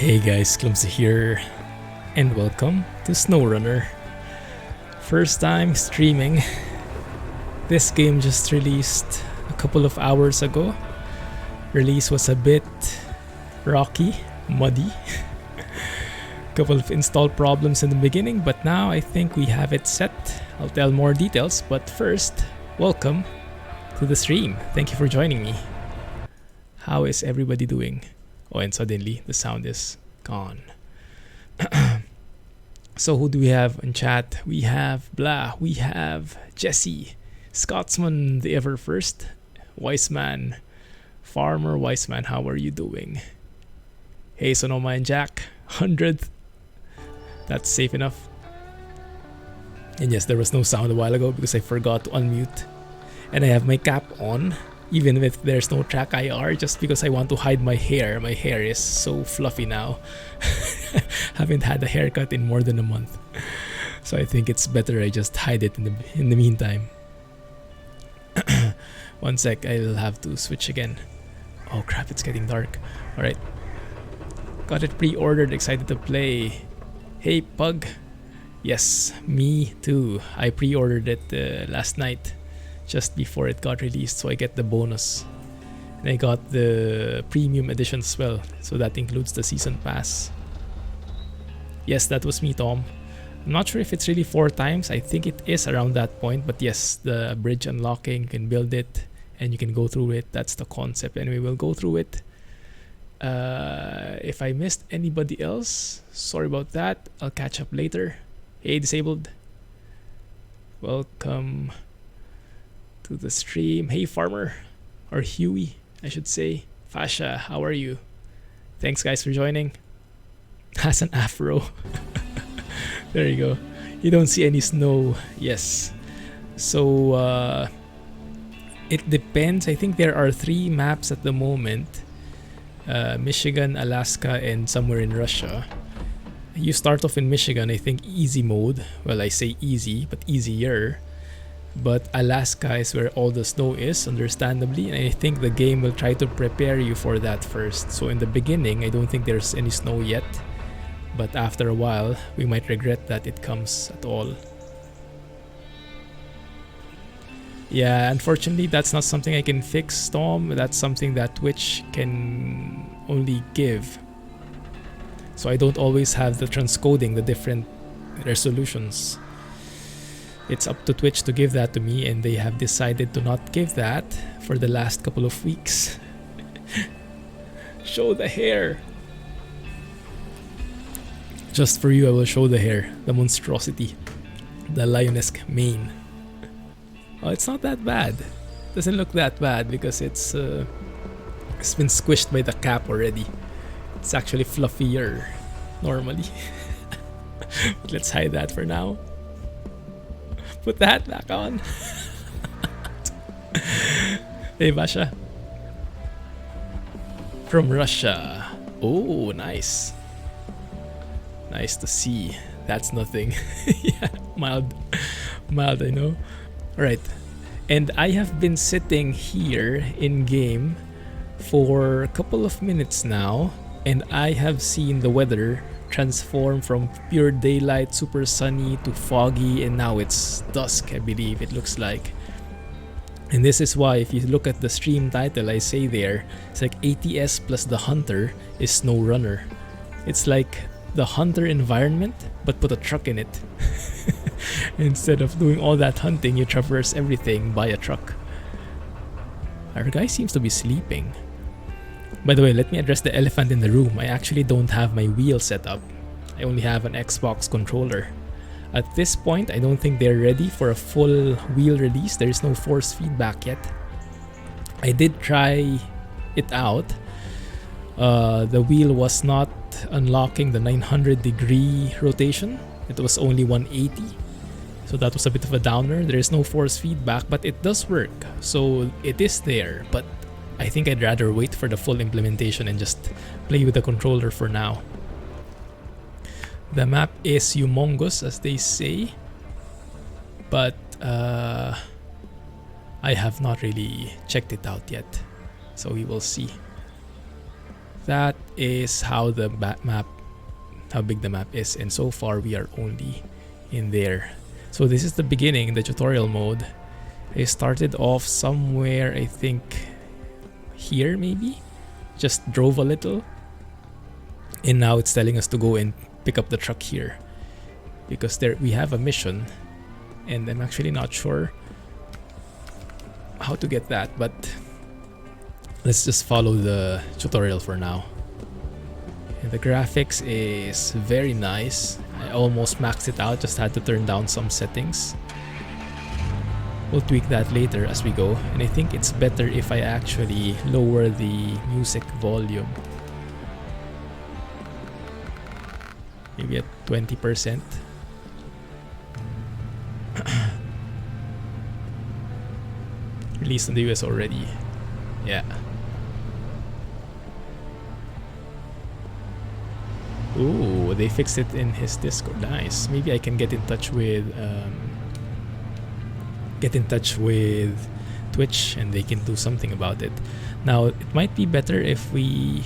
Hey guys, Clumsy here, and welcome to SnowRunner. First time streaming. This game just released a couple of hours ago. Release was a bit rocky, muddy. Couple of install problems in the beginning, but now I think we have it set. I'll tell more details, but first, welcome to the stream. Thank you for joining me. How is everybody doing? Oh, and suddenly the sound is gone. So who do we have in chat? We have Blah, we have Jesse, Scotsman the ever first, Wiseman, Farmer Wiseman, how are you doing? Hey Sonoma and Jack, 100th. That's safe enough. And yes, there was no sound a while ago because I forgot to unmute. And I have my cap on, even if there's no track IR, just because I want to hide my hair. My hair is so fluffy now. Haven't had a haircut in more than a month. So I think it's better I just hide it in the meantime. One sec, I'll have to switch again. Oh crap, it's getting dark. Alright. Got it pre-ordered, excited to play. Hey Pug. Yes, me too. I pre-ordered it last night, just before it got released, so I get the bonus. And I got the premium edition as well, so that includes the season pass. Yes, that was me, Tom. I'm not sure if it's really 4 times. I think it is around that point, but yes, the bridge unlocking, you can build it and you can go through it. That's the concept. Anyway, we'll go through it. If I missed anybody else, sorry about that. I'll catch up later. Hey, Disabled. Welcome to the stream. Hey, Farmer. Or Huey, I should say. Fasha, how are you? Thanks, guys, for joining. Has an afro. There you go. You don't see any snow. Yes. So, it depends. I think there are 3 maps at the moment. Michigan, Alaska, and somewhere in Russia. You start off in Michigan, I think easy mode. Well, I say easy, but easier. But Alaska is where all the snow is, understandably, and I think the game will try to prepare you for that first. So in the beginning, I don't think there's any snow yet, but after a while, we might regret that it comes at all. Yeah, unfortunately, that's not something I can fix, Tom. That's something that Twitch can only give. So I don't always have the transcoding, the different resolutions. It's up to Twitch to give that to me, and they have decided to not give that for the last couple of weeks. Show the hair! Just for you, I will show the hair, the monstrosity, the lionesque mane. Oh, it's not that bad. Doesn't look that bad because it's been squished by the cap already. It's actually fluffier normally. But let's hide that for now. Put the hat back on. Hey, Basha. From Russia. Oh, nice. Nice to see. That's nothing. Yeah, mild, I know. Alright. And I have been sitting here in game for a couple of minutes now, and I have seen the weather transform from pure daylight, super sunny, to foggy, and now it's dusk, I believe it looks like. And this is why, if you look at the stream title, I say there, it's like ATS plus the Hunter is SnowRunner. It's like the Hunter environment, but put a truck in it. Instead of doing all that hunting, you traverse everything by a truck. Our guy seems to be sleeping. By the way, let me address the elephant in the room. I actually don't have my wheel set up. I only have an Xbox controller. At this point, I don't think they're ready for a full wheel release. There is no force feedback yet. I did try it out. The wheel was not unlocking the 900-degree rotation. It was only 180. So that was a bit of a downer. There is no force feedback, but it does work. So it is there, but I think I'd rather wait for the full implementation and just play with the controller for now. The map is humongous, as they say, but I have not really checked it out yet, so we will see. that is how the map, how big the map is, and so far we are only in there. So this is the beginning, the tutorial mode. I started off somewhere, I think here maybe, just drove a little, and now it's telling us to go and pick up the truck here because there we have a mission, and I'm actually not sure how to get that, but let's just follow the tutorial for now. And the graphics is very nice. I almost maxed it out, just had to turn down some settings. We'll tweak that later as we go, and I think it's better if I actually lower the music volume. Maybe at 20%. Released in the US already. Yeah. Ooh, they fixed it in his Discord. Nice. Maybe I can get in touch with Twitch and they can do something about it. Now, it might be better if we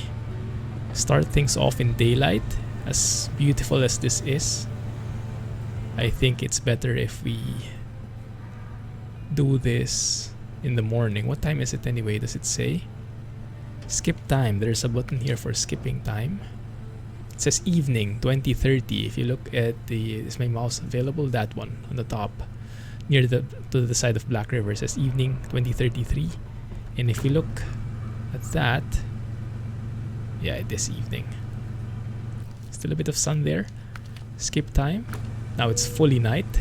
start things off in daylight. As beautiful as this is, I think it's better if we do this in the morning. What time is it anyway? Does it say? Skip time. There's a button here for skipping time. It says evening 2030. If you look at is my mouse available? That one on the top, near to the side of Black River, says evening 2033. And if we look at that, yeah, it is evening. Still a bit of sun there. Skip time. Now it's fully night.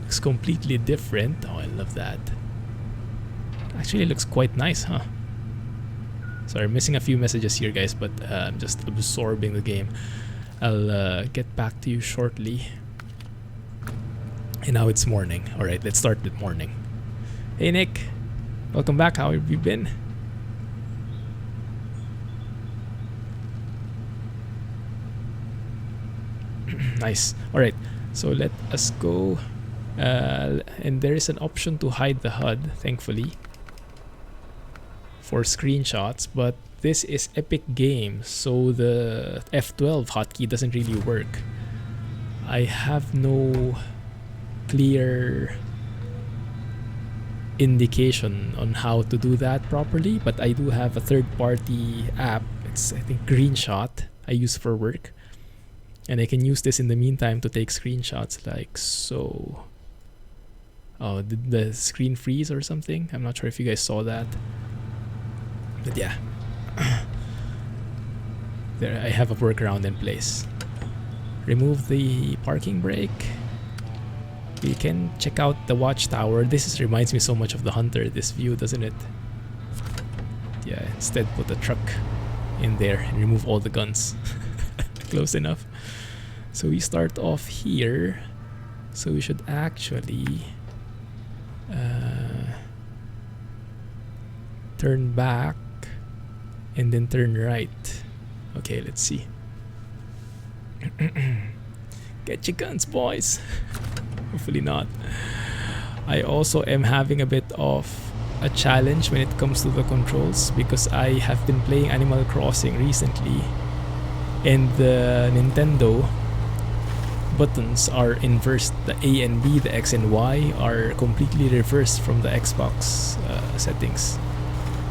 Looks completely different. Oh, I love that. Actually looks quite nice, huh? Sorry, I'm missing a few messages here, guys, but I'm just absorbing the game. I'll get back to you shortly. And now it's morning. Alright, let's start with morning. Hey Nick, welcome back. How have you been? Nice. Alright, so let us go. And there is an option to hide the HUD, thankfully, for screenshots, but this is Epic Games, so the F12 hotkey doesn't really work. I have no clear indication on how to do that properly, but I do have a third-party app. It's, I think, Greenshot I use for work, and I can use this in the meantime to take screenshots like so. Oh, did the screen freeze or something? I'm not sure if you guys saw that. But yeah, there I have a workaround in place. Remove the parking brake. We can check out the watchtower. This reminds me so much of the Hunter, this view, doesn't it? Yeah, instead put a truck in there and remove all the guns. Close enough. So we start off here. So we should actually turn back and then turn right. Okay, let's see. Get your guns, boys. Hopefully not. I also am having a bit of a challenge when it comes to the controls because I have been playing Animal Crossing recently, and the Nintendo buttons are inversed. The A and B, the X and Y are completely reversed from the Xbox settings.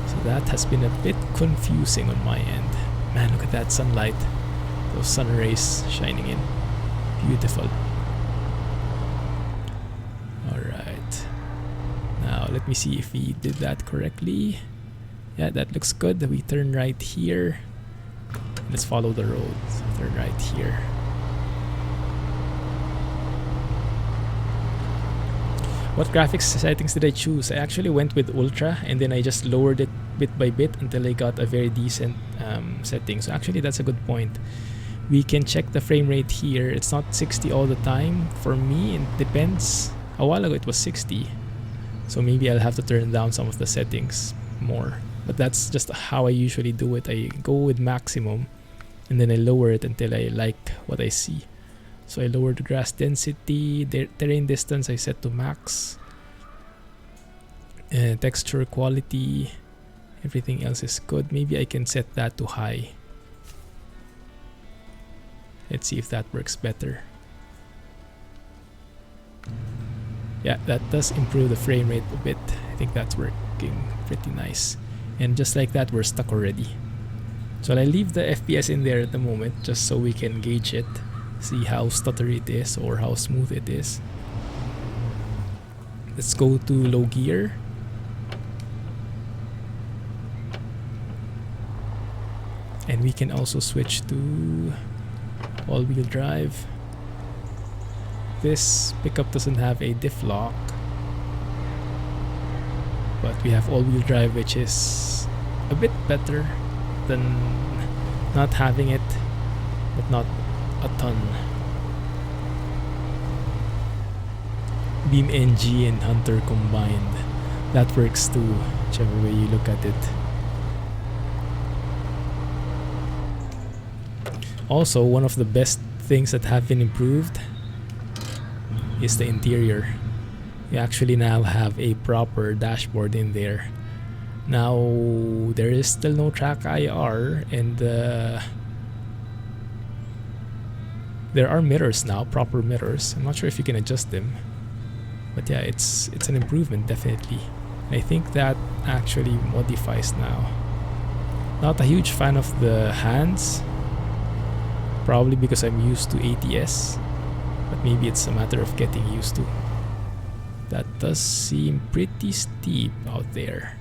So that has been a bit confusing on my end. Man, look at that sunlight. Those sun rays shining in. Beautiful. Alright. Now let me see if we did that correctly. Yeah, that looks good. We turn right here. Let's follow the road. So turn right here. What graphics settings did I choose? I actually went with Ultra, and then I just lowered it bit by bit until I got a very decent setting. So actually that's a good point. We can check the frame rate here. It's not 60 all the time. For me, it depends. A while ago it was 60. So maybe I'll have to turn down some of the settings more. But that's just how I usually do it. I go with maximum and then I lower it until I like what I see. So I lowered the grass density, terrain distance I set to max, texture quality, everything else is good. Maybe I can set that to high. Let's see if that works better. Yeah, that does improve the frame rate a bit. I think that's working pretty nice. And just like that, we're stuck already. So I'll leave the FPS in there at the moment just so we can gauge it, see how stuttery it is or how smooth it is. Let's go to low gear. And we can also switch to all-wheel drive. This pickup doesn't have a diff lock, but we have all-wheel drive, which is a bit better than not having it, but not a ton. Beam NG and Hunter combined, that works too, whichever way you look at it. Also, one of the best things that have been improved is the interior. You actually now have a proper dashboard in there. Now, there is still no track IR, and there are mirrors now, proper mirrors. I'm not sure if you can adjust them, but yeah, it's an improvement definitely. I think that actually modifies now. Not a huge fan of the hands, probably because I'm used to ATS, but maybe it's a matter of getting used to. That does seem pretty steep out there.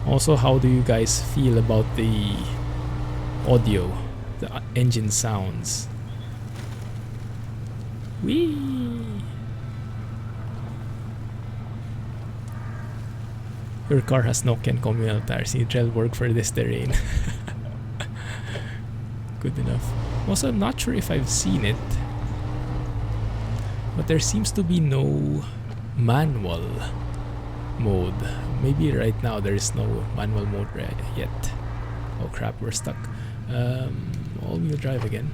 Also, how do you guys feel about the audio, the engine sounds? Whee! Your car has Nokian communal tires. Need trail work for this terrain. Good enough. Also, I'm not sure if I've seen it, but there seems to be no manual mode. Maybe right now there is no manual mode yet. Oh crap, we're stuck. All-wheel drive again.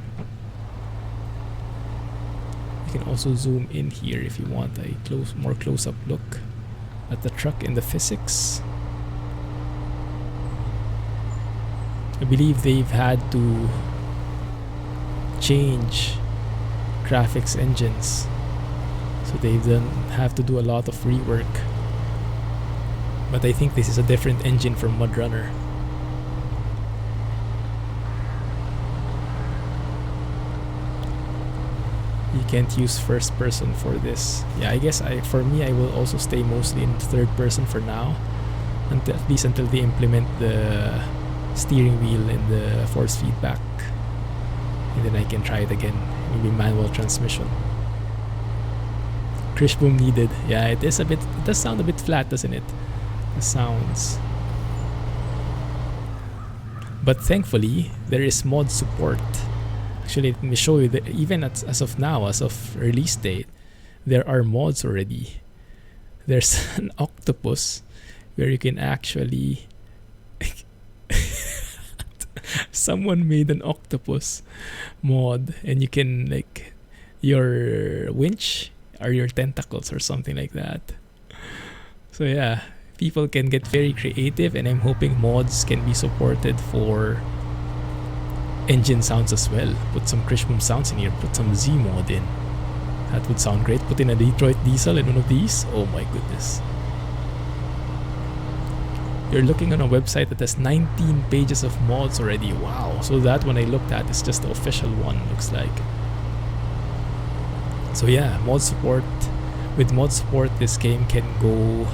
You can also zoom in here if you want a more close-up look at the truck and the physics. I believe they've had to change graphics engines, so they then have to do a lot of rework. But I think this is a different engine from MudRunner. You can't use first person for this. Yeah, I guess for me I will also stay mostly in third person for now, until at least until they implement the steering wheel and the force feedback, and then I can try it again. Maybe manual transmission. Krish boom needed. Yeah, it is a bit. It does sound a bit flat, doesn't it? The sounds. But thankfully, there is mod support. Actually, let me show you that even as of now, as of release date, there are mods already. There's an octopus where you can actually. Someone made an octopus mod, and you can, like, your winch are your tentacles or something like that. So yeah, people can get very creative, and I'm hoping mods can be supported for engine sounds as well. Put some Krish boom sounds in here, put some Z mod in. That would sound great. Put in a Detroit diesel in one of these. Oh my goodness. You're looking on a website that has 19 pages of mods already. Wow. So that one I looked at is just the official one, looks like. So yeah, mod support. With mod support, this game can go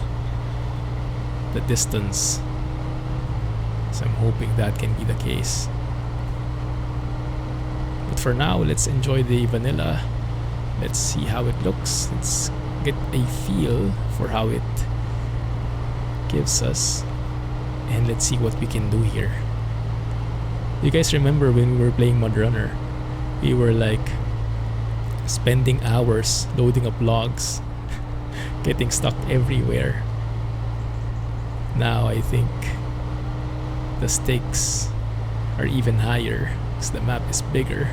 the distance. So I'm hoping that can be the case. But for now, let's enjoy the vanilla. Let's see how it looks. Let's get a feel for how it gives us. And let's see what we can do here. You guys remember when we were playing MudRunner? We were like spending hours loading up logs, getting stuck everywhere. Now I think the stakes are even higher because the map is bigger.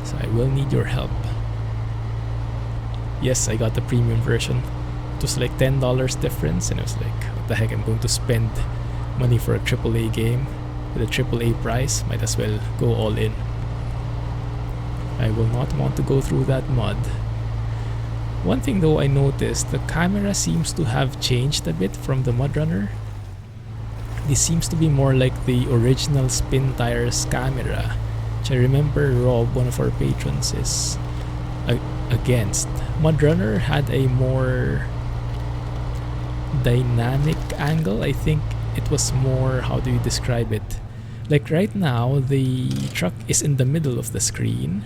So I will need your help. Yes, I got the premium version. It was like $10 difference, and I was like, what the heck, I'm going to spend money for a AAA game. with a AAA price, might as well go all in. I will not want to go through that mud. One thing though I noticed, the camera seems to have changed a bit from the MudRunner. This seems to be more like the original Spin Tires camera, which I remember Rob, one of our patrons, is against. MudRunner had a more dynamic angle. I think it was more, how do you describe it? Like right now, the truck is in the middle of the screen.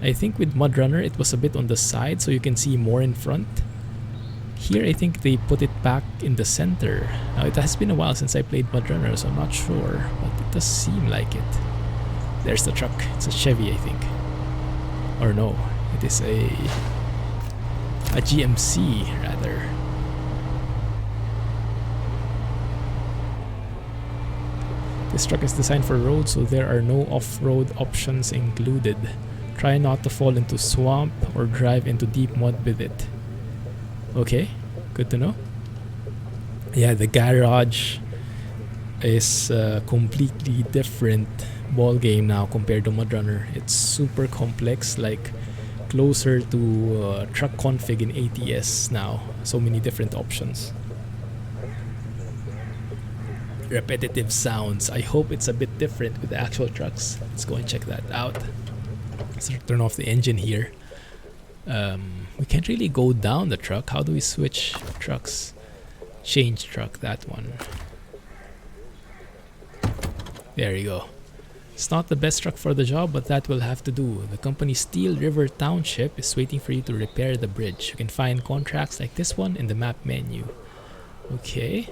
I think with MudRunner it was a bit on the side so you can see more in front. Here I think they put it back in the center. Now it has been a while since I played MudRunner, so I'm not sure, but it does seem like it. There's the truck. It's a Chevy, I think. Or no, it is a GMC rather. This truck is designed for road, so there are no off-road options included. Try not to fall into swamp or drive into deep mud with it. Okay, good to know. Yeah, the garage is a completely different ball game now compared to MudRunner. It's super complex, like closer to truck config in ATS now. So many different options. Repetitive sounds. I hope it's a bit different with the actual trucks. Let's go and check that out. Let's turn off the engine here. We can't really go down the truck. How do we switch trucks? Change truck, that one. There you go. It's not the best truck for the job, but that will have to do. The company Steel River Township is waiting for you to repair the bridge. You can find contracts like this one in the map menu. Okay.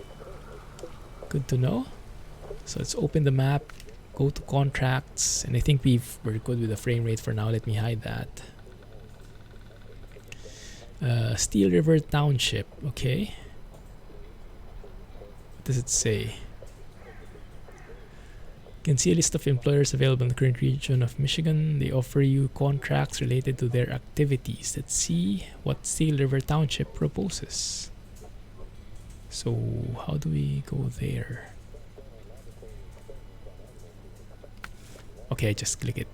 Good to know. So let's open the map, go to contracts, and I think we're good with the frame rate for now. Let me hide that. Steel River Township. Okay. What does it say? You can see a list of employers available in the current region of Michigan. They offer you contracts related to their activities. Let's see what Steel River Township proposes. So how do we go there? Okay, just click it.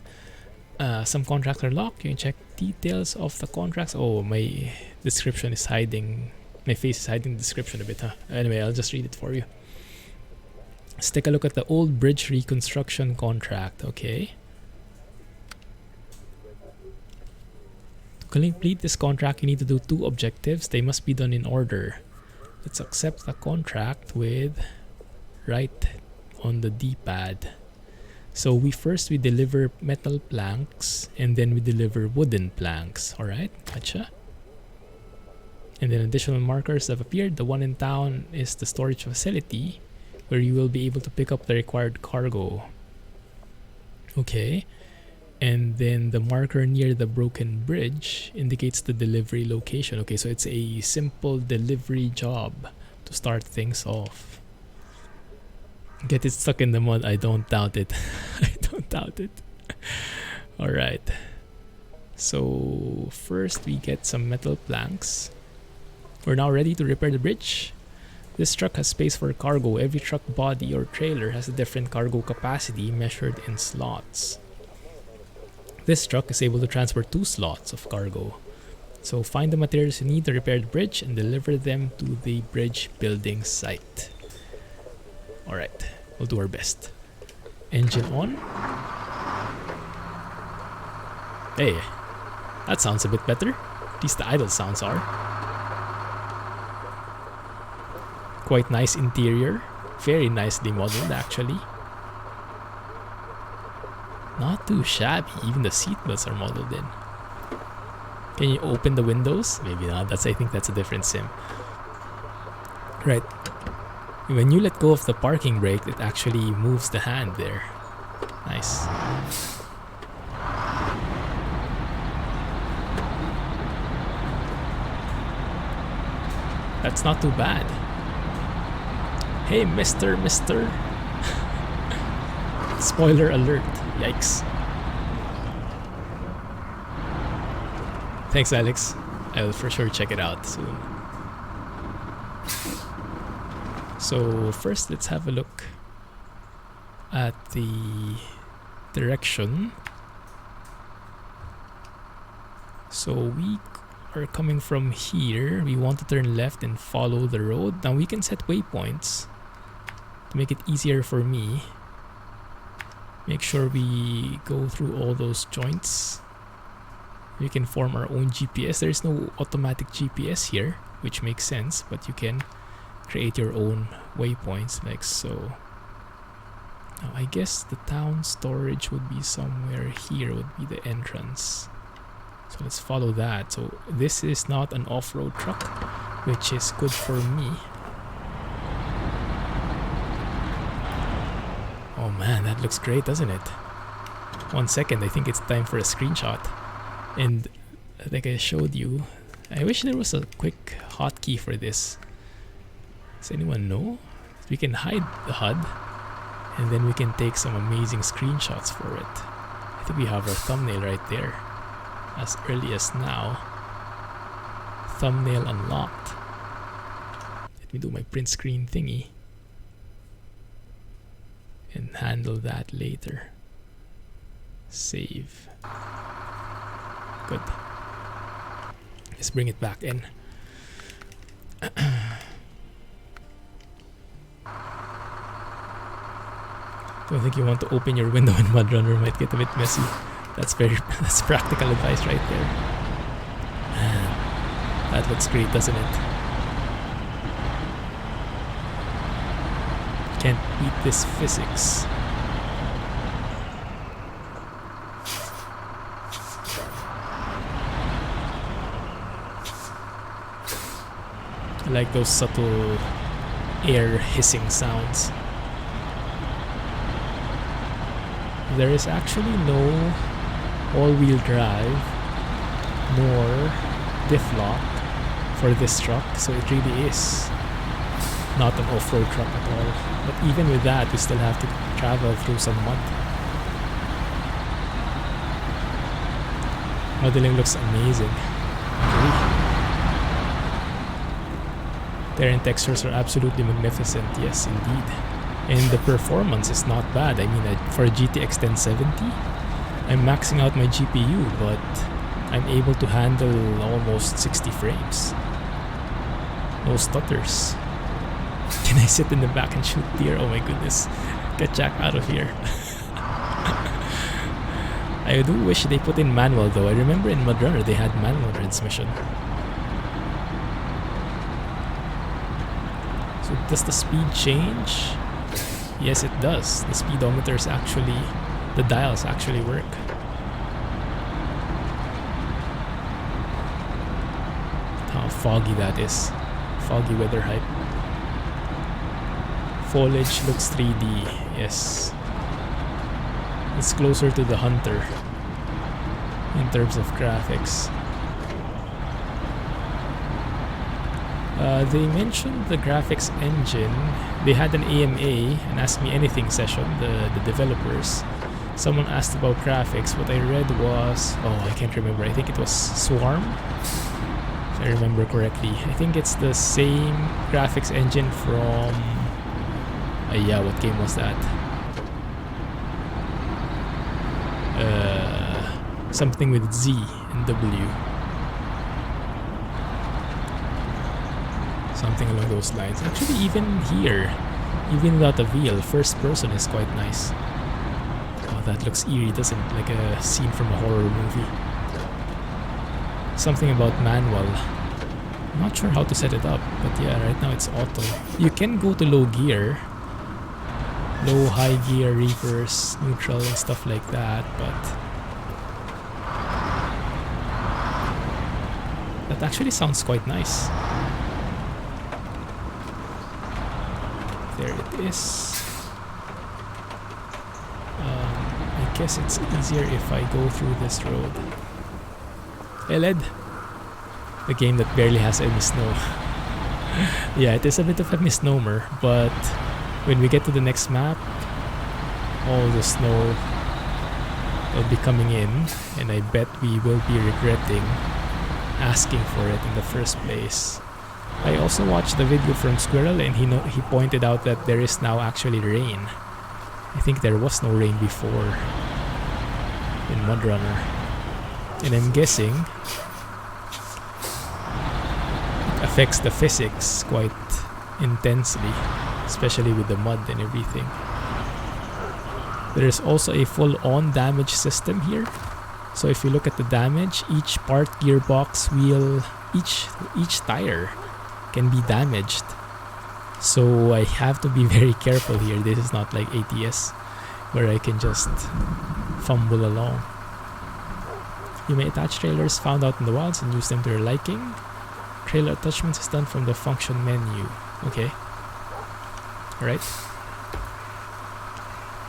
Some contracts are locked. You can check details of the contracts. Oh, my description is hiding. My face is hiding the description a bit, huh? Anyway, I'll just read it for you. Let's take a look at the old bridge reconstruction contract. Okay. To complete this contract, you need to do 2 objectives. They must be done in order. Let's accept the contract with right on the D-pad. So we deliver metal planks and then we deliver wooden planks. Alright, gotcha. And then additional markers have appeared. The one in town is the storage facility where you will be able to pick up the required cargo. Okay. And then the marker near the broken bridge indicates the delivery location. Okay, so it's a simple delivery job to start things off. Get it stuck in the mud. I don't doubt it. I don't doubt it. Alright. So first we get some metal planks. We're now ready to repair the bridge. This truck has space for cargo. Every truck body or trailer has a different cargo capacity measured in slots. This truck is able to transport 2 slots of cargo. So find the materials you need to repair the bridge and deliver them to the bridge building site. Alright, we'll do our best. Engine on. Hey, that sounds a bit better. At least the idle sounds are. Quite nice interior. Very nicely modeled actually. Not too shabby. Even the seatbelts are modeled in. Can you open the windows? Maybe not. I think that's a different sim. Right. When you let go of the parking brake, it actually moves the hand there. Nice. That's not too bad. Hey, Mister. Spoiler alert. Yikes. Thanks, Alex. I'll for sure check it out soon. So first, let's have a look. at the direction. So we are coming from here. We want to turn left and follow the road. Now we can set waypoints to make it easier for me. Make sure we go through all those joints. We can form our own GPS. There's no automatic GPS here, which makes sense, but you can create your own waypoints like so. Now I guess the town storage would be somewhere here, would be the entrance. So let's follow that. So this is not an off-road truck, which is good for me. Oh man, that looks great, doesn't it? 1 second, I think it's time for a screenshot. And like I showed you, I wish there was a quick hotkey for this. Does anyone know? We can hide the HUD and then we can take some amazing screenshots for it. I think we have our thumbnail right there. As early as now. Thumbnail unlocked. Let me do my print screen thingy and handle that later. Save. Good. Let's bring it back in. Don't think you want to open your window in MudRunner, might get a bit messy. That's practical advice right there. Man, that looks great, doesn't it? Can't beat this physics. I like those subtle air hissing sounds. There is actually no all-wheel drive nor diff lock for this truck, so it really is not an off-road truck at all. But even with that, we still have to travel through some mud. Modeling looks amazing. Terrain textures are absolutely magnificent, yes indeed. And the performance is not bad. I mean, for a GTX 1070, I'm maxing out my GPU, but I'm able to handle almost 60 frames. No stutters. Can I sit in the back and shoot deer? Oh my goodness. Get Jack out of here. I do wish they put in manual though. I remember in MudRunner they had manual transmission. So does the speed change? Yes, it does. The speedometers actually, the dials actually work. How foggy that is. Foggy weather hype. Foliage looks 3D, yes. It's closer to the Hunter in terms of graphics. They mentioned the graphics engine. They had an AMA, an Ask Me Anything session, the developers. Someone asked about graphics. What I read was, oh, I can't remember. I think it was Swarm, if I remember correctly. I think it's the same graphics engine from... yeah, what game was that? Something with Z and W. Something along those lines. Actually, even here, even without a VL, first person is quite nice. Oh, that looks eerie, doesn't it? Like a scene from a horror movie. Something about manual. I'm not sure how to set it up, but yeah, right now it's auto. You can go to low gear. Low, high gear, reverse, neutral, and stuff like that, but... that actually sounds quite nice. There it is. I guess it's easier if I go through this road. Hey, Led! The game that barely has any snow. Yeah, it is a bit of a misnomer, but when we get to the next map, all the snow will be coming in, and I bet we will be regretting asking for it in the first place. I also watched the video from Squirrel, and he pointed out that there is now actually rain. I think there was no rain before in MudRunner, and I'm guessing it affects the physics quite intensely, especially with the mud and everything. There's also a full-on damage system here. So if you look at the damage, each part, gearbox, wheel, each tire can be damaged. So I have to be very careful here. This is not like ATS where I can just fumble along. You may attach trailers found out in the wilds and use them to your liking. Trailer attachments is done from the function menu. Okay. Alright.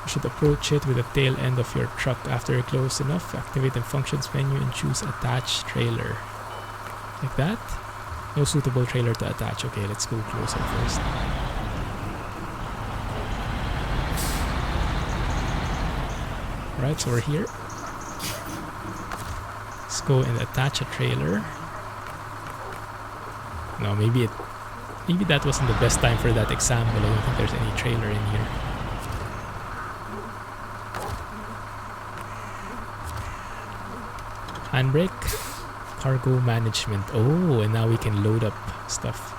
You should approach it with the tail end of your truck. After you're close enough, activate the functions menu and choose attach trailer. Like that. No suitable trailer to attach. Okay, let's go closer first. Alright, so we're here. Let's go and attach a trailer. No, maybe that wasn't the best time for that example. I don't think there's any trailer in here. Handbrake, cargo management. Oh, and now we can load up stuff.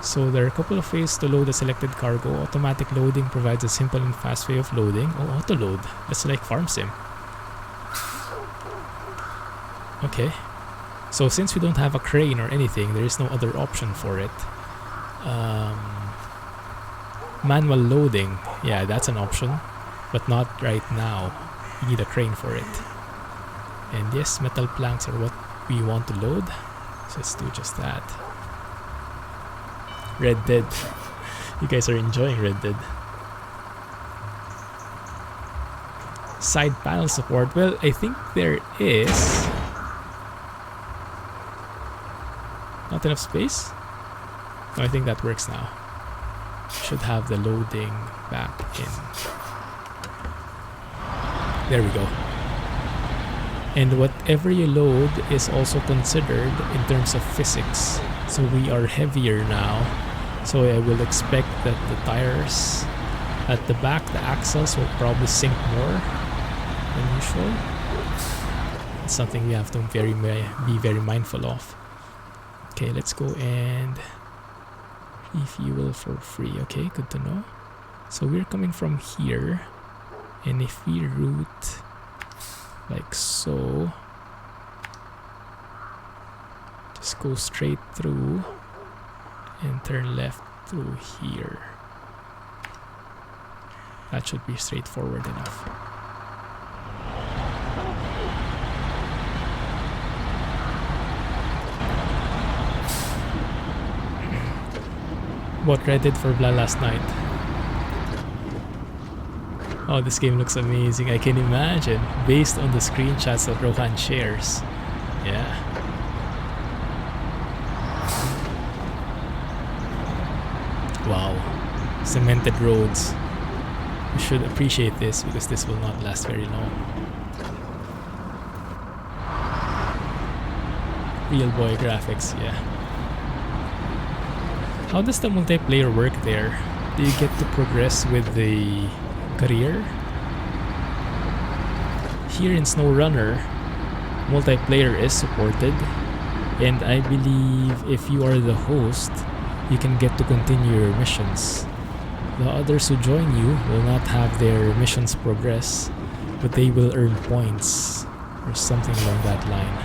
So there are a couple of ways to load a selected cargo. Automatic loading provides a simple and fast way of loading. Oh, auto load. That's like farm sim. Okay. So since we don't have a crane or anything, there is no other option for it. Manual loading. Yeah, that's an option. But not right now. You need a crane for it. And yes, metal planks are what we want to load. So let's do just that. Red Dead. You guys are enjoying Red Dead. Side panel support. Well, I think there is not enough space. No, I think that works now. Should have the loading back in. There we go. And whatever you load is also considered in terms of physics. So we are heavier now. So I will expect that the tires at the back, the axles, will probably sink more than usual. It's something we have to be very mindful of. Okay, let's go and refuel for free. Okay, good to know. So we're coming from here. And if we route like so, just go straight through and turn left through here. That should be straightforward enough. Bought Reddit for Blah last night. Oh, this game looks amazing. I can imagine, based on the screenshots that Rohan shares. Yeah. Wow. Cemented roads. You should appreciate this because this will not last very long. Real boy graphics, yeah. How does the multiplayer work there? Do you get to progress with the career? Here in SnowRunner, multiplayer is supported, and I believe if you are the host, you can get to continue your missions. The others who join you will not have their missions progress, but they will earn points or something along that line.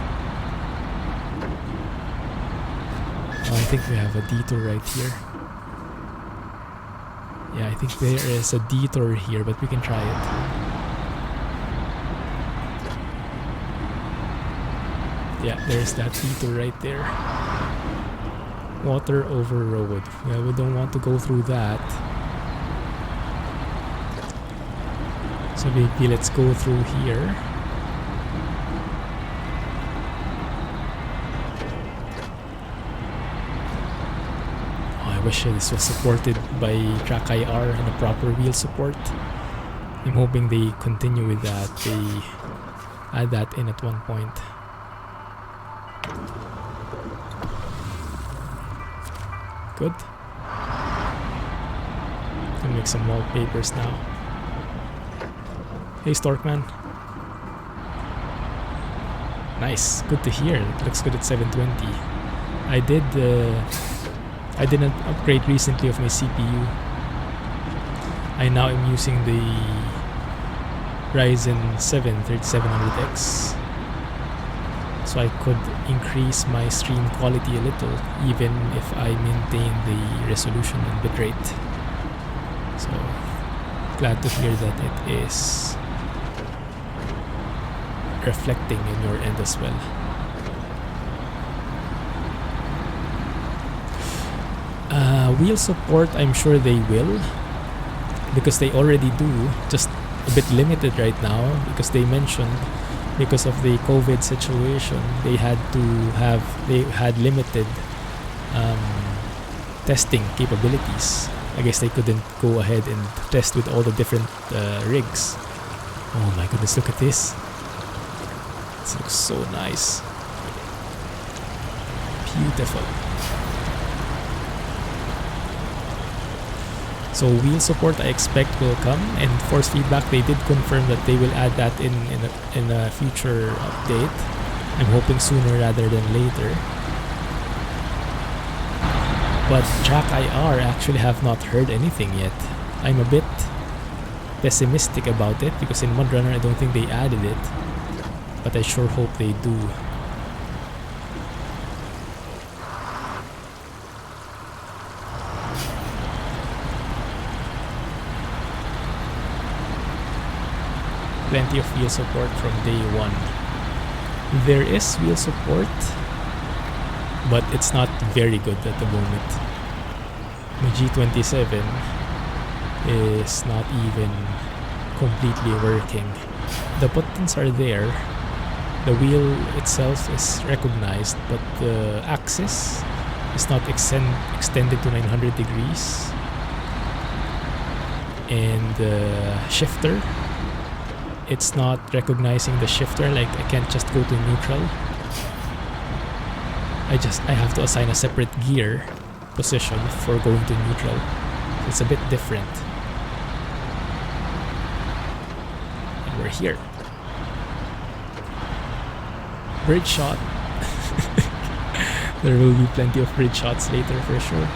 Oh, I think we have a detour right here. Yeah, I think there is a detour here, but we can try it. Yeah, there's that detour right there. Water over road. Yeah, we don't want to go through that. So maybe let's go through here. I wish this was supported by Track IR and a proper wheel support. I'm hoping they continue with that. They add that in at one point. Good. Can make some wallpapers now. Hey Storkman. Nice, good to hear. It looks good at 720. I did an upgrade recently of my CPU. I now am using the Ryzen 7 3700X, so I could increase my stream quality a little even if I maintain the resolution and bitrate. So glad to hear that it is reflecting in your end as well. Wheel support, I'm sure they will, because they already do, just a bit limited right now, because they mentioned because of the COVID situation they had limited testing capabilities. I guess they couldn't go ahead and test with all the different rigs. Oh my goodness, look at this. This looks so nice. Beautiful. So wheel support I expect will come, and force feedback they did confirm that they will add that in a future update. I'm hoping sooner rather than later. But track IR actually have not heard anything yet. I'm a bit pessimistic about it because in MudRunner I don't think they added it, but I sure hope they do. Plenty of wheel support from day one. There is wheel support, but it's not very good at the moment. My G27 is not even completely working. The buttons are there, the wheel itself is recognized, but the axis is not extended to 900 degrees, and the shifter, it's not recognizing the shifter. Like, I can't just go to neutral. I have to assign a separate gear position for going to neutral. It's a bit different. And we're here. Bridge shot. There will be plenty of bridge shots later for sure.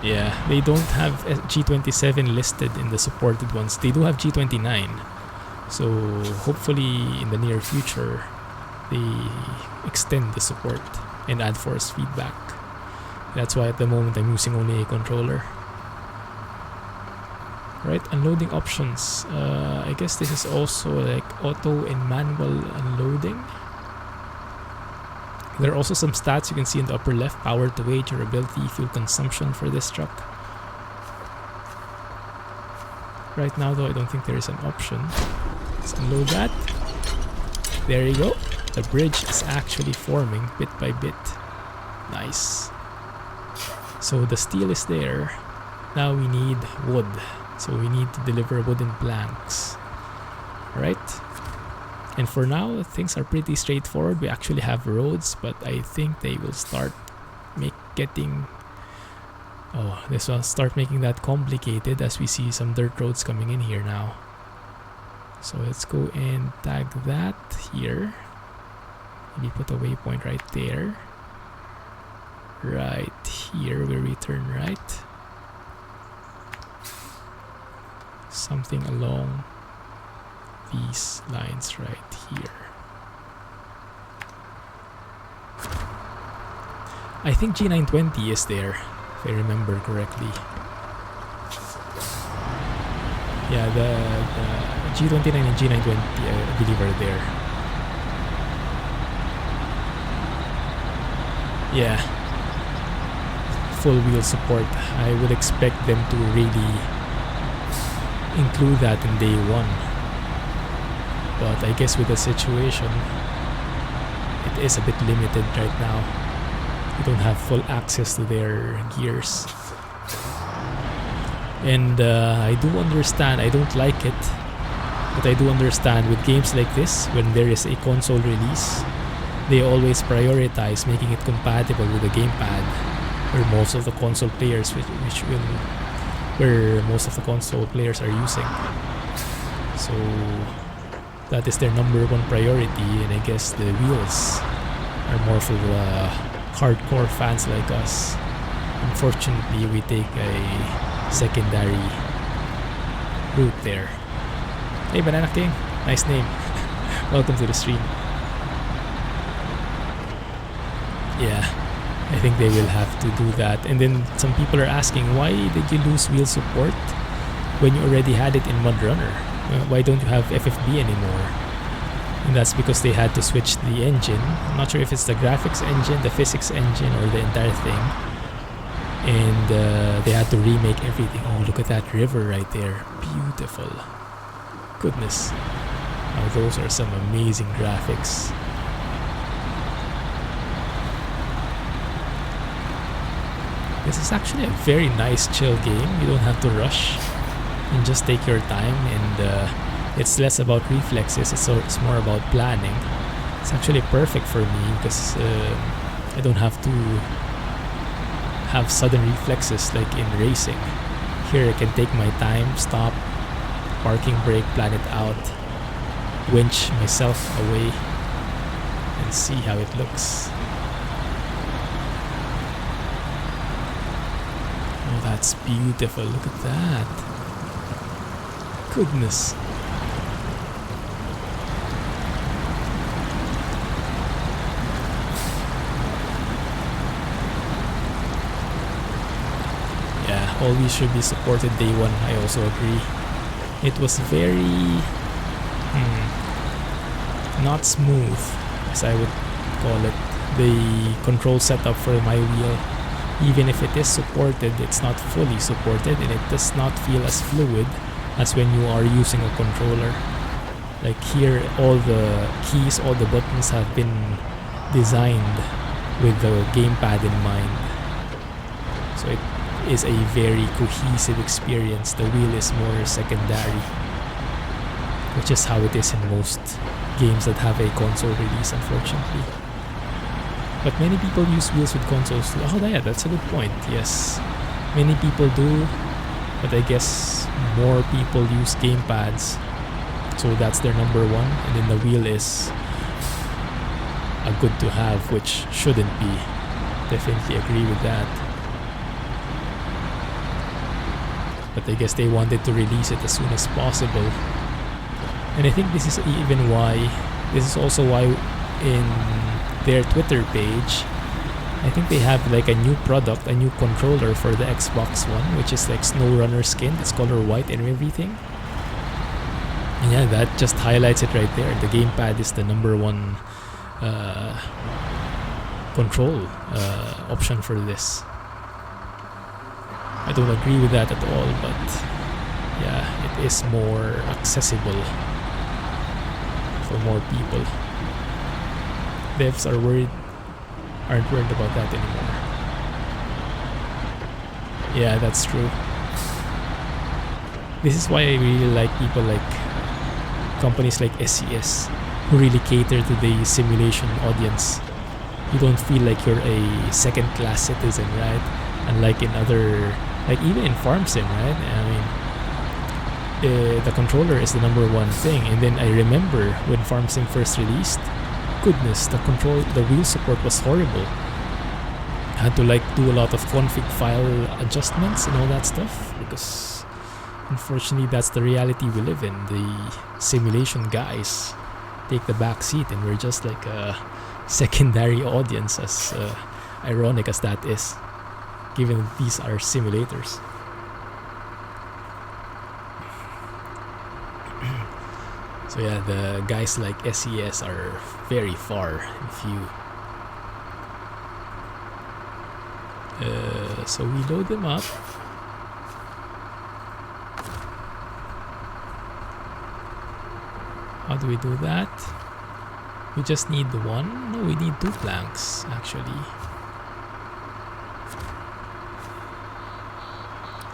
Yeah, they don't have G27 listed in the supported ones. They do have G29. So hopefully in the near future they extend the support and add force feedback. That's why at the moment I'm using only a controller. Right, unloading options. I guess this is also like auto and manual unloading. There are also some stats you can see in the upper left: power to weight, durability, fuel consumption for this truck. Right now though, I don't think there is an option. Let's unload that. There you go. The bridge is actually forming bit by bit. Nice. So the steel is there. Now we need wood. So we need to deliver wooden planks. Right? And for now, things are pretty straightforward. We actually have roads, but I think they will start this will start making that complicated as we see some dirt roads coming in here now. So let's go and tag that here. Maybe put a waypoint right there. Right here, we return right. Something along these lines right here. I think G920 is there, if I remember correctly. Yeah, the G29 and G920 I believe are there. Yeah, full wheel support. I would expect them to really include that in day one. But I guess with the situation, it is a bit limited right now. You don't have full access to their gears. And I do understand, I don't like it, but I do understand with games like this, when there is a console release, they always prioritize making it compatible with the gamepad. where most of the console players where most of the console players are using. So that is their number one priority, and I guess the wheels are more for the hardcore fans like us. Unfortunately, we take a secondary route there. Hey Banana King, nice name. Welcome to the stream. Yeah, I think they will have to do that. And then some people are asking, why did you lose wheel support when you already had it in MudRunner? Why don't you have FFB anymore? And that's because they had to switch the engine. I'm not sure if it's the graphics engine, the physics engine, or the entire thing. And they had to remake everything. Oh, look at that river right there. Beautiful. Goodness. Now those are some amazing graphics. This is actually a very nice chill game. You don't have to rush and just take your time, and it's less about reflexes, it's more about planning. It's actually perfect for me because I don't have to have sudden reflexes like in racing. Here I can take my time, stop, parking brake, plan it out, winch myself away, and see how it looks. Oh, that's beautiful. Look at that. Goodness. Yeah, all these should be supported day one. I also agree. It was very not smooth, as I would call it. The control setup for my wheel, even if it is supported, it's not fully supported, and it does not feel as fluid as when you are using a controller. Like here, all the keys, all the buttons have been designed with the gamepad in mind. So it is a very cohesive experience. The wheel is more secondary, which is how it is in most games that have a console release, unfortunately. But many people use wheels with consoles too. Oh yeah, that's a good point. Yes, many people do, but I guess more people use gamepads, so that's their number one, and then the wheel is a good to have, which shouldn't be. Definitely agree with that. But I guess they wanted to release it as soon as possible. And I think this is even why, this is also why in their Twitter page, I think they have like a new product, a new controller for the Xbox One, which is like SnowRunner skin. It's color white and everything. And yeah, that just highlights it right there. The gamepad is the number one control option for this. I don't agree with that at all, but yeah, it is more accessible for more people. Devs aren't worried about that anymore. Yeah, that's true. This is why I really like people like companies like SES, who really cater to the simulation audience. You don't feel like you're a second-class citizen, right? Unlike in other, like even in farm sim, right? I mean, the controller is the number one thing. And then I remember when farm sim first released, goodness, the wheel support was horrible. I had to like do a lot of config file adjustments and all that stuff, because unfortunately that's the reality we live in. The simulation guys take the back seat, and we're just like a secondary audience, as ironic as that is, given that these are simulators. So yeah, the guys like SES are very far and few. So we load them up. How do we do that? We just need the one? No, we need 2 planks actually.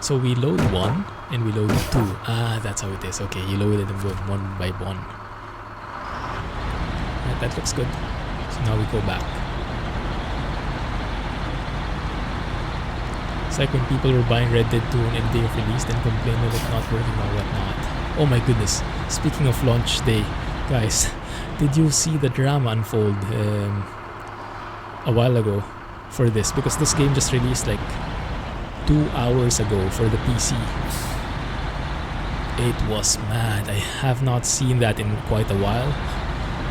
So we load 1 and we load 2. Ah, that's how it is. Okay, you loaded them one by one. Right, that looks good. So now we go back. It's like when people were buying Red Dead 2 on the day of release and complaining of it not working or whatnot. Oh my goodness. Speaking of launch day, guys, did you see the drama unfold a while ago for this? Because this game just released like 2 hours ago for the PC. It was mad. I have not seen that in quite a while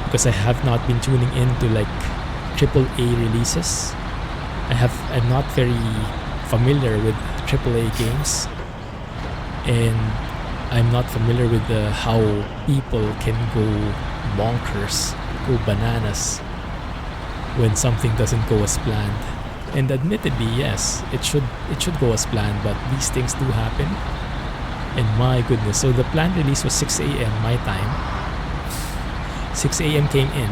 because I have not been tuning into like AAA releases. I'm not very familiar with AAA games, and I'm not familiar with how people can go bonkers, go bananas when something doesn't go as planned. And admittedly, yes, it should go as planned, but these things do happen. And my goodness, so the planned release was 6 a.m. my time. 6 a.m. came in,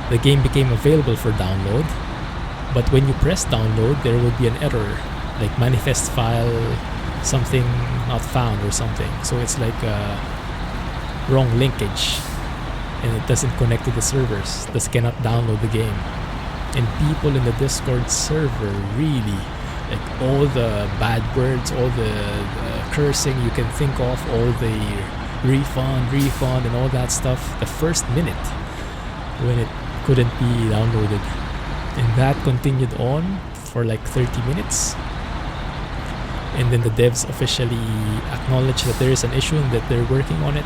the game became available for download, but when you press download, there would be an error, like manifest file, something not found or something. So it's like a wrong linkage, and it doesn't connect to the servers, thus cannot download the game. And people in the Discord server really, like all the bad words, all the cursing you can think of, all the refund and all that stuff the first minute when it couldn't be downloaded. And that continued on for like 30 minutes. And then the devs officially acknowledged that there is an issue and that they're working on it.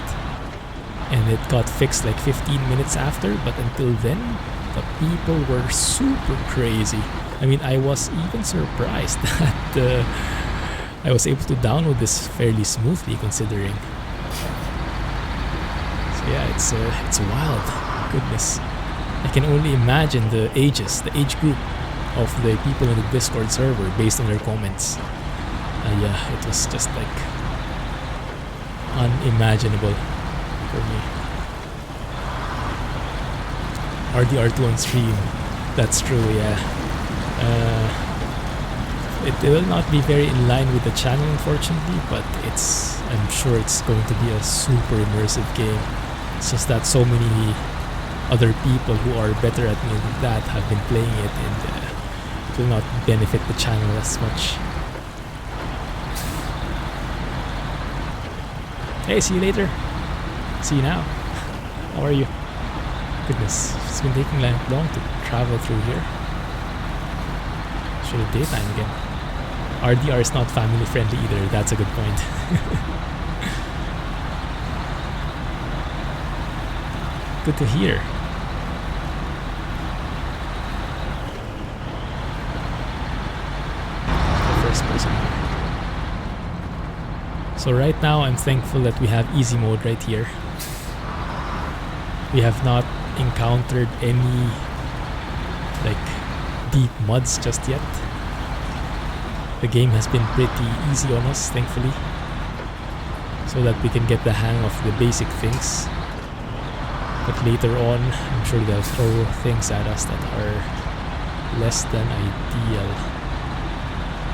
And it got fixed like 15 minutes after, but until then, the people were super crazy. I mean, I was even surprised that I was able to download this fairly smoothly considering. So yeah, it's wild. Goodness. I can only imagine the age group of the people in the Discord server based on their comments. Yeah, it was just like unimaginable for me. RDR2 on stream. That's true, yeah. It will not be very in line with the channel, unfortunately, but I'm sure it's going to be a super immersive game. It's just that so many other people who are better at me than that have been playing it, and it will not benefit the channel as much. Hey, see you later. See you now. How are you? Goodness, it's been taking long to travel through here. Should have daytime again. RDR is not family friendly either, that's a good point. Good to hear. The first person. So right now I'm thankful that we have easy mode right here. We have not encountered any like deep muds just yet. The game has been pretty easy on us, thankfully, so that we can get the hang of the basic things. But later on, I'm sure they'll throw things at us that are less than ideal.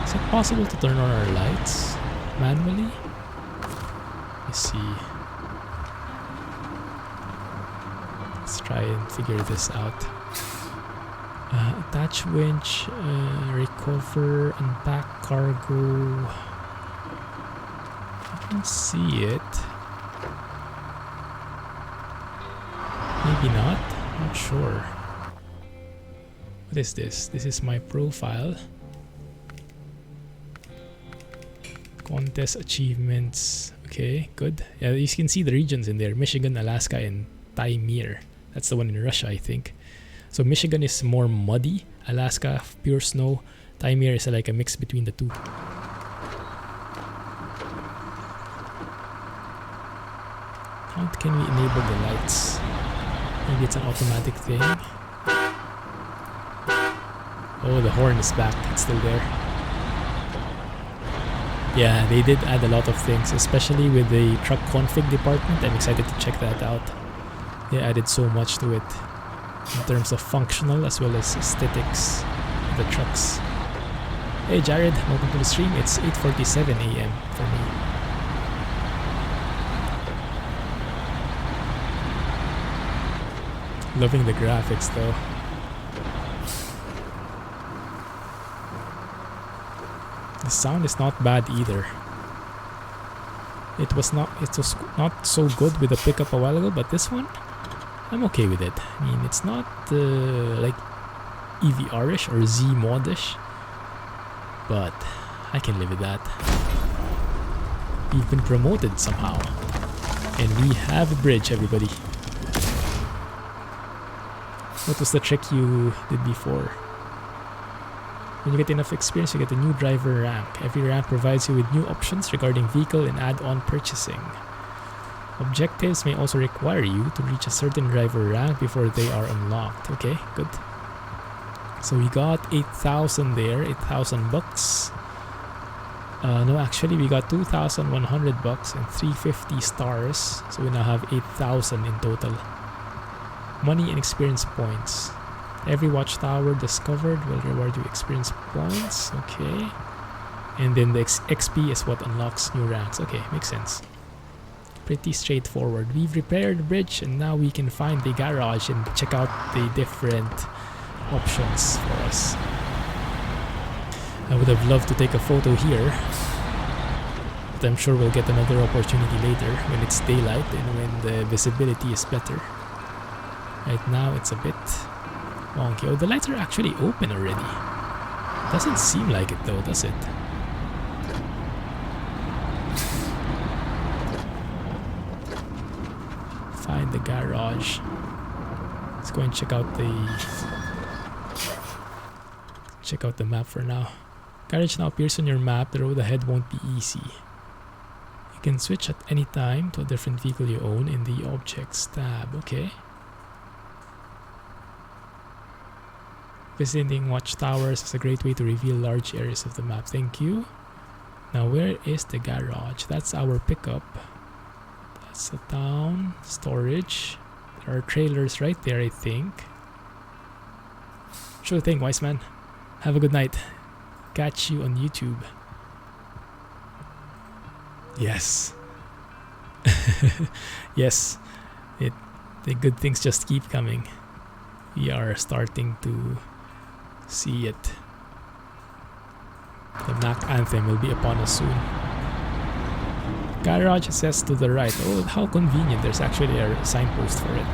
Is it possible to turn on our lights manually? Let's see. Let's try and figure this out. Attach winch, recover, unpack cargo. I can see it. Maybe not. Not sure. What is this? This is my profile. Contest achievements. Okay, good. Yeah, you can see the regions in there. Michigan, Alaska, and Taimyr. That's the one in Russia, I think. So Michigan is more muddy. Alaska, pure snow. Taimyr is like a mix between the two. How can we enable the lights? Maybe it's an automatic thing. Oh, the horn is back. It's still there. Yeah, they did add a lot of things, especially with the truck config department. I'm excited to check that out. They added so much to it in terms of functional as well as aesthetics of the trucks. Hey Jared, welcome to the stream. It's 8:47 a.m. for me. Loving the graphics though. The sound is not bad either. It was not so good with the pickup a while ago, but this one, I'm okay with it. I mean, it's not like EVR-ish or Z mod-ish, but I can live with that. We've been promoted somehow, and we have a bridge, everybody. What was the trick you did before? When you get enough experience, you get a new driver rank. Every rank provides you with new options regarding vehicle and add-on purchasing. Objectives may also require you to reach a certain driver rank before they are unlocked. Okay, good. So we got 8,000 there, 8,000 bucks. No, actually we got 2,100 bucks and 350 stars. So we now have 8,000 in total. Money and experience points. Every watchtower discovered will reward you experience points. Okay. And then the XP is what unlocks new ranks. Okay, makes sense. Pretty straightforward. We've repaired the bridge and now we can find the garage and check out the different options for us. I would have loved to take a photo here, but I'm sure we'll get another opportunity later when it's daylight and when the visibility is better. Right now it's a bit wonky. Oh, the lights are actually open already. Doesn't seem like it though, does it? Find the garage. Let's go and check out the map for now. Garage now appears on your map. The road ahead won't be easy. You can switch at any time to a different vehicle you own in the Objects tab. Okay. Visiting watchtowers is a great way to reveal large areas of the map. Thank you. Now where is the garage? That's our pickup. That's a town. Storage. There are trailers right there, I think. Sure thing, wise man. Have a good night. Catch you on YouTube. Yes. Yes. The good things just keep coming. We are starting to see it. The Mac Anthem will be upon us soon. Garage says to the right. Oh, how convenient. There's actually a signpost for it.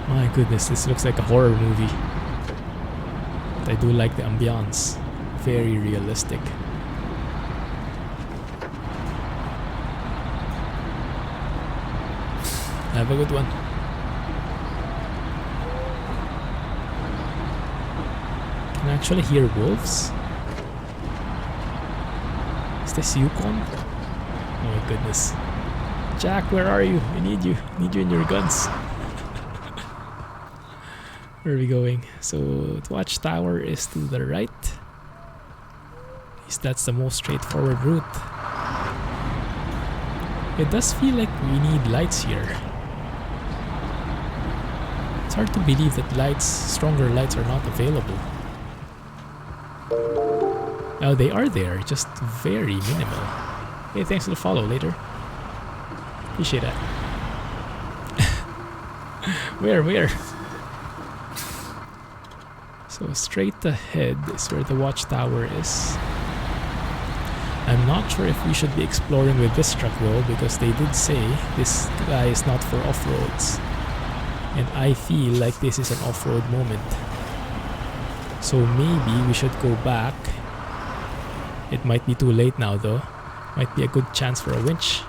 My goodness, this looks like a horror movie. But I do like the ambiance. Very realistic. Have a good one. Can I actually hear wolves? Is this Yukon? Oh my goodness. Jack, where are you? I need you. I need you and your guns. Where are we going? So the watchtower is to the right. At least that's the most straightforward route. It does feel like we need lights here. It's hard to believe that stronger lights are not available. Oh, they are there, just very minimal. Hey, thanks for the follow later. Appreciate that. Where? So straight ahead is where the watchtower is. I'm not sure if we should be exploring with this truck though, because they did say this guy is not for off-roads. And I feel like this is an off-road moment. So maybe we should go back. It might be too late now though. Might be a good chance for a winch.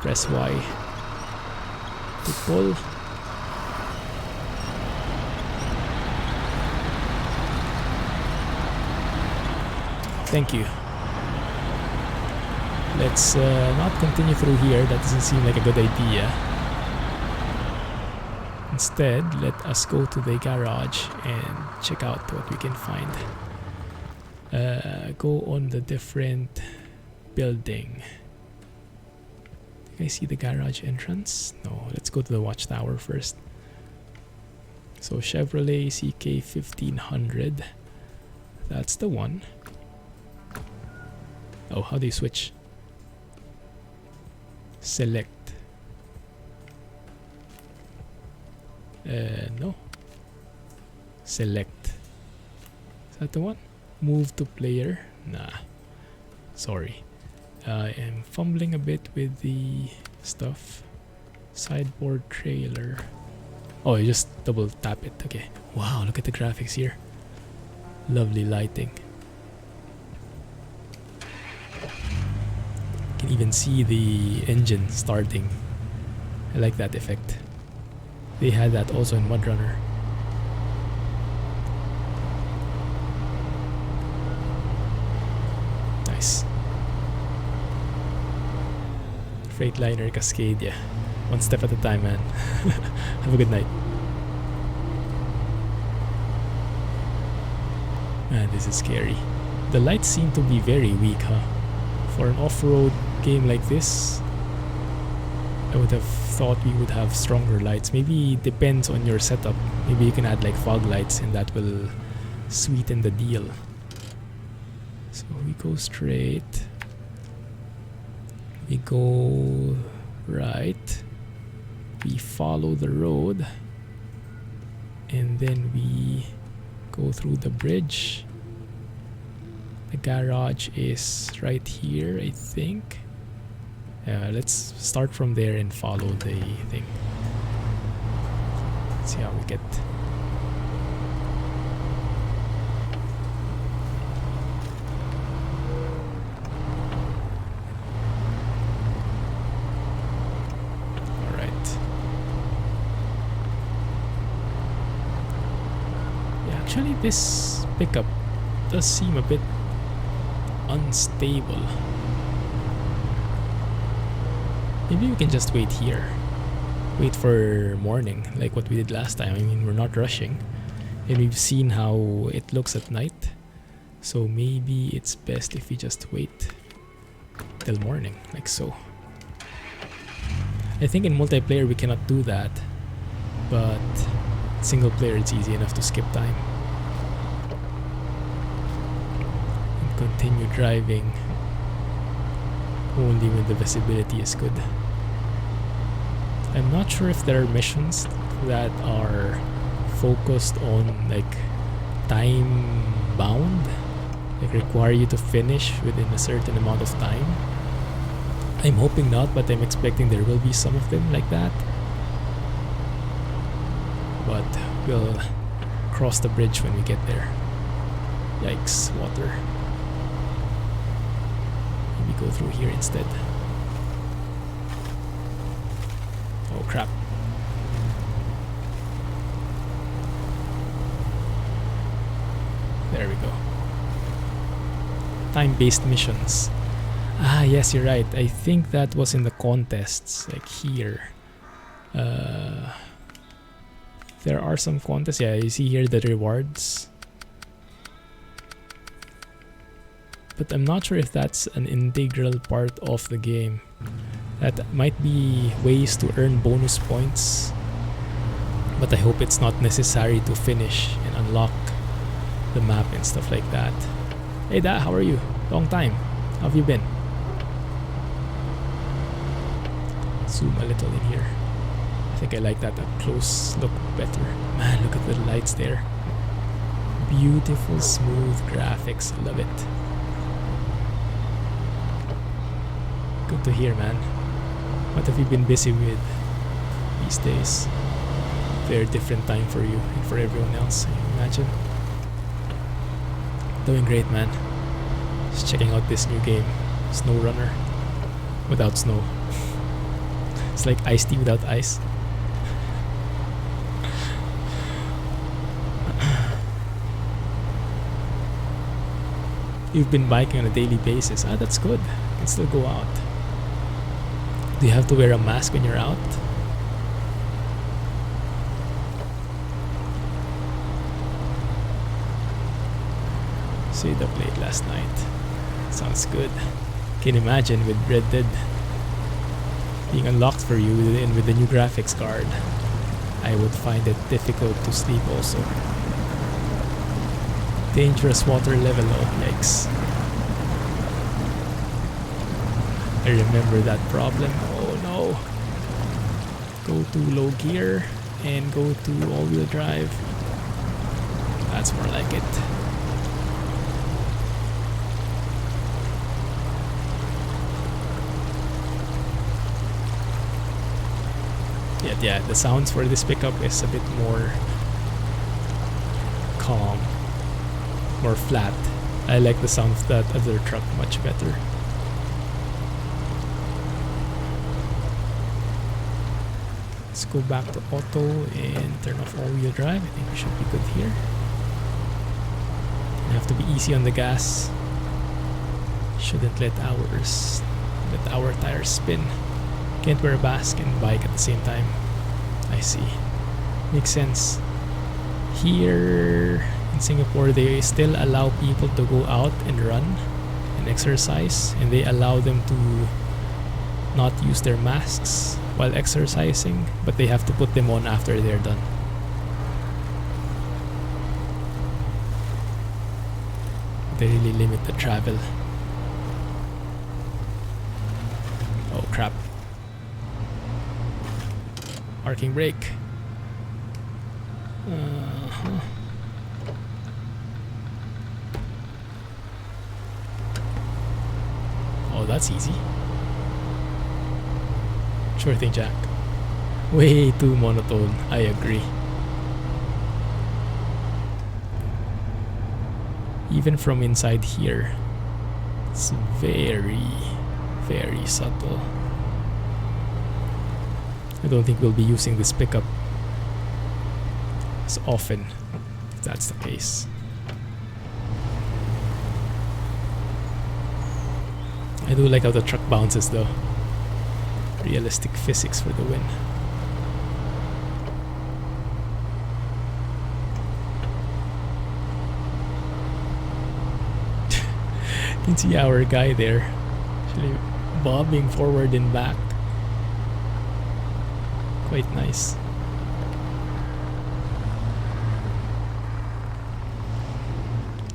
Press Y to pull. Thank you. Let's not continue through here. That doesn't seem like a good idea. Instead, let us go to the garage and check out what we can find. Go on the different building. Can I see the garage entrance? No, let's go to the watchtower first. So Chevrolet CK 1500. That's the one. Oh, how do you switch? Select. No. Select. Is that the one? Move to player. Nah. Sorry. I am fumbling a bit with the stuff. Sideboard trailer. Oh, you just double tap it. Okay. Wow, look at the graphics here. Lovely lighting. You can even see the engine starting. I like that effect. They had that also in MudRunner. Nice. Freightliner Cascadia. One step at a time, man. Have a good night. Man, this is scary. The lights seem to be very weak, huh? For an off-road game like this, I would have thought we would have stronger lights. Maybe it depends on your setup. Maybe you can add like fog lights and that will sweeten the deal. So we go straight. We go right. We follow the road. And then we go through the bridge. The garage is right here, I think. Let's start from there and follow the thing. Let's see how we get. Alright. Yeah, actually this pickup does seem a bit unstable. Maybe we can just wait here. Wait for morning, like what we did last time. I mean, we're not rushing. And we've seen how it looks at night. So maybe it's best if we just wait till morning, like so. I think in multiplayer we cannot do that. But single player it's easy enough to skip time. And continue driving only when the visibility is good. I'm not sure if there are missions that are focused on like time bound, like require you to finish within a certain amount of time. I'm hoping not, but I'm expecting there will be some of them like that. But we'll cross the bridge when we get there. Yikes, water. Maybe go through here instead. Oh crap. There we go. Time-based missions. Ah, yes, you're right. I think that was in the contests, like here. There are some contests. Yeah, you see here the rewards. But I'm not sure if that's an integral part of the game. That might be ways to earn bonus points. But I hope it's not necessary to finish and unlock the map and stuff like that. Hey Da, how are you? Long time. How have you been? Zoom a little in here. I think I like that up close look better. Man, look at the lights there. Beautiful, smooth graphics. I love it. Good to hear, man. What have you been busy with these days? Very different time for you and for everyone else, I imagine. Doing great, man. Just checking out this new game, SnowRunner, without snow. It's like iced tea without ice. You've been biking on a daily basis. Ah, that's good. You can still go out. Do you have to wear a mask when you're out? Stayed up late last night. Sounds good. Can imagine with Red Dead being unlocked for you and with the new graphics card. I would find it difficult to sleep also. Dangerous water level, oh yikes. I remember that problem. Oh no. Go to low gear and go to all-wheel drive. That's more like it. yeah, the sounds for this pickup is a bit more calm, more flat. I like the sound of that other truck much better. Let's go back to auto and turn off all-wheel drive. I think we should be good here. You have to be easy on the gas. Shouldn't let our tires spin. Can't wear a mask and bike at the same time. I see. Makes sense. Here in Singapore, they still allow people to go out and run and exercise, and they allow them to not use their masks while exercising, but they have to put them on after they're done. They really limit the travel. Oh crap. Parking brake. Oh, that's easy. Sure thing, Jack. Way too monotone, I agree. Even from inside here, it's very, very subtle. I don't think we'll be using this pickup as often, if that's the case. I do like how the truck bounces though. Realistic physics for the win. You can see our guy there actually bobbing forward and back. Quite nice.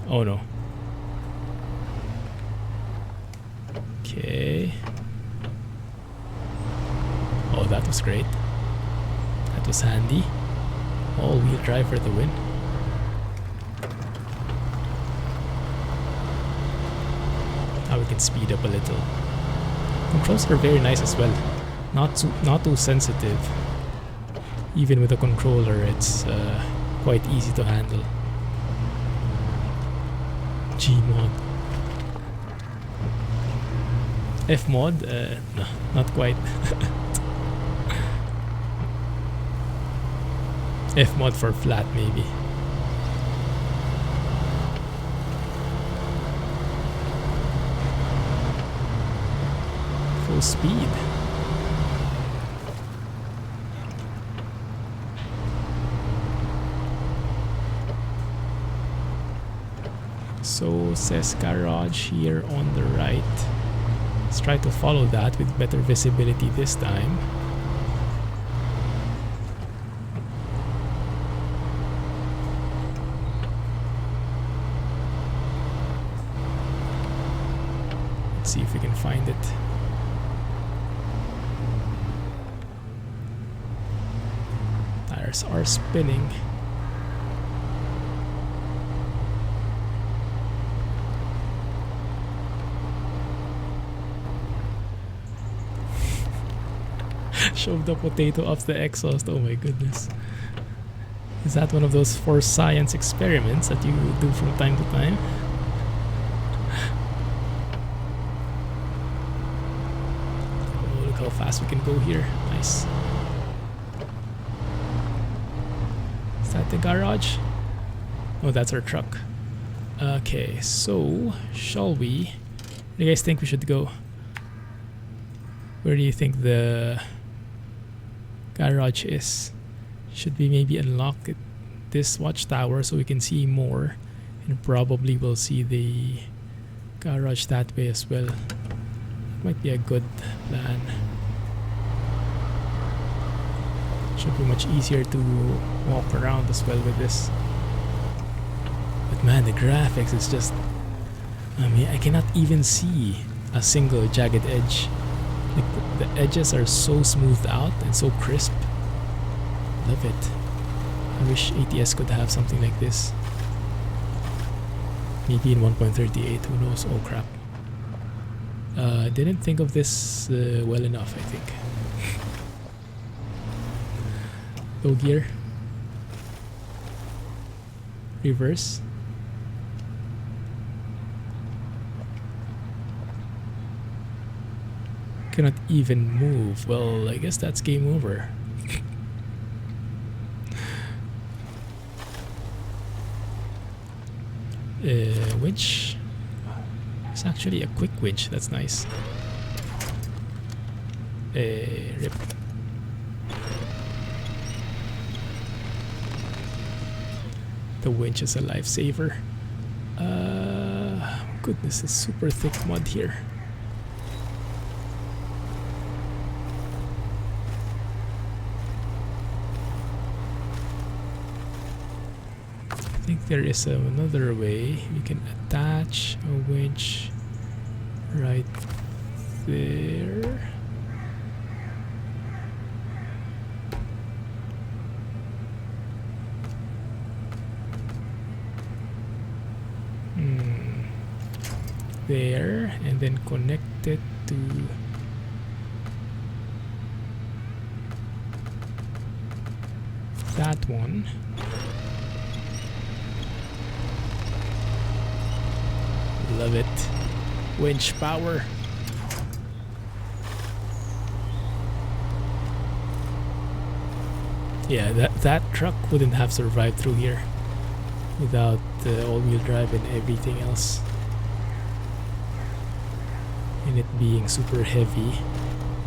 Oh no. Okay. Oh, that was great. That was handy. All-wheel drive for the win. Now we can speed up a little. Controls are very nice as well. Not too sensitive. Even with a controller, it's quite easy to handle. Gmod. Fmod? No, not quite. Fmod for flat, maybe. Full speed. So says garage here on the right. Let's try to follow that with better visibility this time. Let's see if we can find it. Tires are spinning. Shove the potato up the exhaust. Oh my goodness. Is that one of those for science experiments that you do from time to time? Oh, look how fast we can go here. Nice. Is that the garage? Oh, that's our truck. Okay, so shall we? Where do you guys think we should go? Where do you think the garage is? Should we maybe unlock this watchtower so we can see more, and probably we'll see the garage that way as well. Might be a good plan. Should be much easier to walk around as well with this. But man, the graphics is just, I mean, I cannot even see a single jagged edge. Like the edges are so smoothed out and so crisp. Love it. I wish ATS could have something like this. Maybe in 1.38, who knows? Oh crap. Didn't think of this well enough, I think. Low gear. Reverse. Cannot even move. Well, I guess that's game over. Winch. It's actually a quick winch. That's nice. Rip. The winch is a lifesaver. Goodness, it's super thick mud here. I think there is another way. We can attach a winch right there. There, and then connect it to that one. Love it. Winch power. Yeah, that truck wouldn't have survived through here without the all-wheel drive and everything else. And it being super heavy,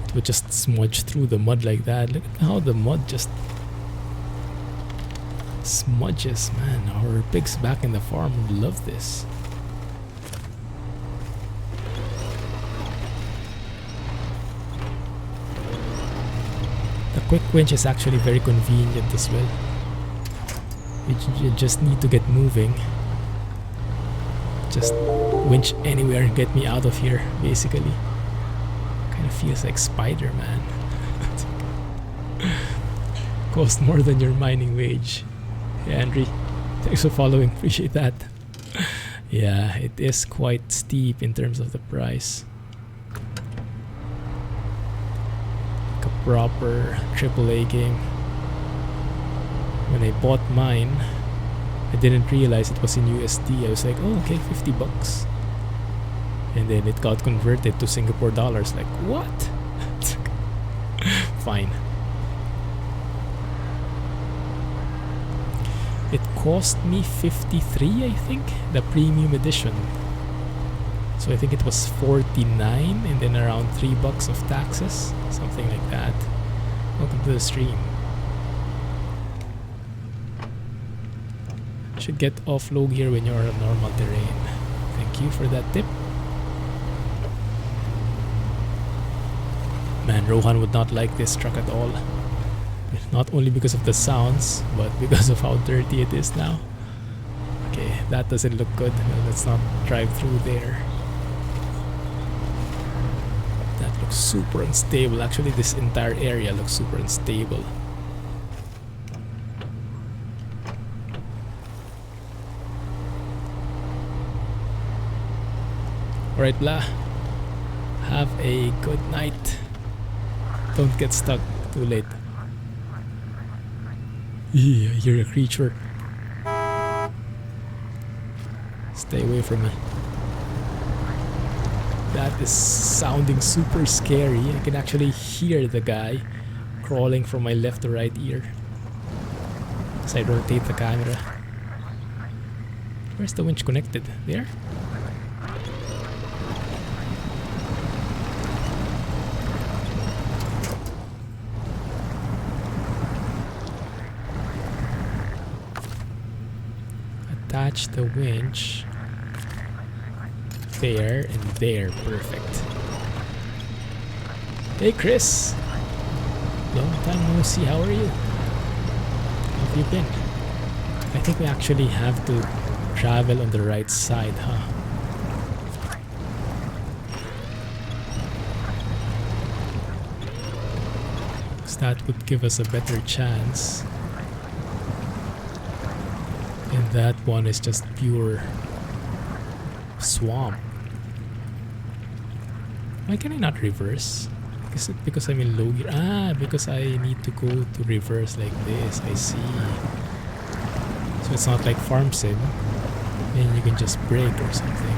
it would just smudge through the mud like that. Look at how the mud just smudges, man. Our pigs back in the farm would love this. The quick winch is actually very convenient as well. You just need to get moving. Just winch anywhere and get me out of here, basically. Kind of feels like Spider-Man. Cost more than your mining wage. Hey, Andre, thanks for following. Appreciate that. Yeah, it is quite steep in terms of the price. Like a proper AAA game. When I bought mine, I didn't realize it was in USD. I was like, oh, okay, 50 bucks. And then it got converted to Singapore dollars. Like, what? Fine. It cost me 53, I think, the premium edition. So I think it was 49 and then around 3 bucks of taxes. Something like that. Welcome to the stream. Should get off low gear when you're on normal terrain. Thank you for that tip. Man, Rohan would not like this truck at all. Not only because of the sounds, but because of how dirty it is now. Okay, that doesn't look good. Let's not drive through there. That looks super unstable. Actually, this entire area looks super unstable. Alright, Blah. Have a good night. Don't get stuck too late. Yeah, you're a creature. Stay away from me. That is sounding super scary. I can actually hear the guy crawling from my left to right ear as I rotate the camera. Where's the winch connected? There? Attach the winch there and there. Perfect. Hey Chris, long time no see. How are you? How have you been? I think we actually have to travel on the right side, huh? Because that would give us a better chance. And that one is just pure swamp. Why can I not reverse? Is it because I'm in low gear? Ah, because I need to go to reverse like this. I see. So it's not like farm sim, and you can just brake or something.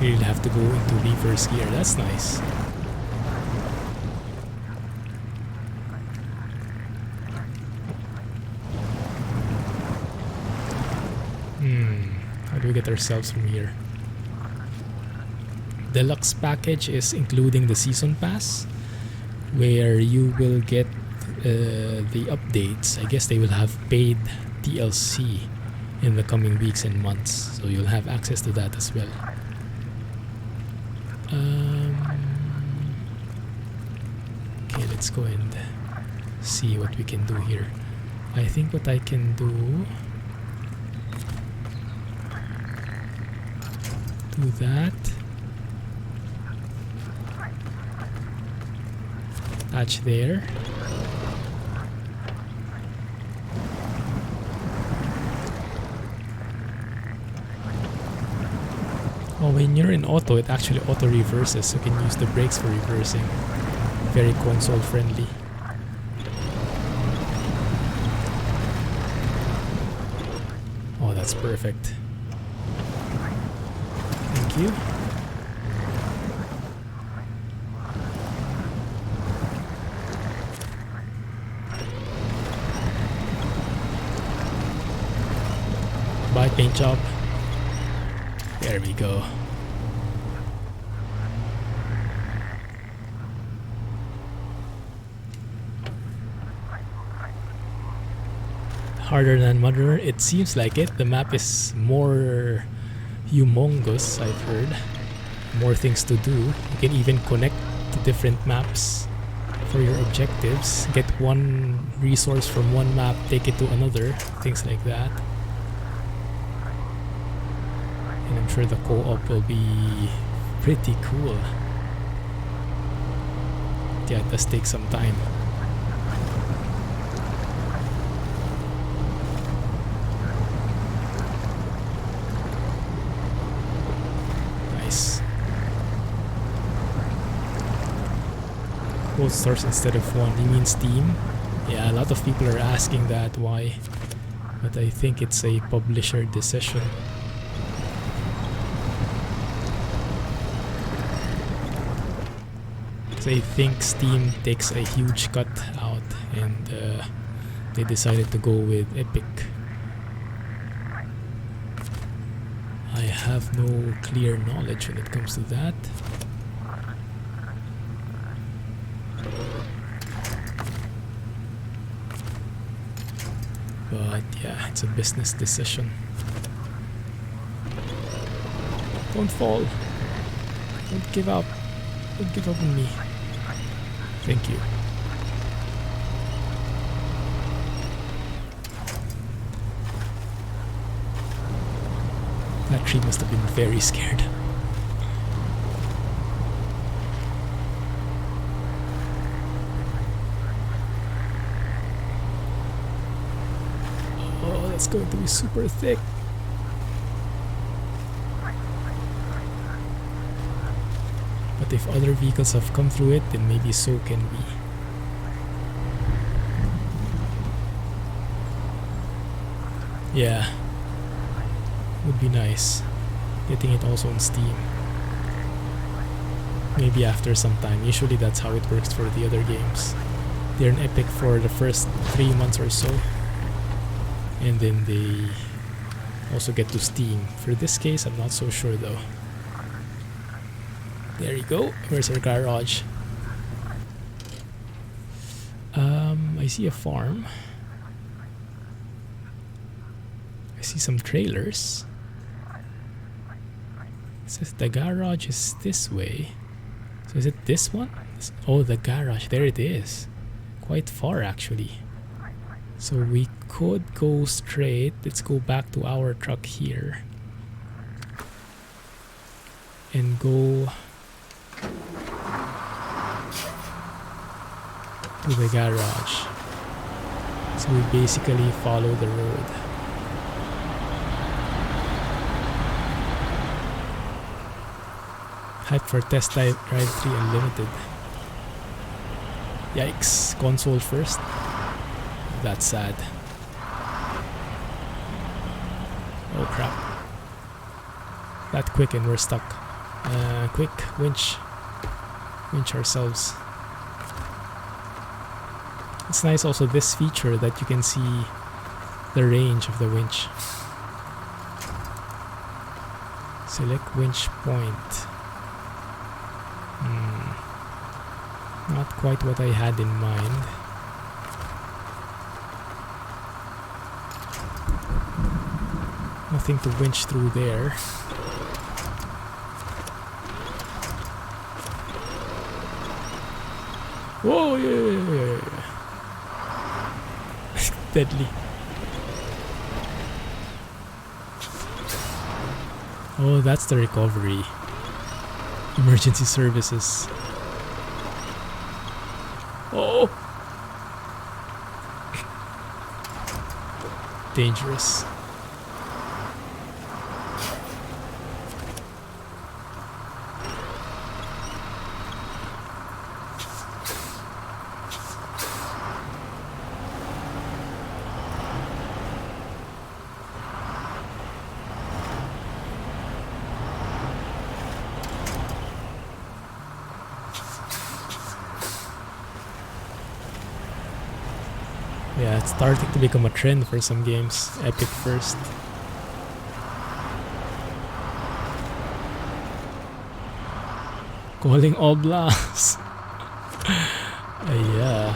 You'll have to go into reverse gear. That's nice. How do we get ourselves from here? Deluxe package is including the season pass, where you will get the updates. I guess they will have paid DLC in the coming weeks and months, so you'll have access to that as well. Okay, let's go and see what we can do here. I think what I can do that. Attach there. Oh, when you're in auto, it actually auto reverses, so you can use the brakes for reversing. Very console friendly. Oh, that's perfect. Thank you. Bye, paint job. There we go. Harder than MudRunner? It seems like it. The map is more humongous, I've heard. More things to do. You can even connect to different maps for your objectives. Get one resource from one map, take it to another. Things like that. And I'm sure the co-op will be pretty cool. Yeah, it does take some time. Nice. Both stores instead of one. You mean Steam? Yeah, a lot of people are asking that, why? But I think it's a publisher decision. I think Steam takes a huge cut out, and they decided to go with Epic. I have no clear knowledge when it comes to that. But yeah, it's a business decision. Don't fall. Don't give up. Don't give up on me. Thank you. That tree must have been very scared. Oh, that's going to be super thick. But if other vehicles have come through it, then maybe so can we. Yeah, would be nice. Getting it also on Steam. Maybe after some time. Usually that's how it works for the other games. They're in Epic for the first 3 months or so, and then they also get to Steam. For this case, I'm not so sure though. There you go. Where's our garage? I see a farm. I see some trailers. It says the garage is this way. So is it this one? Oh, the garage. There it is. Quite far actually. So we could go straight. Let's go back to our truck here. And go to the garage. So we basically follow the road. Hype for Test Drive 3 Unlimited. Yikes, console first. That's sad. Oh crap. That quick and we're stuck. Quick, winch. Winch ourselves. It's nice also this feature that you can see the range of the winch. Select winch point. Not quite what I had in mind. Nothing to winch through there. Whoa, yeah. Deadly. Oh, that's the recovery. Emergency services. Oh! Dangerous. Yeah, it's starting to become a trend for some games. Epic first. Calling all blasts. Yeah.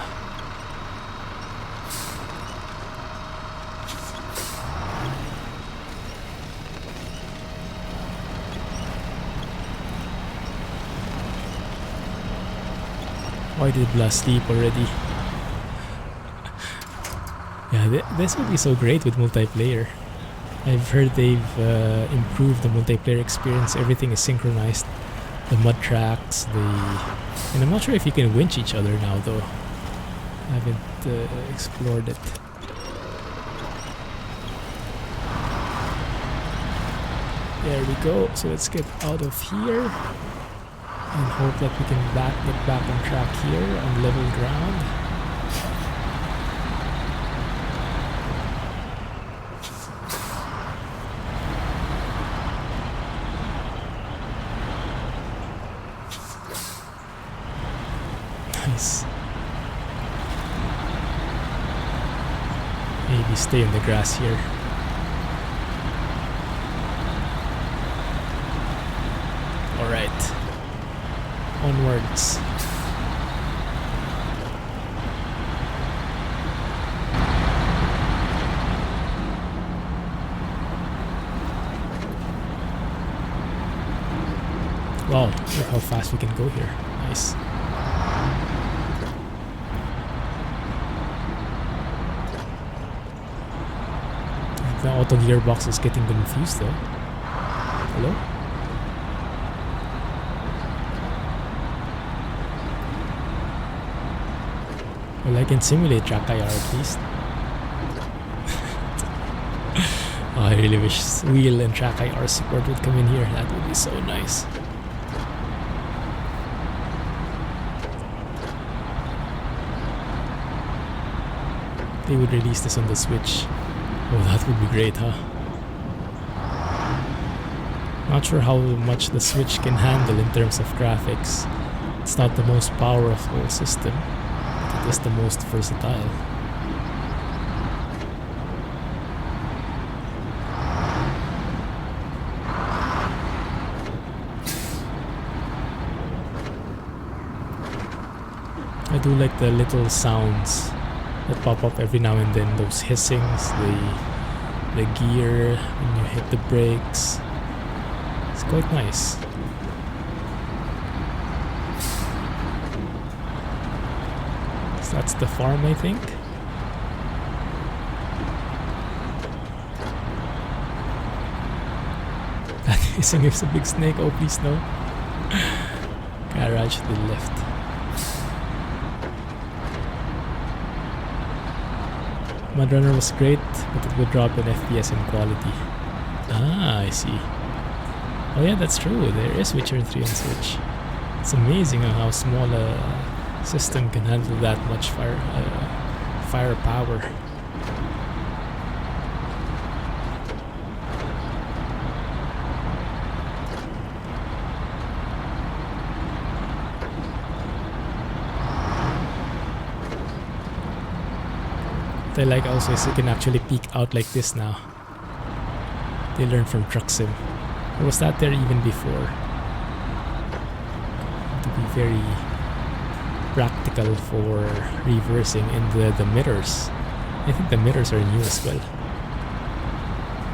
Why did Blast sleep already? Yeah, this would be so great with multiplayer. I've heard they've improved the multiplayer experience. Everything is synchronized. The mud tracks, and I'm not sure if you can winch each other now though. I haven't explored it. There we go. So let's get out of here and hope that we can get back on track here on level ground. Nice. Maybe stay in the grass here. Alright. Onwards. Wow, look how fast we can go here. Nice. The auto gearbox is getting confused though. Hello? Well, I can simulate track IR at least. Oh, I really wish wheel and track IR support would come in here. That would be so nice. They would release this on the Switch. Oh, that would be great, huh? Not sure how much the Switch can handle in terms of graphics. It's not the most powerful system, but it is the most versatile. I do like the little sounds that pop up every now and then, those hissings, the gear when you hit the brakes. It's quite nice. So that's the farm, I think. That hissing is a big snake. Oh, please no. Garage to the left. MudRunner was great, but it would drop in FPS and quality. Ah, I see. Oh yeah, that's true. There is Witcher 3 on Switch. It's amazing how small a system can handle that much firepower. What I like also is you can actually peek out like this now. They learned from Truck Sim. Or was that there even before? To be very practical for reversing, and the mirrors. I think the mirrors are new as well.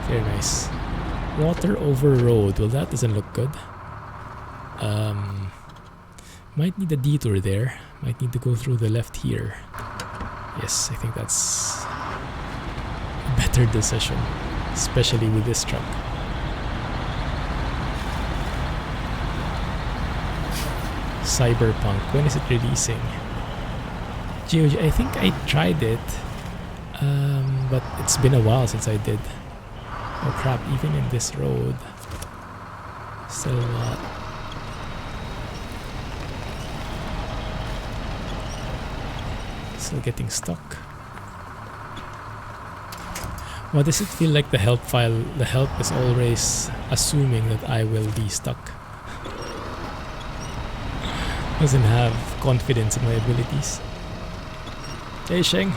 Very nice. Water over road. Well, that doesn't look good. Might need a detour there. Might need to go through the left here. Yes, I think that's a better decision, especially with this truck. Cyberpunk, when is it releasing? GOG, I think I tried it, but it's been a while since I did. Oh crap, even in this road. Still not. Still getting stuck. Why does it feel like the help file, the help is always assuming that I will be stuck? Doesn't have confidence in my abilities. Hey Sheng!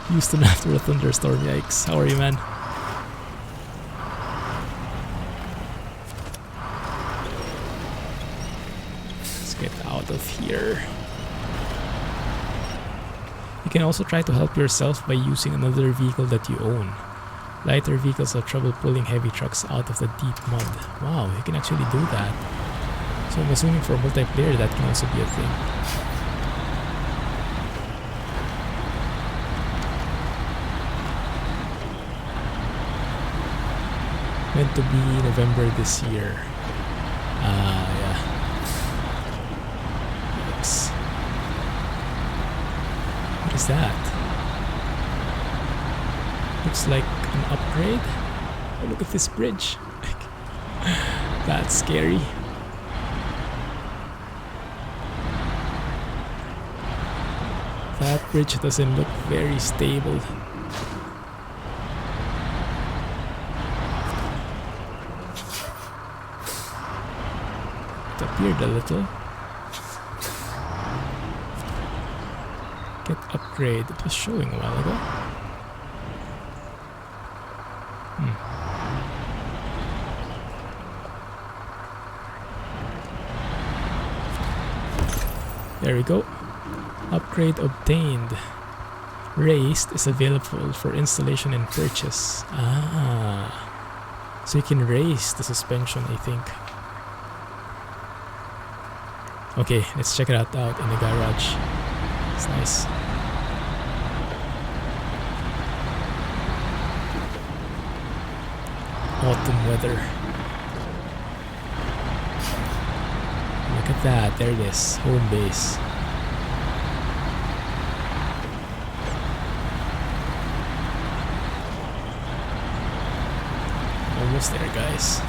Houston after a thunderstorm, yikes. How are you, man? Let's get out of here. You can also try to help yourself by using another vehicle that you own. Lighter vehicles have trouble pulling heavy trucks out of the deep mud. Wow, you can actually do that. So I'm assuming for multiplayer that can also be a thing. Meant to be November this year. Yeah. Oops. What is that? Looks like an upgrade. Oh, look at this bridge. That's scary. That bridge doesn't look very stable. It appeared a little. Get upgrade. It was showing a while ago. There we go. Upgrade obtained. Raised is available for installation and purchase. Ah. So you can raise the suspension, I think. Okay, let's check it out in the garage. It's nice. Autumn weather. Look at that, there it is, home base. Almost there, guys.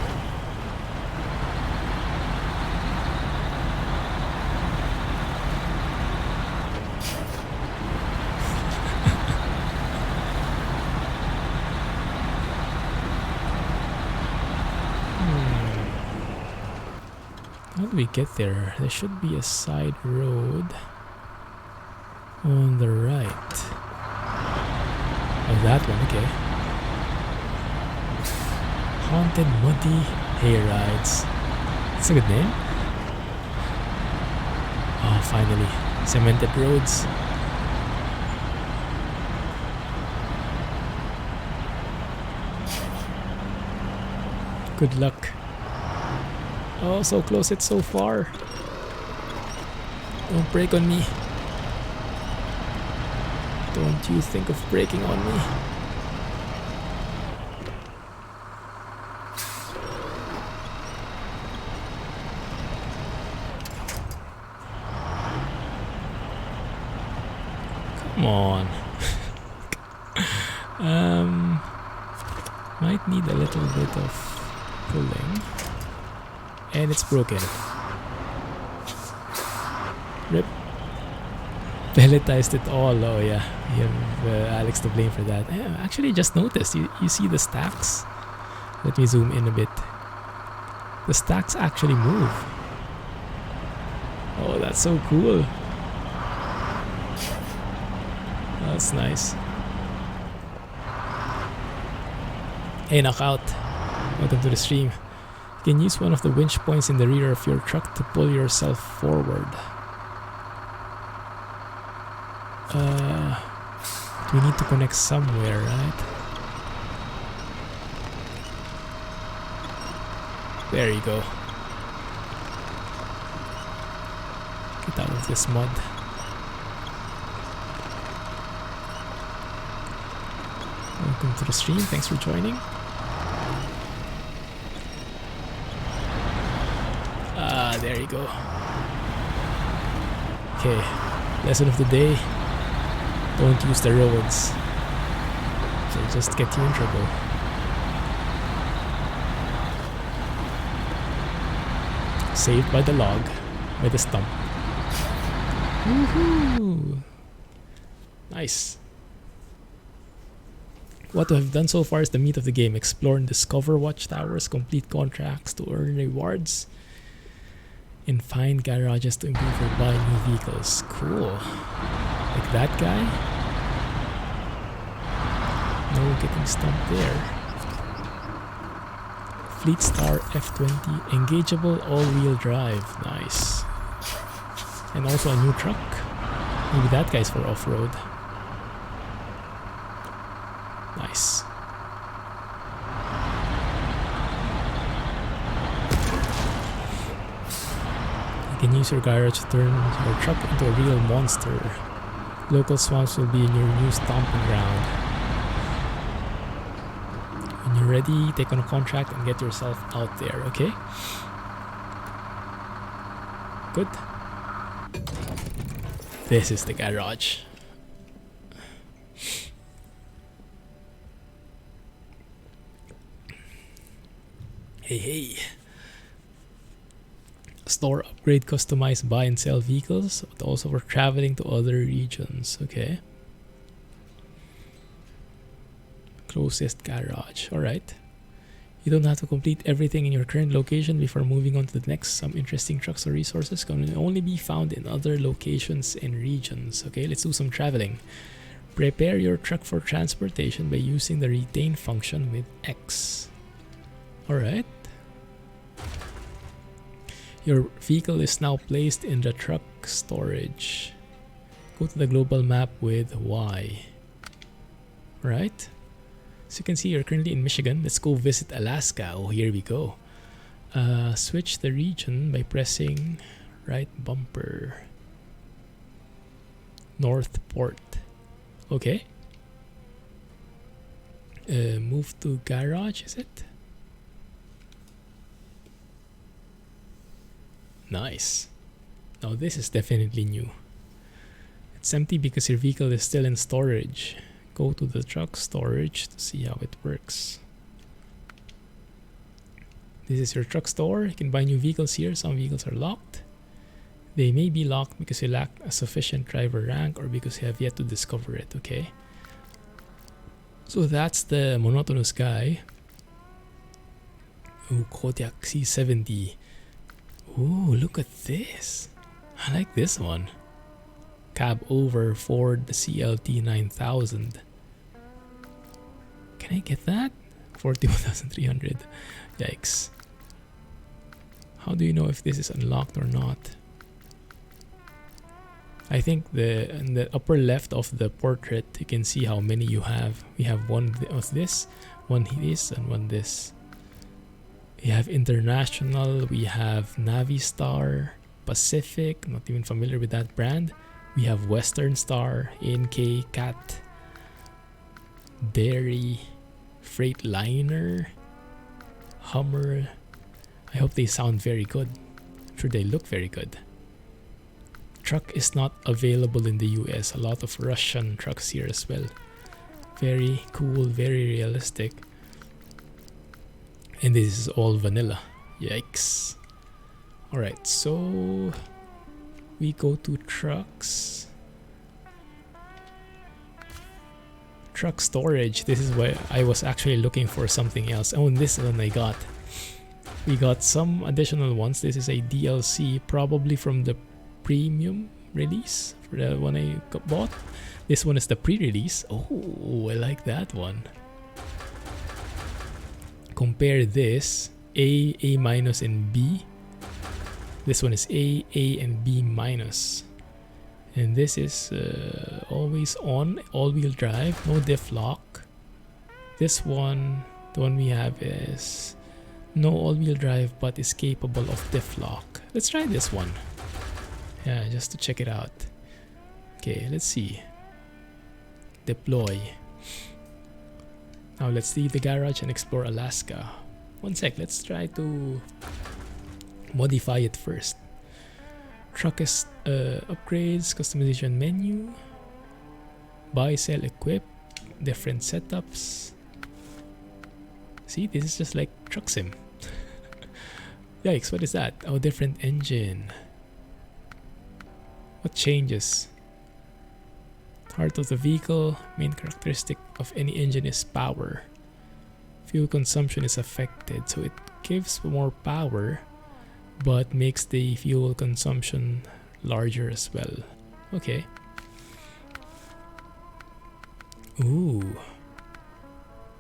How do we get there? There should be a side road on the right. Oh, that one, okay. Haunted Muddy Hayrides. That's a good name. Oh, finally. Cemented roads. Good luck. Oh, so close, it's so far. Don't break on me. Don't you think of breaking on me. Come on. Might need a little bit of pulling. And it's broken. Rip. Pelletized it all. Oh yeah, you have Alex to blame for that. Actually, just noticed. You see the stacks? Let me zoom in a bit. The stacks actually move. Oh, that's so cool. That's nice. Hey, knockout. Welcome to the stream. You can use one of the winch points in the rear of your truck to pull yourself forward. We need to connect somewhere, right? There you go. Get out of this mud. Welcome to the stream. Thanks for joining. There you go. Okay, lesson of the day. Don't use the roads. They'll just get you in trouble. Saved by the log, by the stump. Woohoo! Nice. What we have done so far is the meat of the game. Explore and discover watchtowers, complete contracts to earn rewards, and find garages to improve or buy new vehicles. Cool. Like that guy? No getting stumped there. Fleet Star F20. Engageable all-wheel drive. Nice. And also a new truck. Maybe that guy's for off-road. Nice. You can use your garage to turn your truck into a real monster. Local swamps will be in your new stomping ground. When you're ready, take on a contract and get yourself out there, okay? Good. This is the garage. Hey. Store, upgrade, customize, buy and sell vehicles, but also for traveling to other regions. Okay. Closest garage. Alright. You don't have to complete everything in your current location before moving on to the next. Some interesting trucks or resources can only be found in other locations and regions. Okay, let's do some traveling. Prepare your truck for transportation by using the retain function with X. Alright. Your vehicle is now placed in the truck storage. Go to the global map with Y. Right? So you can see you're currently in Michigan. Let's go visit Alaska. Oh, here we go. Switch the region by pressing right bumper. Northport. Okay. Move to garage, is it? Nice. Now this is definitely new. It's empty because your vehicle is still in storage. Go to the truck storage to see how it works. This is your truck store. You can buy new vehicles here. Some vehicles are locked. They may be locked because you lack a sufficient driver rank or because you have yet to discover it. Okay. So that's the monotonous guy. Ooh, Kodiak C70. Ooh, look at this. I like this one. Cab over Ford CLT 9000. Can I get that? 41,300. Yikes. How do you know if this is unlocked or not? I think in the upper left of the portrait, you can see how many you have. We have one of this, one this, and one this. We have International, we have Navistar, Pacific, not even familiar with that brand. We have Western Star, NK, Cat, Dairy, Freightliner, Hummer. I hope they sound very good. I'm sure they look very good. Truck is not available in the US. A lot of Russian trucks here as well. Very cool, very realistic. And this is all vanilla. Yikes. Alright, so we go to trucks. Truck storage. This is why I was actually looking for something else. Oh, and this one I got. We got some additional ones. This is a DLC, probably from the premium release for the one I bought. This one is the pre-release. Oh, I like that one. Compare this A minus, and B. This one is A, and B minus. And this is always on, all-wheel drive, no diff lock. This one, the one we have is no all-wheel drive but is capable of diff lock. Let's try this one. Yeah, just to check it out. Okay, let's see. Deploy. Now let's leave the garage and explore Alaska. One sec, let's try to modify it first. Truck is upgrades, customization menu, buy, sell, equip, different setups. See, this is just like Truck Sim. Yikes, what is that? Oh, different engine. What changes? Heart of the vehicle, main characteristic of any engine is power. Fuel consumption is affected, so it gives more power but makes the fuel consumption larger as well. Okay. Ooh.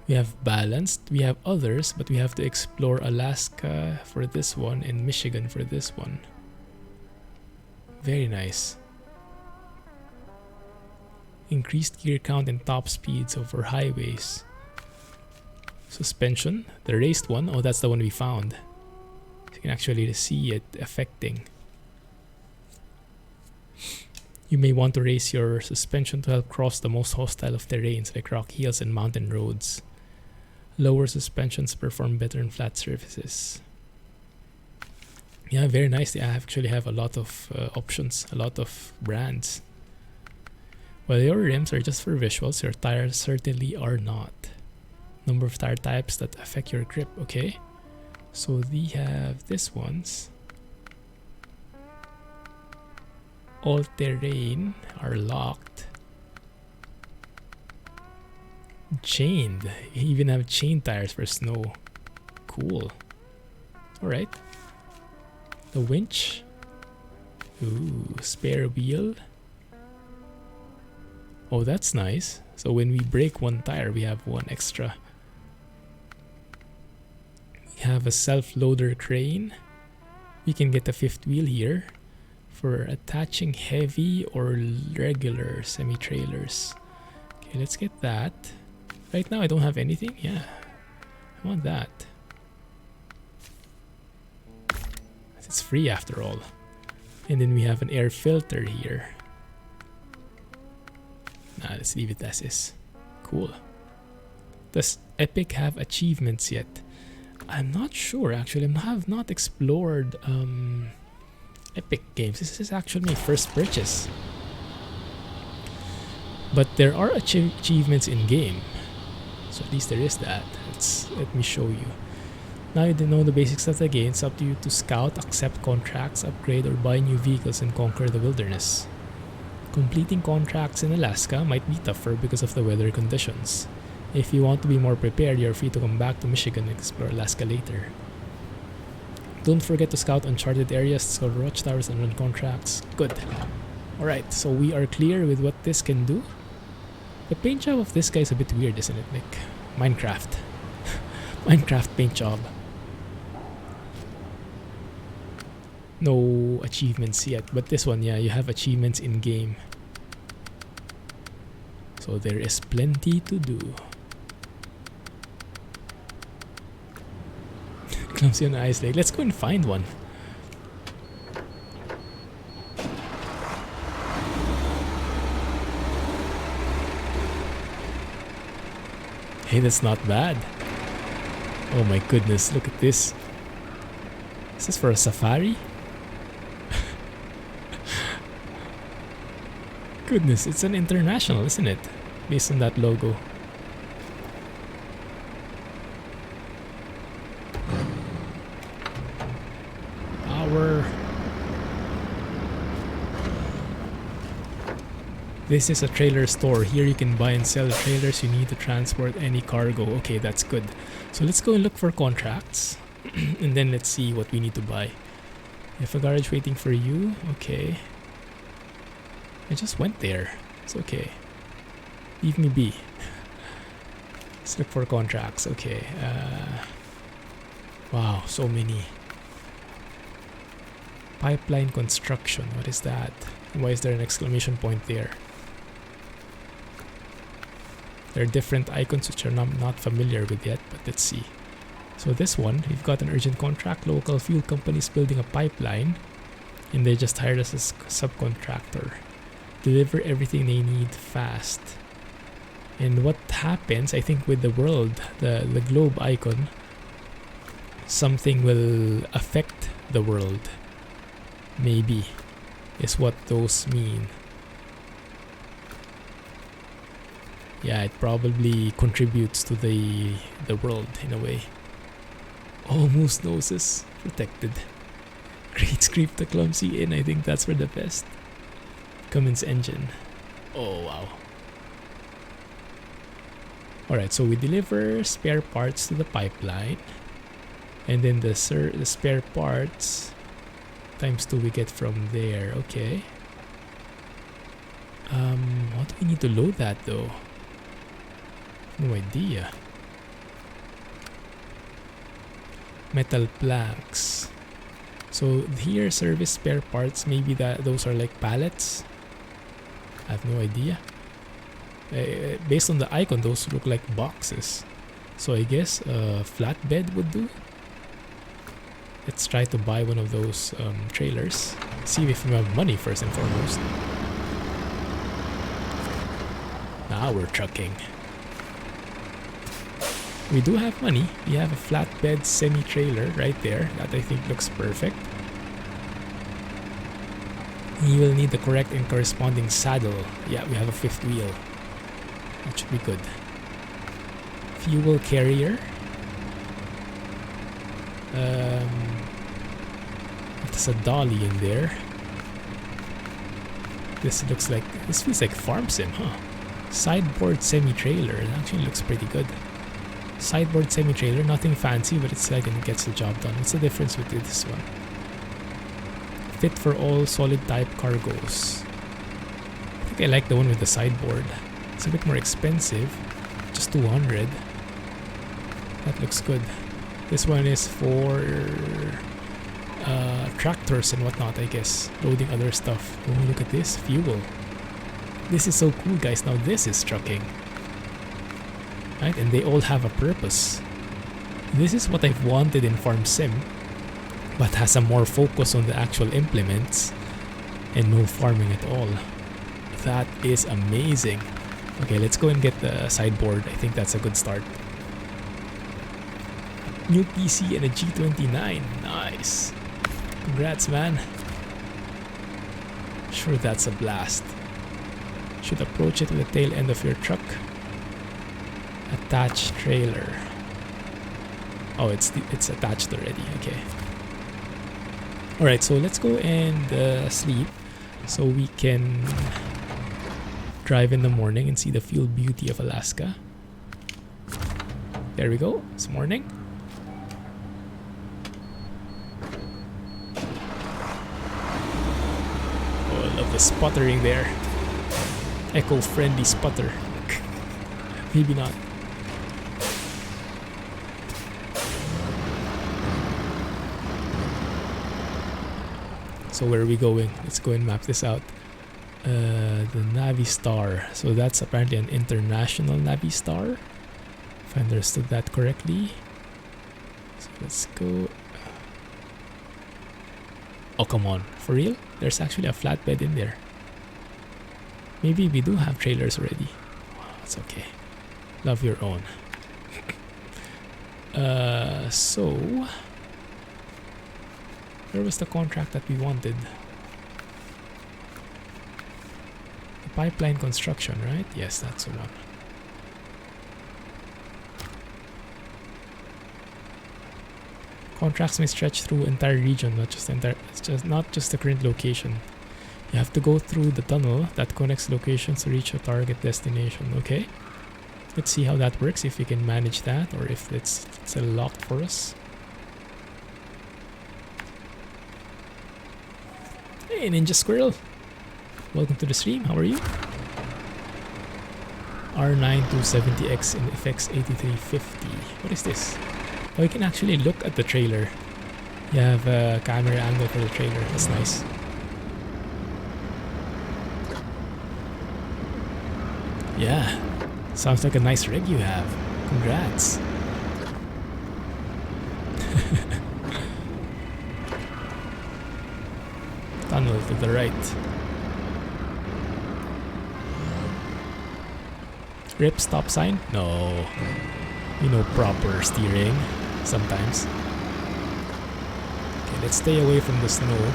We have balanced, we have others, but we have to explore Alaska for this one and Michigan for this one. Very nice. Increased gear count and top speeds over highways. Suspension, the raised one. Oh, that's the one we found. You can actually see it affecting. You may want to raise your suspension to help cross the most hostile of terrains like rock hills and mountain roads. Lower suspensions perform better on flat surfaces. Yeah, very nice. They actually have a lot of options, a lot of brands. While your rims are just for visuals, your tires certainly are not. Number of tire types that affect your grip. Okay. So we have this ones. All terrain are locked. Chained. You even have chain tires for snow. Cool. Alright. The winch. Ooh, spare wheel. Oh, that's nice. So when we break one tire, we have one extra. We have a self-loader crane. We can get a fifth wheel here for attaching heavy or regular semi-trailers. Okay, let's get that. Right now I don't have anything. Yeah, I want that. It's free after all. And then we have an air filter here. Nah, let's leave it as is. Cool. Does Epic have achievements yet? I'm not sure actually. I have not explored Epic games. This is actually my first purchase. But there are achievements in game. So at least there is that. Let me show you. Now you know the basics of the game. It's up to you to scout, accept contracts, upgrade, or buy new vehicles and conquer the wilderness. Completing contracts in Alaska might be tougher because of the weather conditions. If you want to be more prepared, you're free to come back to Michigan and explore Alaska later. Don't forget to scout uncharted areas, score watchtowers, and run contracts. Good. Alright, so we are clear with what this can do. The paint job of this guy is a bit weird, isn't it, Nick? Minecraft. Minecraft paint job. No achievements yet, but this one, yeah, you have achievements in game. So there is plenty to do. Clumsy on the ice lake. Let's go and find one. Hey, that's not bad. Oh my goodness, look at this. Is this for a safari? Goodness, it's an international, isn't it? Based on that logo. tower. This is a trailer store. Here you can buy and sell trailers. You need to transport any cargo. Okay, that's good. So let's go and look for contracts. And then let's see what we need to buy. You have a garage waiting for you. Okay. I just went there. It's okay. Leave me be. Let's look for contracts. Okay. Wow, so many. Pipeline construction. What is that? Why is there an exclamation point there? There are different icons which I'm not familiar with yet, but let's see. So this one, we've got an urgent contract. Local fuel companies building a pipeline, and they just hired us as a subcontractor. Deliver everything they need fast. And what happens, I think with the world, the globe icon, something will affect the world. Maybe, is what those mean. Yeah, it probably contributes to the world in a way. Oh, moose noses protected. Great scrape the Clumsy in. I think that's for the best. Cummins engine. Oh wow. Alright, so we deliver spare parts to the pipeline, and then the spare parts ×2 we get from there. Okay. What do we need to load that though? No idea. Metal planks. So here, service spare parts. Maybe those are like pallets. I have no idea. Based on the icon, those look like boxes. So I guess a flatbed would do. Let's try to buy one of those trailers. See if we have money first and foremost. Now we're trucking. We do have money. We have a flatbed semi-trailer right there. That I think looks perfect. You will need the correct and corresponding saddle. Yeah, we have a 5th wheel. That should be good. Fuel carrier. There's a dolly in there. This feels like farm sim, huh? Sideboard semi-trailer. It actually looks pretty good. Sideboard semi-trailer, nothing fancy, but it's like it gets the job done. What's the difference with this one? Fit for all solid type cargoes. I think I like the one with the sideboard. It's a bit more expensive, just 200. That looks good. This one is for tractors and whatnot, I guess. Loading other stuff. Oh, look at this, fuel. This is so cool, guys. Now this is trucking. Right? And they all have a purpose. This is what I've wanted in Farm Sim, but has a more focus on the actual implements and no farming at all. That is amazing. Okay, let's go and get the sideboard. I think that's a good start. New PC and a G29. Nice. Congrats, man. Sure, that's a blast. Should approach it with the tail end of your truck. Attach trailer. Oh, it's attached already. Okay. Alright, so let's go and sleep so we can drive in the morning and see the fuel beauty of Alaska. There we go. It's morning. Oh, I love the sputtering there. Eco-friendly sputter. Maybe not. So where are we going? Let's go and map this out. The Navistar. So that's apparently an international Navistar, if I understood that correctly. So let's go. Oh, come on. For real? There's actually a flatbed in there. Maybe we do have trailers already. That's okay. Love your own. So where was the contract that we wanted? The pipeline construction, right? Yes, that's the one. Contracts may stretch through entire region, not just the current location. You have to go through the tunnel that connects locations to reach a target destination. Okay. Let's see how that works, if we can manage that, or if it's locked for us. Hey, Ninja Squirrel! Welcome to the stream, how are you? R9 270X in FX 8350. What is this? Oh, you can actually look at the trailer. You have a camera angle for the trailer, that's nice. Yeah. Sounds like a nice rig you have. Congrats. Tunnel to the right. Rip stop sign? No. You know, proper steering sometimes. Okay, let's stay away from the snow.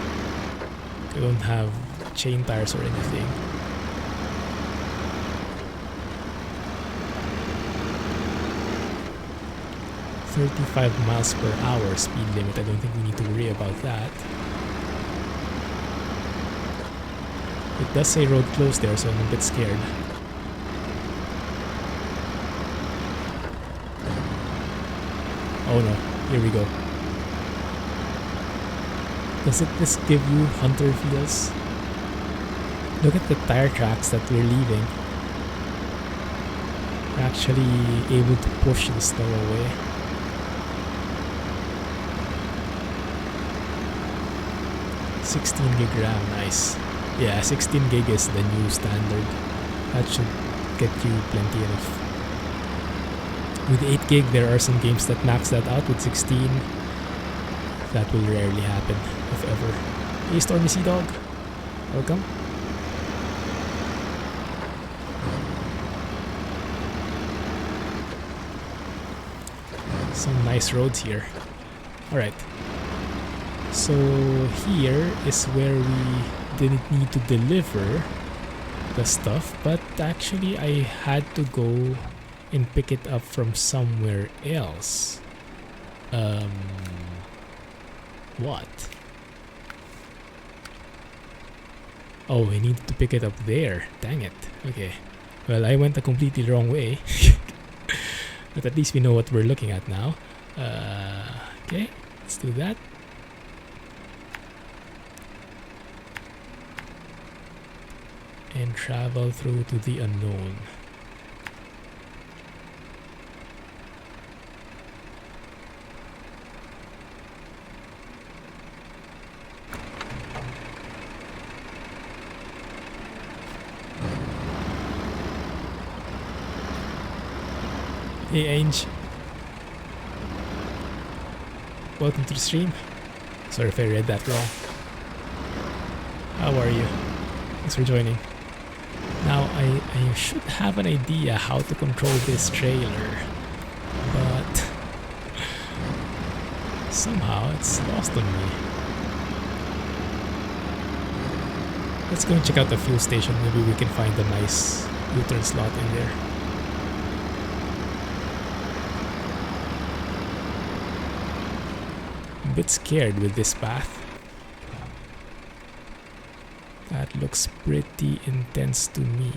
We don't have chain tires or anything. 35 miles per hour speed limit. I don't think we need to worry about that. It does say road closed there, so I'm a bit scared. Oh no, here we go. Doesn't this give you hunter feels? Look at the tire tracks that we're leaving. We're actually able to push the snow away. $16 gig RAM, nice. Yeah, 16 gig is the new standard. That should get you plenty enough. With 8 gig, there are some games that max that out. With 16, that will rarely happen, if ever. Hey, Stormy Sea Dog, welcome. Some nice roads here. Alright. So here is where we didn't need to deliver the stuff, but actually I had to go and pick it up from somewhere else. What? Oh, we need to pick it up there. Dang it. Okay. Well, I went a completely wrong way. But at least we know what we're looking at now. Okay, let's do that. And travel through to the unknown. Hey Ange, welcome to the stream. Sorry if I read that wrong. How are you? Thanks for joining. Now I should have an idea how to control this trailer, but somehow it's lost on me. Let's go and check out the fuel station. Maybe we can find a nice U-turn slot in there. A bit scared with this path. That looks pretty intense to me.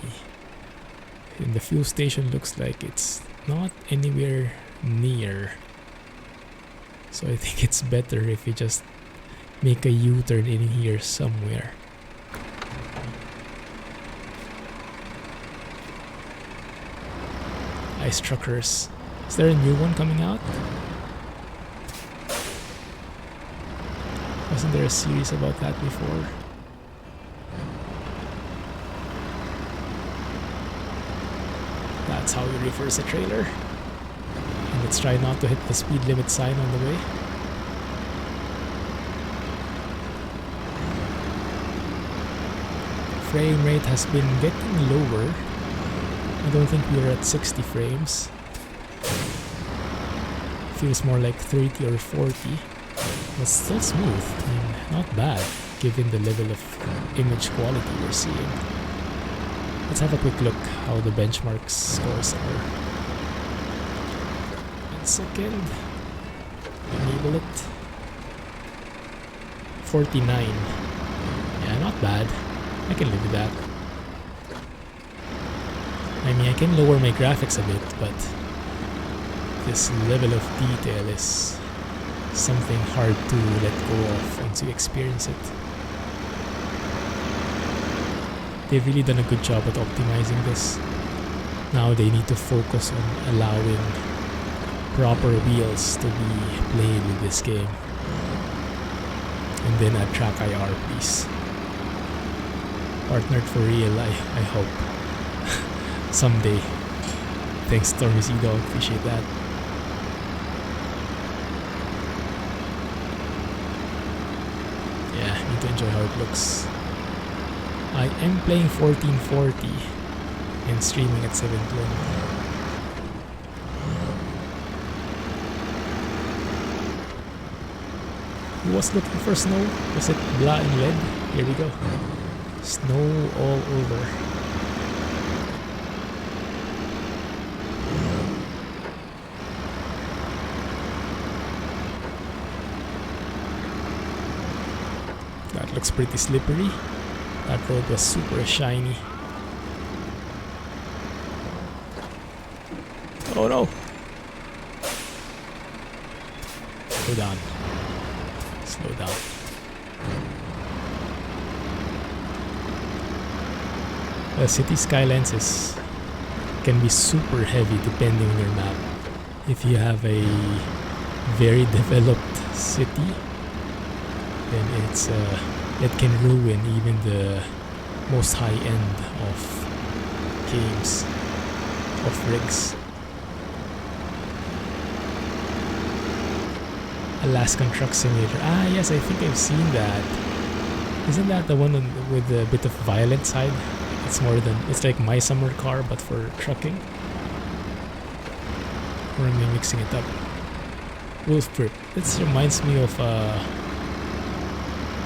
And the fuel station looks like it's not anywhere near. So I think it's better if we just make a U-turn in here somewhere. Ice truckers. Is there a new one coming out? Wasn't there a series about that before? That's how you reverse a trailer. And let's try not to hit the speed limit sign on the way. Frame rate has been getting lower. I don't think we're at 60 frames. Feels more like 30 or 40. But still smooth. I mean, not bad given the level of image quality we're seeing. Let's have a quick look how the benchmark scores are. 1 second. Enable it. 49. Yeah, not bad. I can live with that. I mean, I can lower my graphics a bit, but this level of detail is something hard to let go of once you experience it. They've really done a good job at optimizing this. Now they need to focus on allowing proper wheels to be played with this game. And then add track IR, please. Partnered for real, I hope. Someday. Thanks, Stormy Z Dog. Appreciate that. Yeah, need to enjoy how it looks. I am playing 1440 and streaming at 720. Who was looking for snow? Was it blah and lead? Here we go. Snow all over. That looks pretty slippery. That road was super shiny. Oh no! Slow down. Slow down. City Skylines can be super heavy depending on your map. If you have a very developed city, then it can ruin even the most high end of games, of rigs. Alaskan Truck Simulator. Ah, yes, I think I've seen that. Isn't that the one with a bit of violent side? It's like My Summer Car, but for trucking. Or am I mixing it up? Wolf Grip. This reminds me of an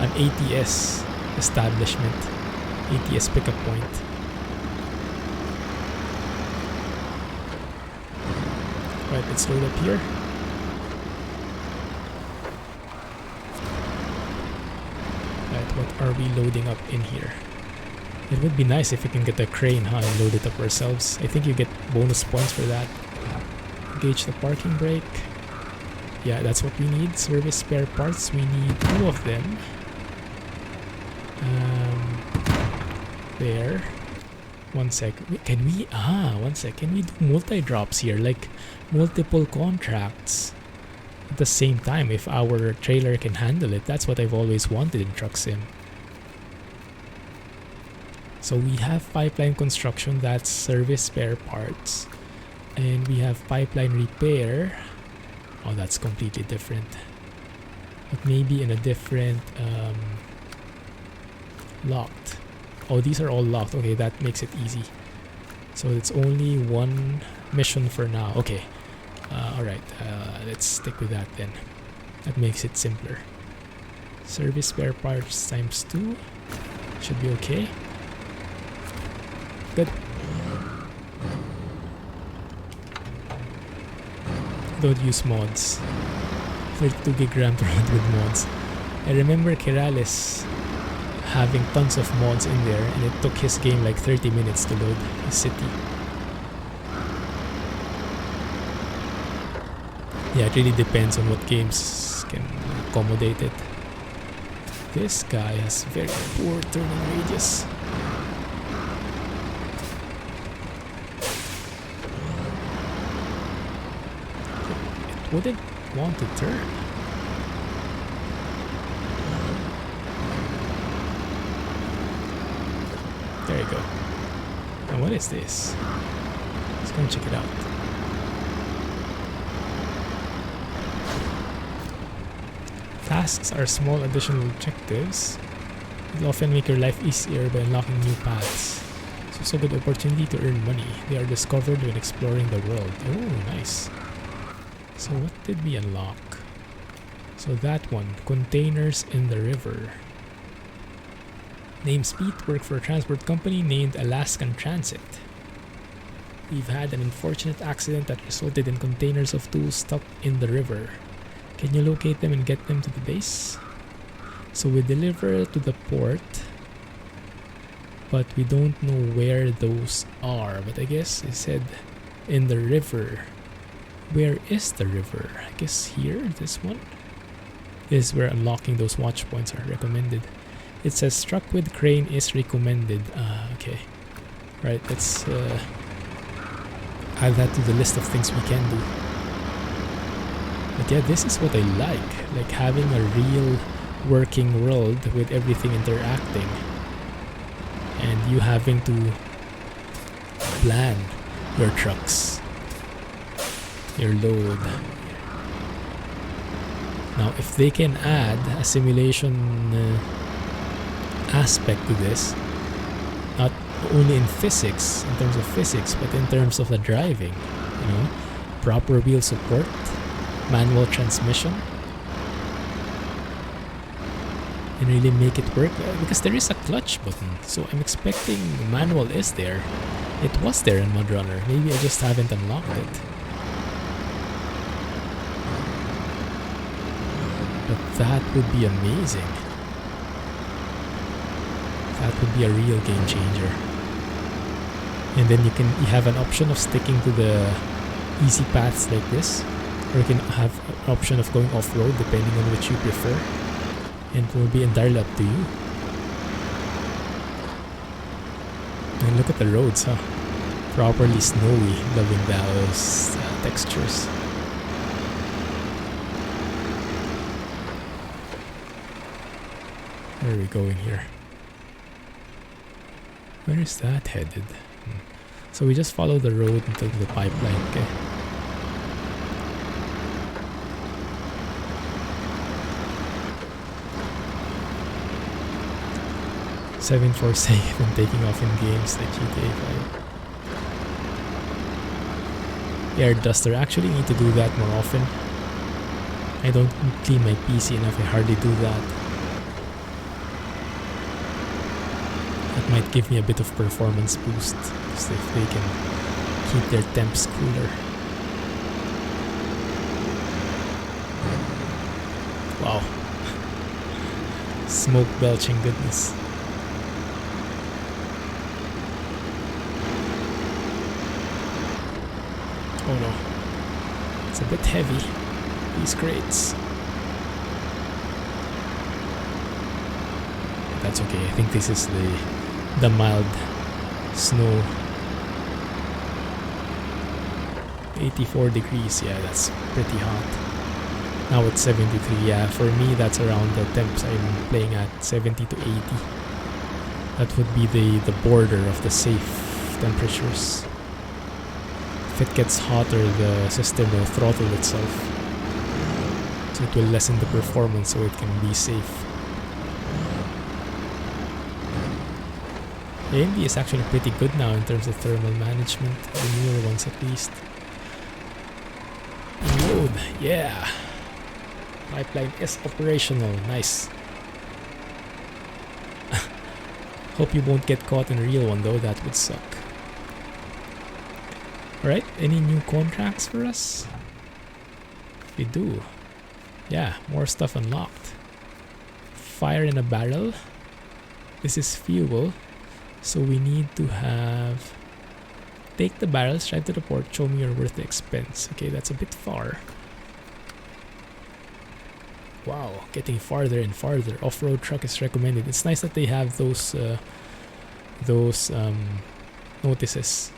ATS establishment, ATS pickup point. Right, let's load up here. Right, what are we loading up in here? It would be nice if we can get a crane, huh, and load it up ourselves. I think you get bonus points for that. Engage the parking brake. Yeah, that's what we need. Service spare parts. We need 2 of them. There. One sec. Can we? One sec. Can we do multi-drops here? Like multiple contracts at the same time if our trailer can handle it. That's what I've always wanted in Truck Sim. So we have pipeline construction, that's service spare parts. And we have pipeline repair. Oh, that's completely different. But maybe in a different locked. Oh, these are all locked. Okay, that makes it easy. So it's only one mission for now. Okay. Alright, let's stick with that then. That makes it simpler. Service spare parts times 2. Should be okay. Good. Don't use mods. 32 gig RAM to run with mods. I remember Kerales having tons of mods in there, and it took his game like 30 minutes to load his city. Yeah, it really depends on what games can accommodate it. This guy has very poor turning radius. It wouldn't want to turn. There you go. Now what is this? Let's go and check it out. Tasks are small additional objectives. It often make your life easier by unlocking new paths. It's also a good opportunity to earn money. They are discovered when exploring the world. Oh, nice. So what did we unlock? So that one, containers in the river. Name's Pete, work for a transport company named Alaskan Transit. We've had an unfortunate accident that resulted in containers of tools stuck in the river. Can you locate them and get them to the base? So we deliver to the port, but we don't know where those are. But I guess it said in the river. Where is the river? I guess here, this one. This is where unlocking those watch points are recommended. It says struck with crane is recommended. Okay. Right, let's add that to the list of things we can do. But yeah, this is what I like having a real working world with everything interacting. And you having to plan your trucks, your load. Now, if they can add a simulation aspect to this, not only in physics, in terms of physics, but in terms of the driving, you know, proper wheel support, manual transmission, and really make it work, because there is a clutch button, so I'm expecting manual is there. It was there in MudRunner, maybe I just haven't unlocked it. But that would be amazing. That would be a real game changer. And then you have an option of sticking to the easy paths like this, or you can have an option of going off-road depending on which you prefer, and it will be entirely up to you. And look at the roads, huh? Properly snowy, loving those textures. Where are we going here? Where is that headed? So we just follow the road until the pipeline, okay? Seven for safe and taking off in games like GTA 5. Air duster, actually need to do that more often. I don't clean my PC enough, I hardly do that. That might give me a bit of performance boost, just if they can keep their temps cooler. Wow. Smoke belching goodness. Oh no, it's a bit heavy, these crates. That's okay, I think this is the mild snow. 84 degrees, yeah, that's pretty hot. Now it's 73, yeah, for me that's around the temps I'm playing at, 70 to 80. That would be the border of the safe temperatures. If it gets hotter, the system will throttle itself, so it will lessen the performance so it can be safe. AMD is actually pretty good now in terms of thermal management, the newer ones at least. Load, yeah! Pipeline is operational, nice. Hope you won't get caught in a real one though, that would suck. Alright, any new contracts for us? We do. Yeah, more stuff unlocked. Fire in a barrel. This is fuel. So we need to have... Take the barrels, drive to the port, show me you're worth the expense. Okay, that's a bit far. Wow, getting farther and farther. Off-road truck is recommended. It's nice that they have those notices.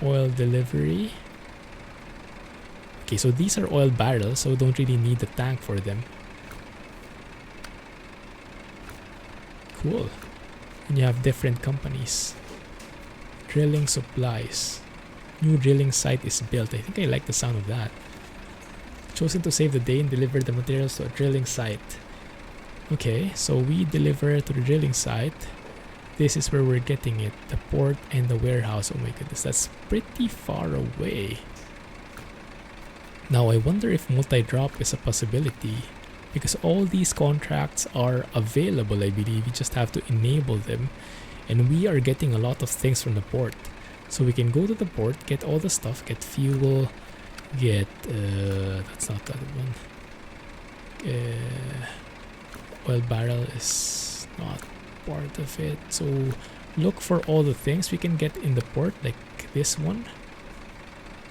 Oil delivery. Okay, so these are oil barrels, so don't really need the tank for them. Cool. And you have different companies. Drilling supplies. New drilling site is built. I think I like the sound of that. Chosen to save the day and deliver the materials to a drilling site. Okay, so we deliver to the drilling site. This is where we're getting it. The port and the warehouse. Oh my goodness, that's pretty far away. Now I wonder if multi-drop is a possibility, because all these contracts are available, I believe. You just have to enable them, and we are getting a lot of things from the port. So we can go to the port, get all the stuff, get fuel, get that's not that one. oil barrel is not part of it. So look for all the things we can get in the port, like this one.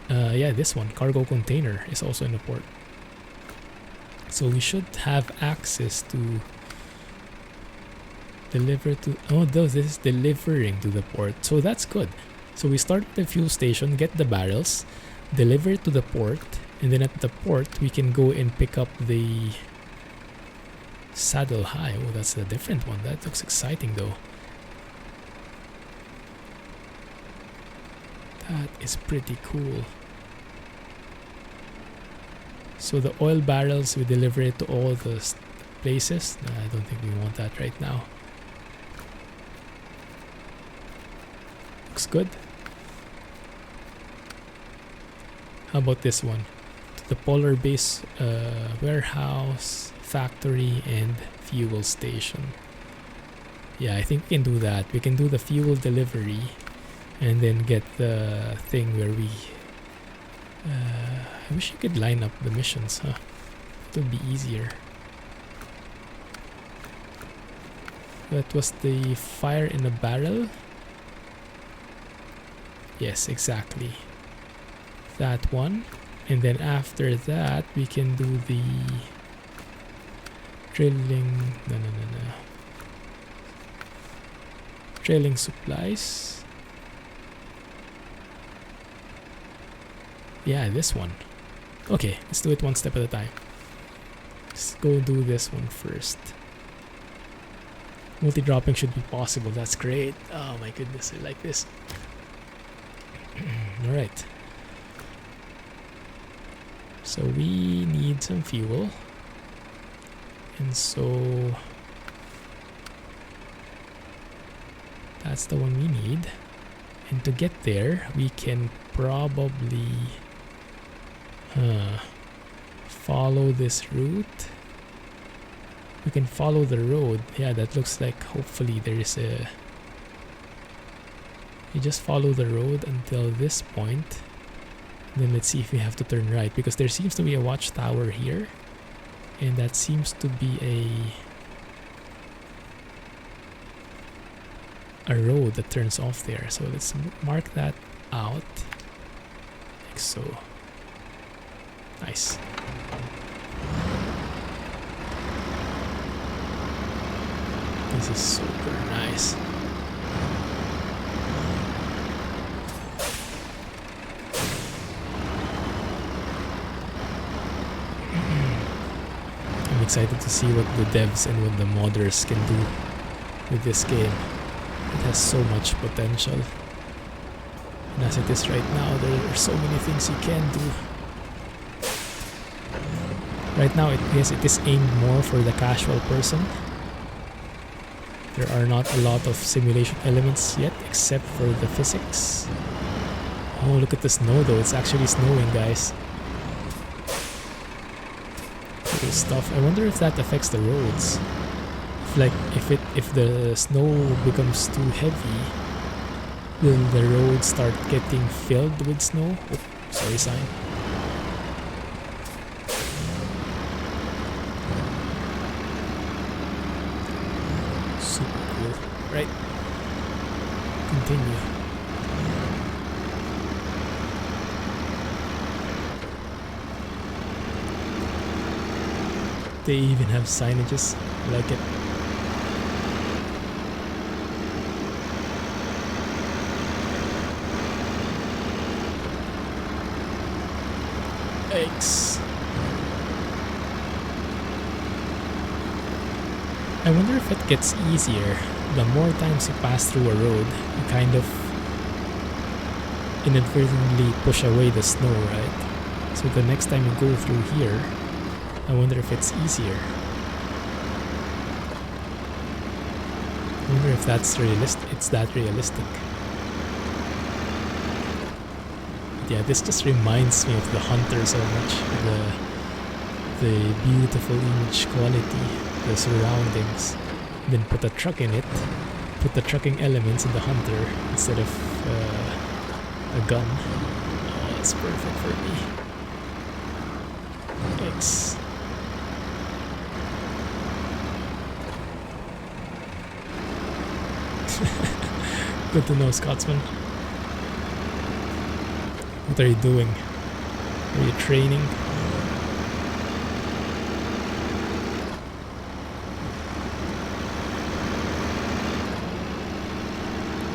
Yeah, this one, cargo container, is also in the port. So we should have access to deliver to... Oh, this is delivering to the port. So that's good. So we start at the fuel station, get the barrels, deliver it to the port, and then at the port we can go and pick up the saddle high. Oh, that's a different one. That looks exciting though. That is pretty cool. So the oil barrels, we deliver it to all the places. No, I don't think we want that right now. Looks good. How about this one? To the polar base warehouse, factory, and fuel station. Yeah, I think we can do that. We can do the fuel delivery and then get the thing where we... I wish you could line up the missions, huh? It would be easier. That was the fire in a barrel. Yes, exactly. That one. And then after that, we can do the drilling. No. Drilling supplies. Yeah, this one. Okay, let's do it one step at a time. Let's go do this one first. Multi-dropping should be possible. That's great. Oh my goodness, I like this. Alright. So we need some fuel. And so... that's the one we need. And to get there, we can probably... follow this route. We can follow the road. Yeah, that looks like hopefully there is a... You just follow the road until this point. Then let's see if we have to turn right, because there seems to be a watchtower here. And that seems to be a road that turns off there. So let's mark that out. Like so. Nice. This is super nice. I'm excited to see what the devs and what the modders can do with this game. It has so much potential. And as it is right now, there are so many things you can do. Right now, it is aimed more for the casual person. There are not a lot of simulation elements yet, except for the physics. Oh, look at the snow though. It's actually snowing, guys. Cool stuff. I wonder if that affects the roads. If the snow becomes too heavy, will the roads start getting filled with snow? Oh, sorry, sign. Right. Continue. They even have signages. I like it. Eggs. I wonder if it gets easier. The more times you pass through a road, you kind of inadvertently push away the snow, right? So the next time you go through here, I wonder if it's easier. I wonder if that's realistic. It's that realistic. But yeah, this just reminds me of the Hunter so much. The beautiful image quality, the surroundings. Then put a truck in it, put the trucking elements in the Hunter instead of a gun. Oh, that's perfect for me. X. Good to know, Scotsman. What are you doing? Are you training?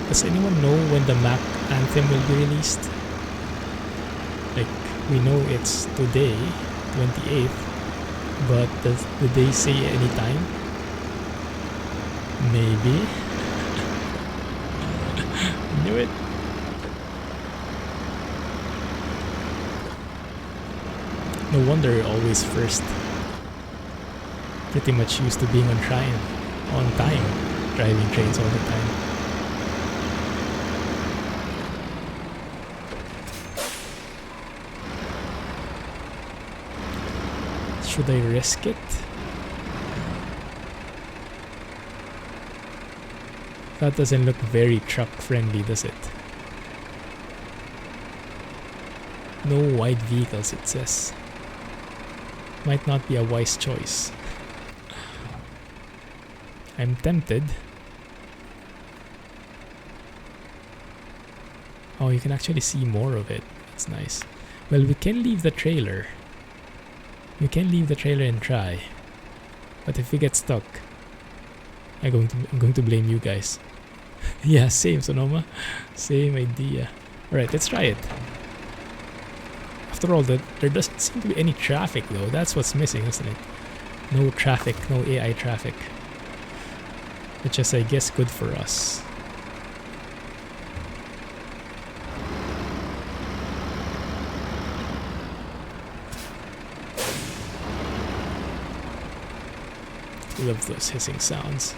Does anyone know when the Mac Anthem will be released? Like, we know it's today, 28th, but did they say any time? Maybe. Knew it. No wonder you're always first. Pretty much used to being on time, driving trains all the time. Should I risk it? That doesn't look very truck friendly, does it? No wide vehicles, it says. Might not be a wise choice. I'm tempted. Oh, you can actually see more of it. That's nice. Well, we can leave the trailer. We can leave the trailer and try. But if we get stuck, I'm going to blame you guys. Yeah, same, Sonoma. Same idea. Alright, let's try it. After all, there doesn't seem to be any traffic though. That's what's missing, isn't it? No traffic, no AI traffic. Which is, I guess, good for us. Love those hissing sounds.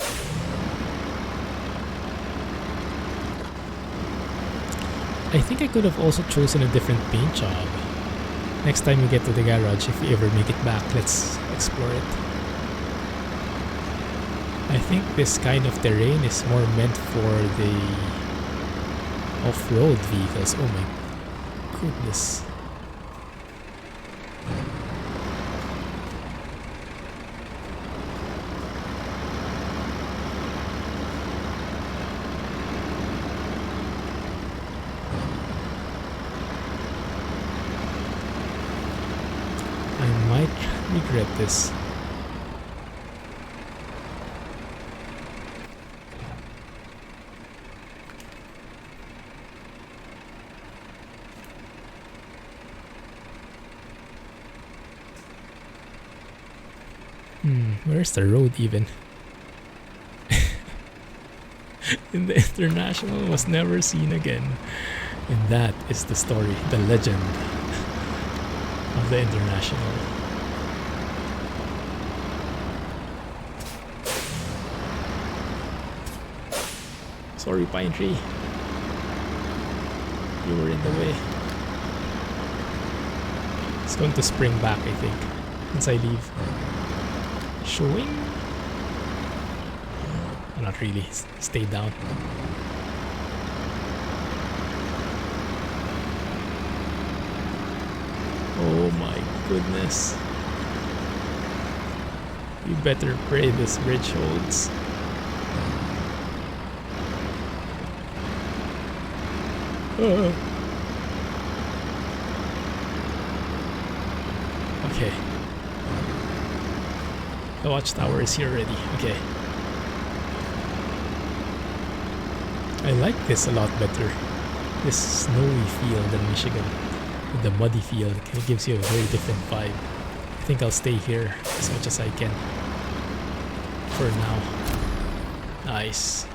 I think I could have also chosen a different paint job. Next time we get to the garage, if we ever make it back, let's explore it. I think this kind of terrain is more meant for the off-road vehicles. Oh my goodness. Regret this. Where's the road even? In the International was never seen again. And that is the story, the legend of the International. Sorry, Pine Tree. You were in the way. It's going to spring back, I think, once I leave. Showing? Oh, not really. Stay down. Oh my goodness. You better pray this bridge holds. Okay. The watchtower is here already. Okay. I like this a lot better. This snowy feel than Michigan. With the muddy feel, it gives you a very different vibe. I think I'll stay here as much as I can. For now. Nice.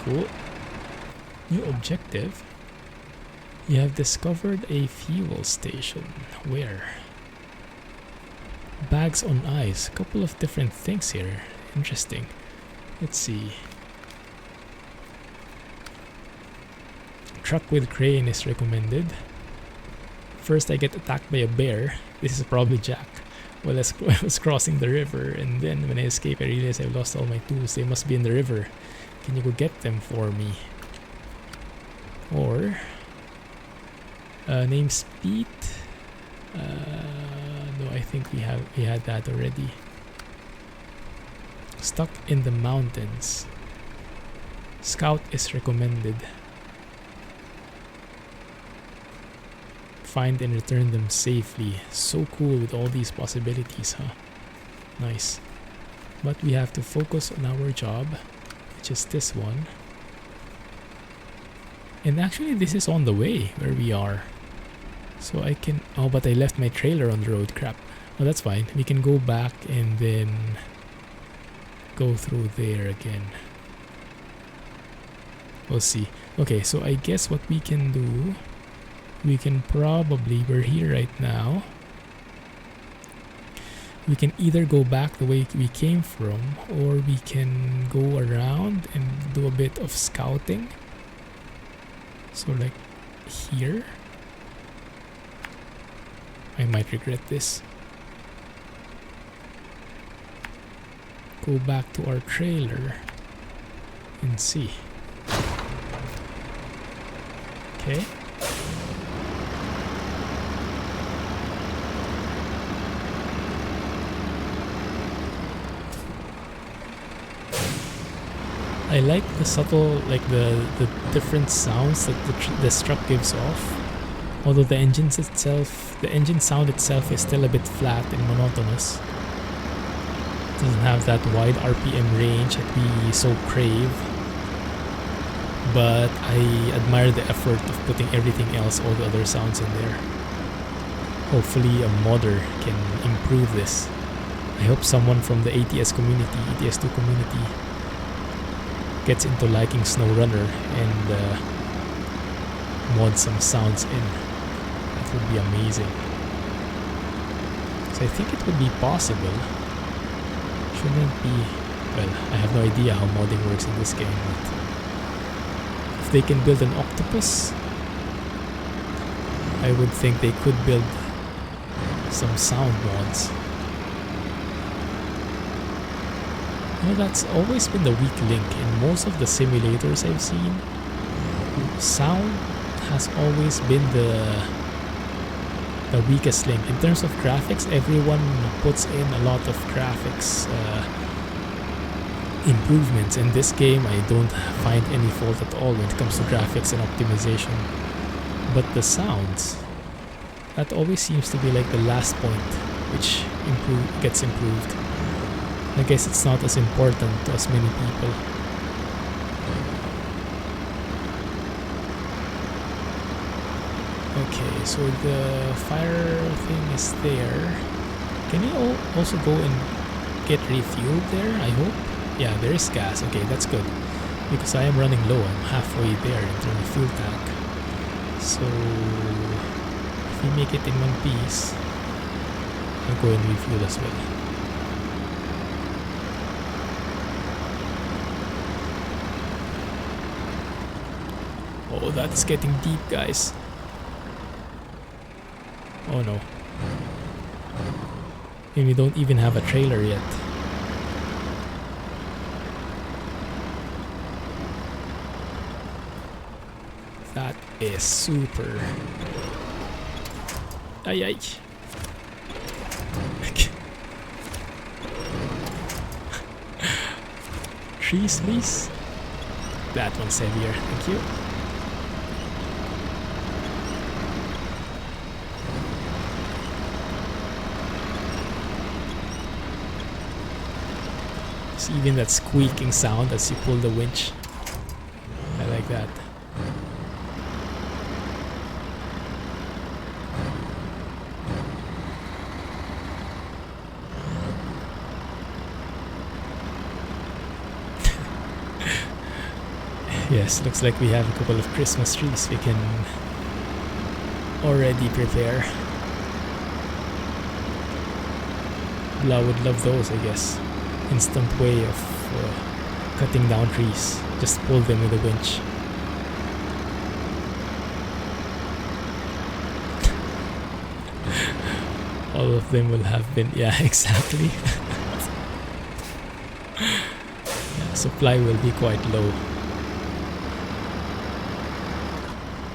Cool. New objective. You have discovered a fuel station. Where? Bags on ice. A couple of different things here. Interesting. Let's see. Truck with crane is recommended. First I get attacked by a bear. This is probably Jack. Well, I was crossing the river, and then when I escape I realized I've lost all my tools. They must be in the river. Can you go get them for me? Or... name's Pete. No, I think we had that already. Stuck in the mountains. Scout is recommended. Find and return them safely. So cool with all these possibilities, huh? Nice. But we have to focus on our job, which is this one. And actually this is on the way where we are. So I can... Oh, but I left my trailer on the road. Crap. Oh, that's fine. We can go back and then go through there again. We'll see. Okay, so I guess what we can do... We can probably... We're here right now. We can either go back the way we came from, or we can go around and do a bit of scouting. So like here. I might regret this. Go back to our trailer and see. Okay. I like the subtle, like the different sounds that this truck gives off. Although the engine sound itself is still a bit flat and monotonous. It doesn't have that wide RPM range that we so crave. But I admire the effort of putting everything else, all the other sounds in there. Hopefully a modder can improve this. I hope someone from the ATS community, ATS2 community, gets into liking SnowRunner and mod some sounds in. That would be amazing. So I think it would be possible. Shouldn't be... Well, I have no idea how modding works in this game, but if they can build an octopus, I would think they could build some sound mods. You know, that's always been the weak link in most of the simulators I've seen. Sound has always been the weakest link. In terms of graphics, everyone puts in a lot of graphics improvements. In this game, I don't find any fault at all when it comes to graphics and optimization. But the sounds, that always seems to be like the last point which gets improved. I guess it's not as important to as many people. Okay, so the fire thing is there. Can you also go and get refueled there, I hope? Yeah, there is gas. Okay, that's good. Because I am running low. I'm halfway there into the fuel tank. So, if we make it in one piece, I'll go and refuel as well. Oh, that's getting deep, guys. Oh no. And we don't even have a trailer yet. That is super. Ay ay. Trees, please. That one's heavier. Thank you. Even that squeaking sound as you pull the winch. I like that. Yes, looks like we have a couple of Christmas trees we can already prepare. Blah would love those, I guess. Instant way of cutting down trees. Just pull them with a winch. All of them will have been... Yeah, exactly. Yeah, supply will be quite low.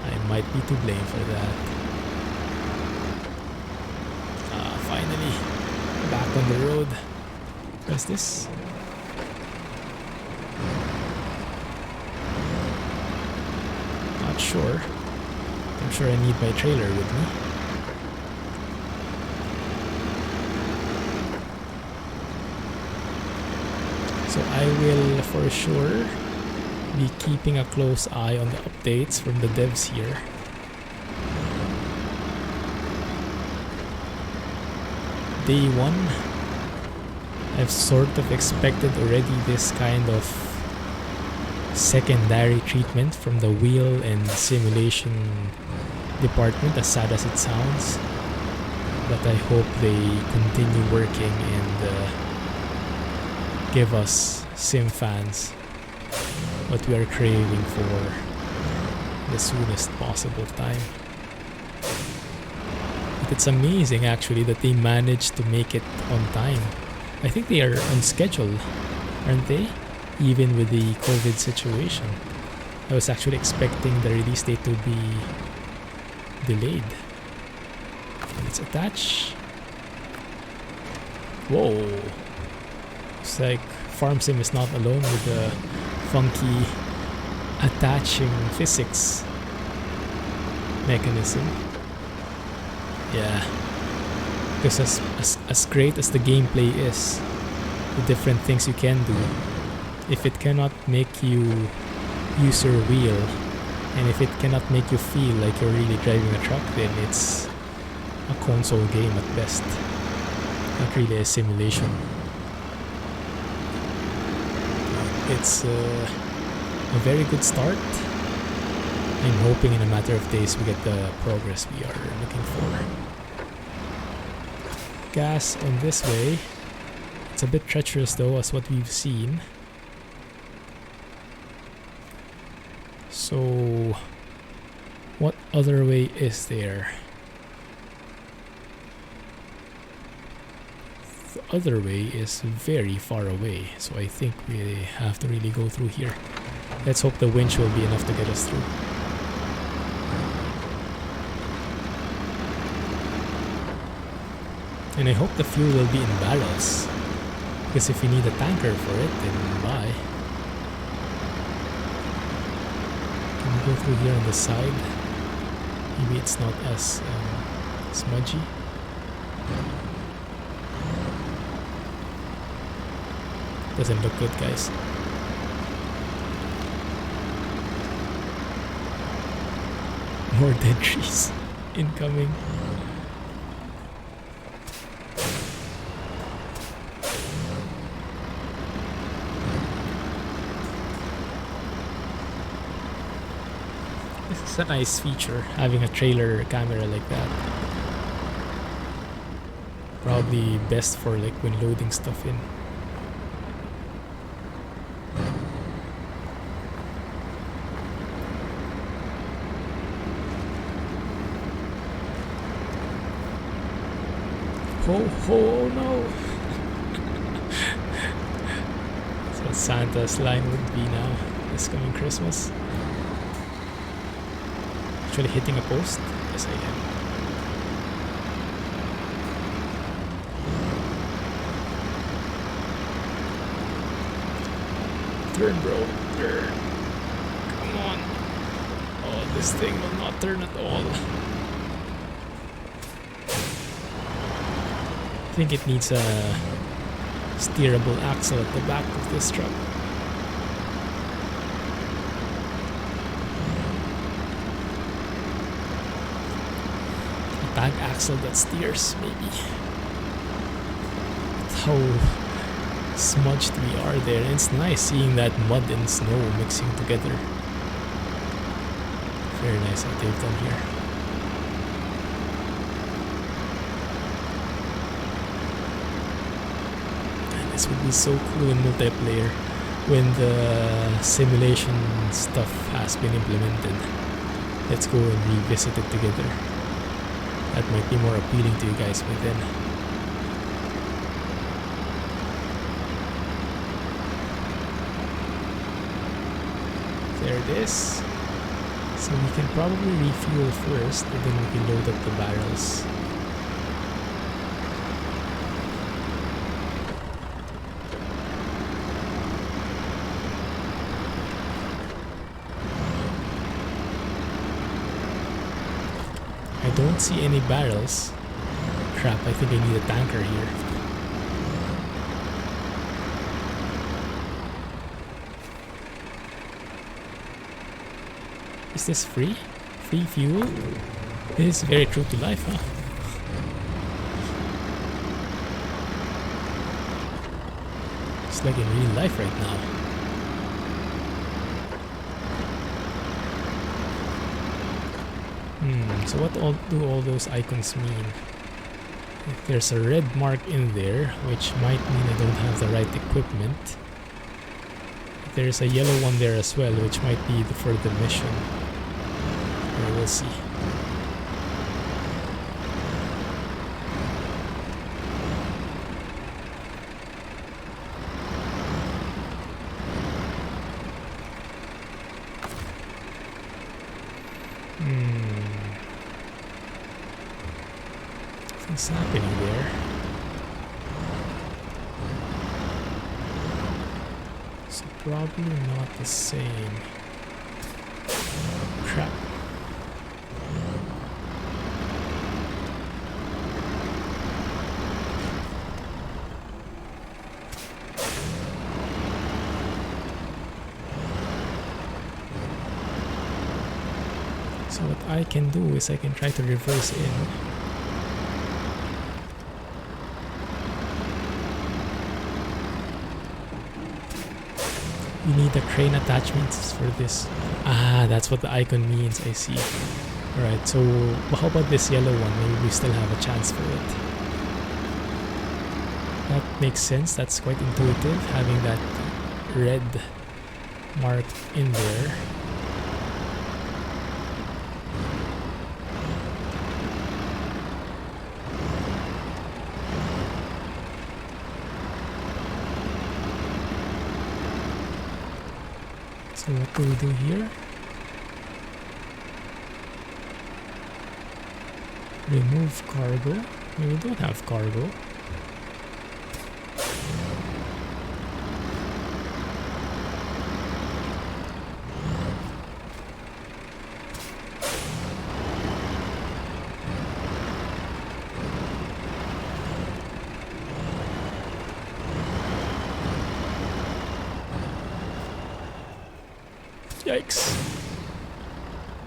I might be to blame for that. finally back on the road. What's this? Not sure. I'm sure I need my trailer with me. So I will for sure be keeping a close eye on the updates from the devs here. Day 1, I've sort of expected already this kind of secondary treatment from the wheel and simulation department, as sad as it sounds. But I hope they continue working and give us sim fans what we are craving for the soonest possible time. But it's amazing actually that they managed to make it on time. I think they are on schedule, aren't they? Even with the COVID situation. I was actually expecting the release date to be delayed. Let's attach. Whoa! It's like Farm Sim is not alone with the funky attaching physics mechanism. Yeah, because as great as the gameplay is, the different things you can do, if it cannot make you use your wheel, and if it cannot make you feel like you're really driving a truck, then it's a console game at best, not really a simulation. It's a very good start. I'm hoping in a matter of days we get the progress we are looking for. Gas on this way. It's a bit treacherous though, as what we've seen. So, what other way is there? The other way is very far away, so I think we have to really go through here. Let's hope the winch will be enough to get us through. And I hope the fuel will be in barrels, because if you need a tanker for it, then buy. Can we go through here on the side? Maybe it's not as smudgy. Doesn't look good, guys. More dead trees incoming. This is a nice feature, having a trailer camera like that. Probably best for like when loading stuff in. Oh no! That's what Santa's line would be now, this coming Christmas. Actually hitting a post? Yes, I am. Turn, bro. Turn. Come on. Oh, this thing will not turn at all. I think it needs a steerable axle at the back of this truck. A tag axle that steers, maybe. That's how smudged we are there. And it's nice seeing that mud and snow mixing together. Very nice what they've done here. This would be so cool in multiplayer when the simulation stuff has been implemented. Let's go and revisit it together. That might be more appealing to you guys by then. There it is. So we can probably refuel first, and then we can load up the barrels. I don't see any barrels. Crap, I think I need a tanker here. Is this free? Free fuel? This is very true to life, huh? It's like in real life right now. So what do all those icons mean? If there's a red mark in there, which might mean I don't have the right equipment. There's a yellow one there as well, which might be for the mission. We'll see. What's happening there? So probably not the same. Crap. So what I can do is I can try to reverse in. You need the crane attachments for this. Ah, that's what the icon means, I see. Alright, so how about this yellow one? Maybe we still have a chance for it. That makes sense, that's quite intuitive, having that red mark in there. So what do we do here? Remove cargo. We don't have cargo. Yikes.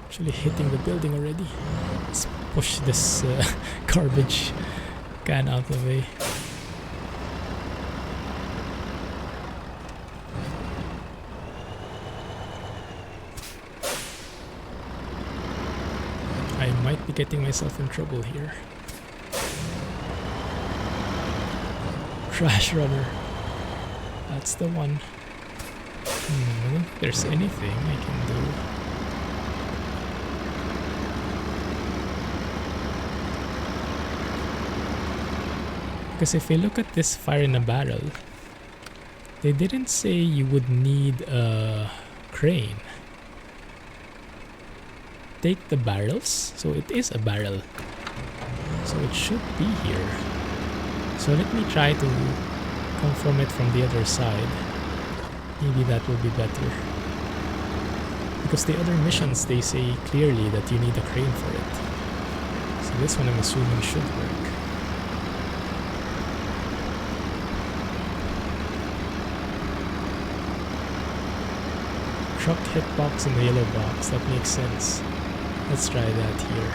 Actually hitting the building already. Let's push this garbage can out of the way. I might be getting myself in trouble here. Trash runner. That's the one. I don't think there's anything I can do. Because if we look at this fire in a barrel, they didn't say you would need a crane. Take the barrels, so it is a barrel. So it should be here. So let me try to come from it from the other side. Maybe that will be better. Because the other missions, they say clearly that you need a crane for it. So this one I'm assuming should work. Truck hitbox in the yellow box, that makes sense. Let's try that here.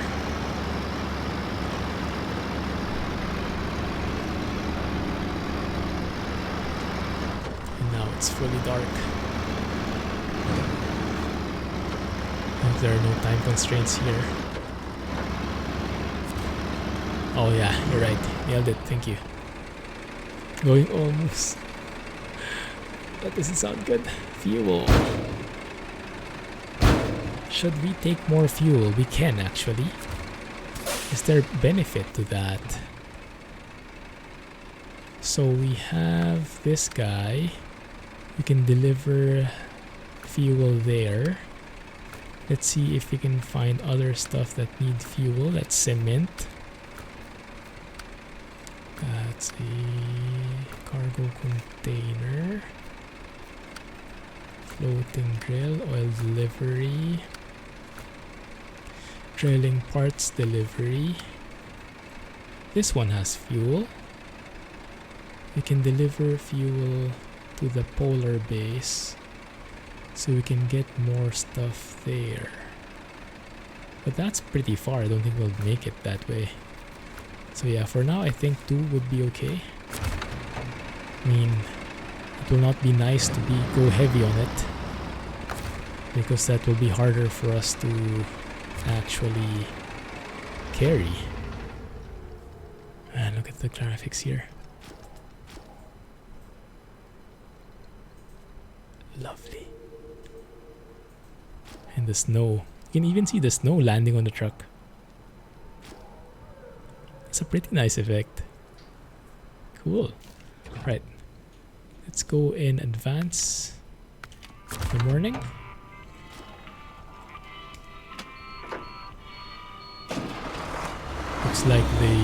It's fully dark. Hope there are no time constraints here. Oh yeah, you're right. Nailed it, thank you. Going almost. That doesn't sound good. Fuel. Should we take more fuel? We can actually. Is there benefit to that? So we have this guy. We can deliver fuel there. Let's see if we can find other stuff that need fuel. That's cement. That's a cargo container. Floating grill, oil delivery. drilling parts delivery. This one has fuel. We can deliver fuel to the polar base so we can get more stuff there. But that's pretty far. I don't think we'll make it that way. So yeah, for now I think 2 would be okay. I mean, it will not be nice to go heavy on it, because that will be harder for us to actually carry. Man, look at the graphics here. Lovely. And the snow. You can even see the snow landing on the truck. It's a pretty nice effect. Cool. Right. Let's go in advance in the morning. Looks like the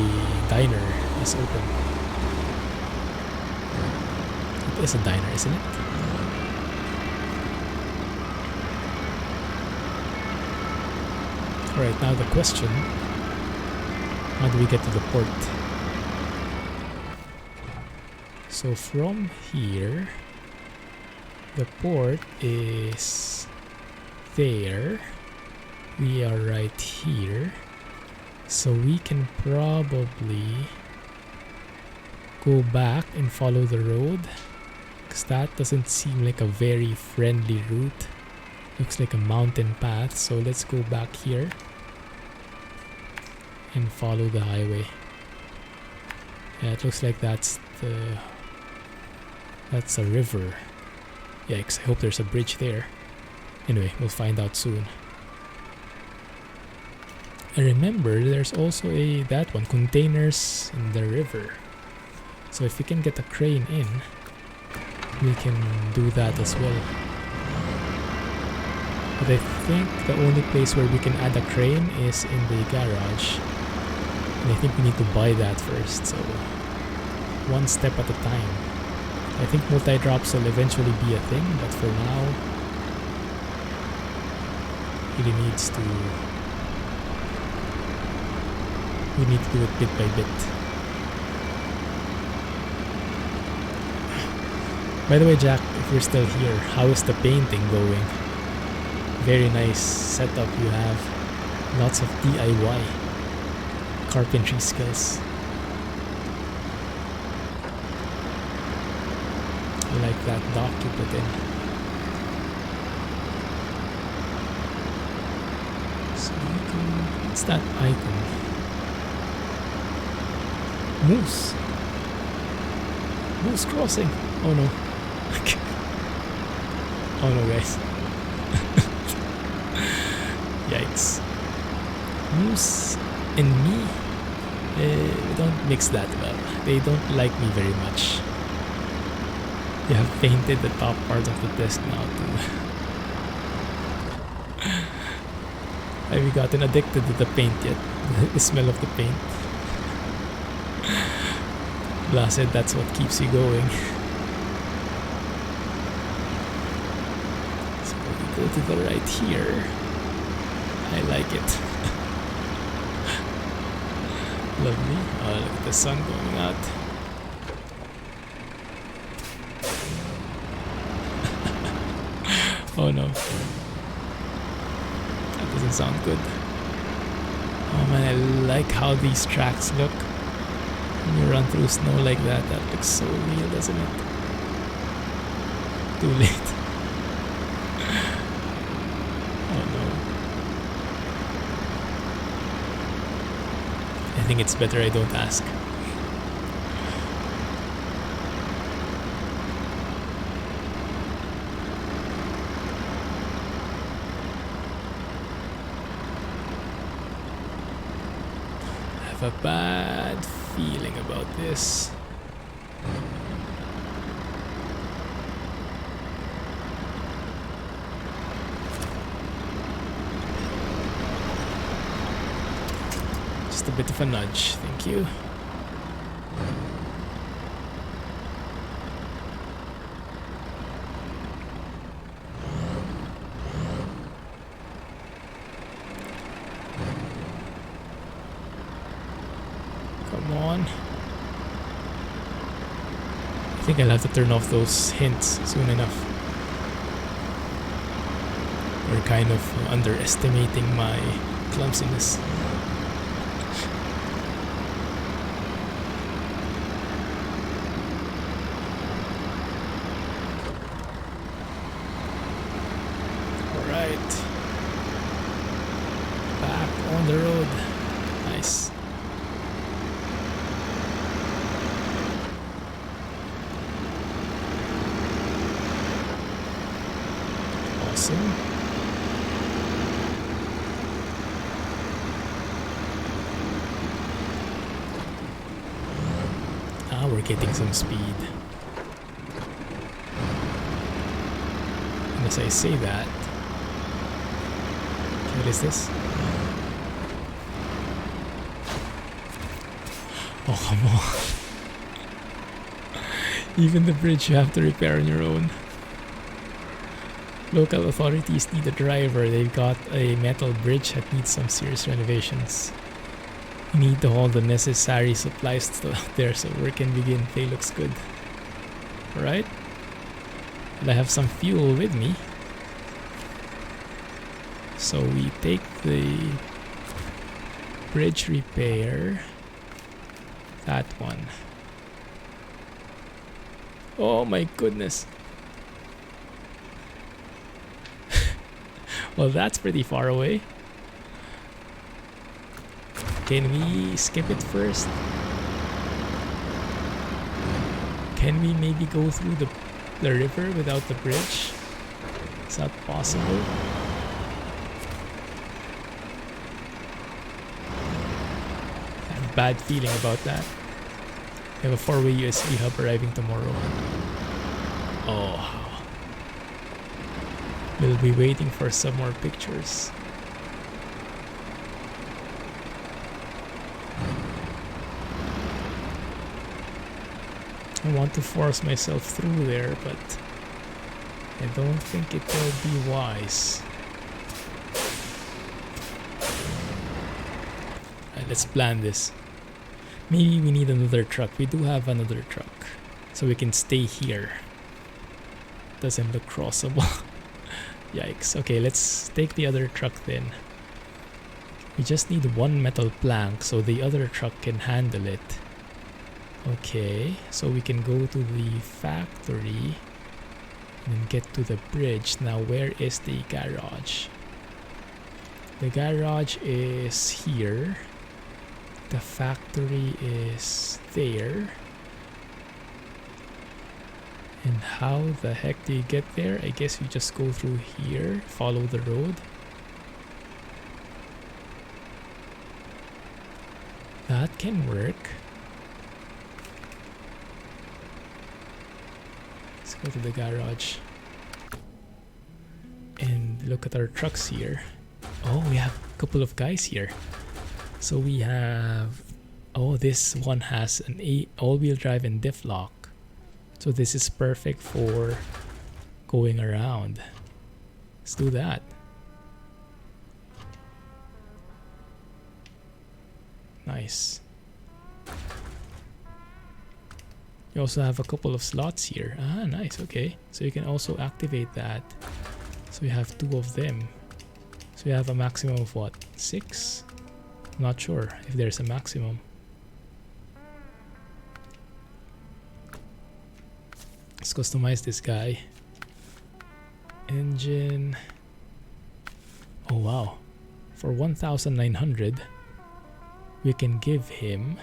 diner is open. It is a diner, isn't it? Alright, now the question, how do we get to the port? So from here, the port is there. We are right here. So we can probably go back and follow the road, because that doesn't seem like a very friendly route. Looks like a mountain path, so let's go back here and follow the highway. Yeah, it looks like that's a river. Yikes, I hope there's a bridge there. Anyway, we'll find out soon. I remember there's also that one, containers in the river. So if we can get a crane in, we can do that as well. But I think the only place where we can add a crane is in the garage. And I think we need to buy that first, so one step at a time. I think multi-drops will eventually be a thing, but for now, really needs to... we need to do it bit by bit. By the way, Jack, if you're still here, how is the painting going? Very nice setup you have. Lots of DIY. Carpentry skills. I like that dock you put in. So what's that icon? Moose. Moose crossing. Oh no. Oh no, guys. Yikes. Moose and me, we don't mix that well. They don't like me very much. They have painted the top part of the desk now too. Have you gotten addicted to the paint yet? The smell of the paint. Blah said that's what keeps you going. So we go to the right here. I like it. Lovely. Oh, look at the sun going out. Oh no. That doesn't sound good. Oh man, I like how these tracks look. When you run through snow like that, that looks so real, doesn't it? Too late. Oh no. I think it's better I don't ask. I have a bad feeling about this. Just a bit of a nudge, thank you. Hold on. I think I'll have to turn off those hints soon enough. We're kind of underestimating my clumsiness. Alright. Back on the road. Nice. Awesome. We're getting some speed. And as I say that, what is this? Oh, come on. Even the bridge you have to repair on your own. Local authorities need a driver. They've got a metal bridge that needs some serious renovations. We need to haul the necessary supplies still out there so work can begin. Play looks good. Alright. And I have some fuel with me. So we take the bridge repair. That one. Oh my goodness. Well, that's pretty far away. Can we skip it first? Can we maybe go through the river without the bridge? Is that possible? I have a bad feeling about that. We have a 4-way USB hub arriving tomorrow. Oh. We'll be waiting for some more pictures. I want to force myself through there, but I don't think it will be wise. Alright, let's plan this. Maybe we need another truck. We do have another truck, so we can stay here. Doesn't look crossable. Yikes. Okay, let's take the other truck then. We just need one metal plank so the other truck can handle it. Okay, so we can go to the factory and get to the bridge. Now, where is the garage? The garage is here. The factory is there. And how the heck do you get there? I guess you just go through here, follow the road. That can work. Let's go to the garage and look at our trucks here. Oh, we have a couple of guys here. So we have... Oh, this one has an all-wheel drive and diff lock. So this is perfect for going around. Let's do that. Nice. You also have a couple of slots here. Ah, nice. Okay. So you can also activate that. So you have 2 of them. So you have a maximum of what? 6? Not sure if there's a maximum. Let's customize this guy. Engine. Oh wow. For 1,900 we can give him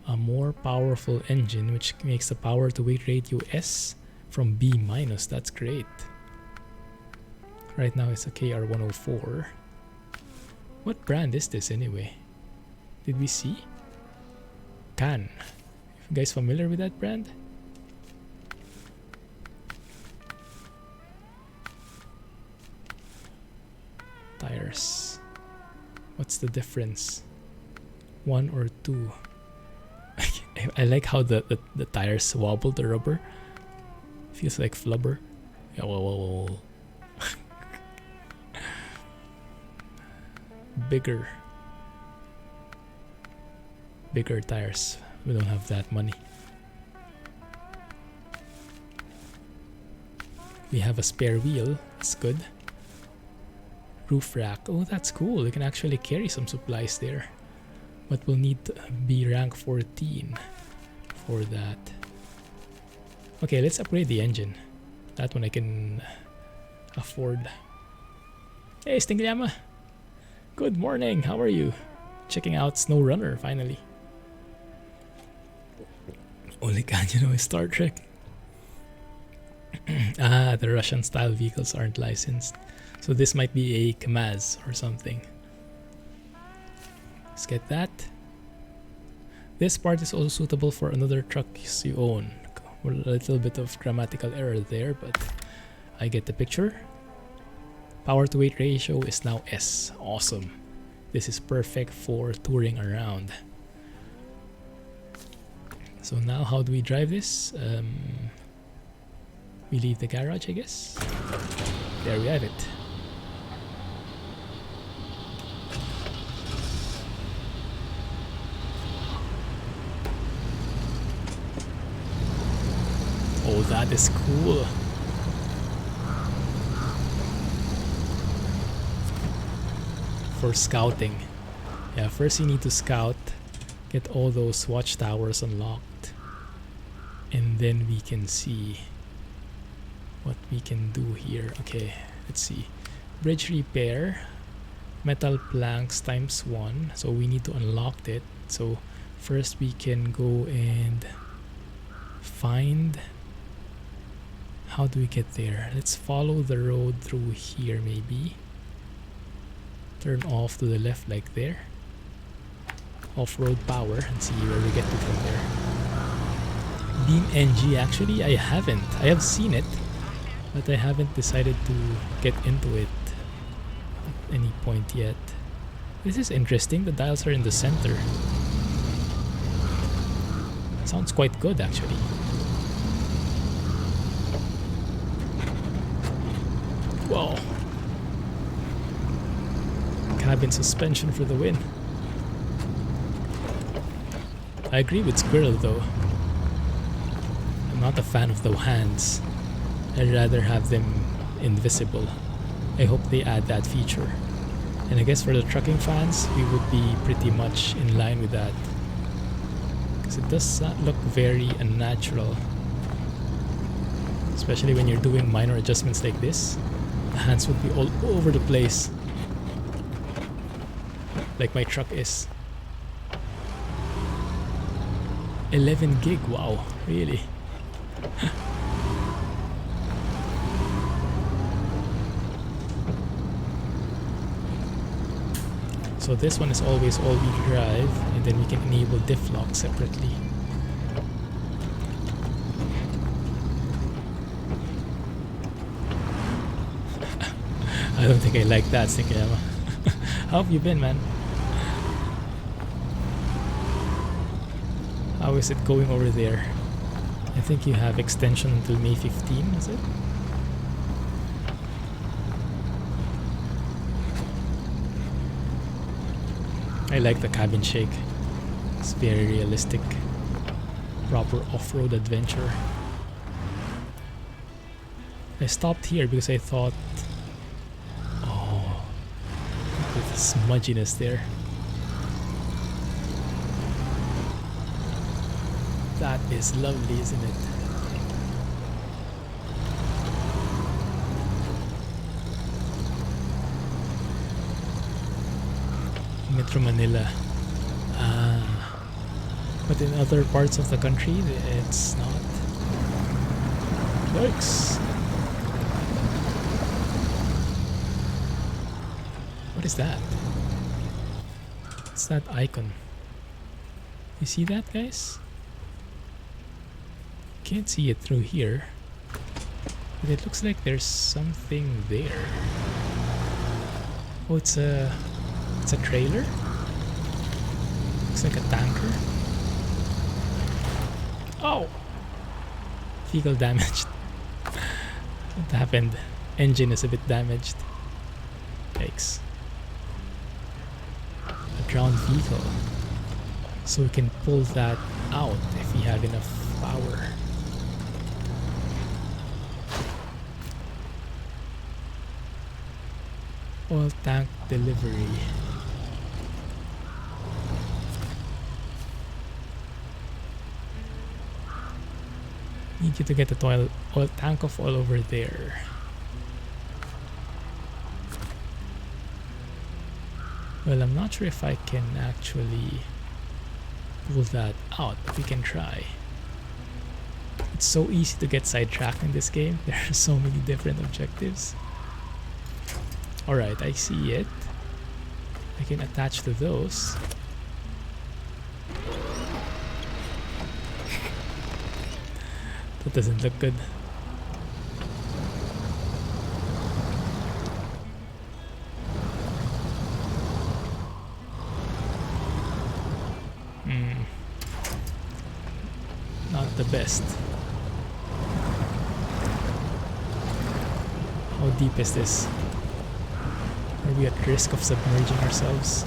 a more powerful engine, which makes the power to weight ratio S from B-. That's great. Right now it's a KR104. What brand is this anyway? Did we see? Can. You guys familiar with that brand? Tires. What's the difference? 1 or 2? I like how the tires wobble the rubber. Feels like flubber. Yeah, whoa. Bigger. bigger tires. We don't have that money. We have a spare wheel. That's good. Roof rack. Oh, that's cool. We can actually carry some supplies there. But we'll need to be rank 14 for that. Okay, let's upgrade the engine. That one I can afford. Hey, Stingyama! Good morning, how are you? Checking out SnowRunner, finally. Only can you know is Star Trek. Ah, the Russian-style vehicles aren't licensed. So this might be a Kamaz or something. Let's get that. This part is also suitable for another truck you own. A little bit of grammatical error there, but I get the picture. Power to weight ratio is now S. Awesome. This is perfect for touring around. So now how do we drive this? We leave the garage, I guess. There we have it. Oh, that is cool. For scouting. Yeah, first you need to scout, get all those watchtowers unlocked, and then we can see what we can do here. Okay, let's see. Bridge repair, metal planks ×1. So we need to unlock it. So first we can go and find. How do we get there? Let's follow the road through here maybe. Turn off to the left like there. Off-road power and see where we get to from there. Beam NG, actually I haven't. I have seen it, but I haven't decided to get into it at any point yet. This is interesting. The dials are in the center. Sounds quite good actually. Whoa. Cabin suspension for the win. I agree with Squirrel though. I'm not a fan of the hands. I'd rather have them invisible. I hope they add that feature. And I guess for the trucking fans, we would be pretty much in line with that. Because it does not look very unnatural. Especially when you're doing minor adjustments like this. The hands would be all over the place. Like my truck is. 11 gig, wow, really? So this one is always all-wheel drive, and then we can enable diff lock separately. I don't think I like that, Stinkyama. How have you been, man? How is it going over there? I think you have extension until May 15, is it? I like the cabin shake. It's very realistic. Proper off-road adventure. I stopped here because I thought, oh, look at the smudginess there. That is lovely, isn't it? Metro Manila. But in other parts of the country, it's not. Yikes! What is that? What's that icon? You see that, guys? Can't see it through here, but it looks like there's something there. Oh, it's a trailer. Looks like a tanker. Oh, vehicle damaged. What happened? Engine is a bit damaged. Yikes. A drowned vehicle. so we can pull that out if we have enough power. Oil tank delivery. Need you to get the oil tank of oil over there. Well, I'm not sure if I can actually pull that out, but we can try. It's so easy to get sidetracked in this game. There are so many different objectives. Alright, I see it. I can attach to those. That doesn't look good. Not the best. How deep is this? Are we at risk of submerging ourselves?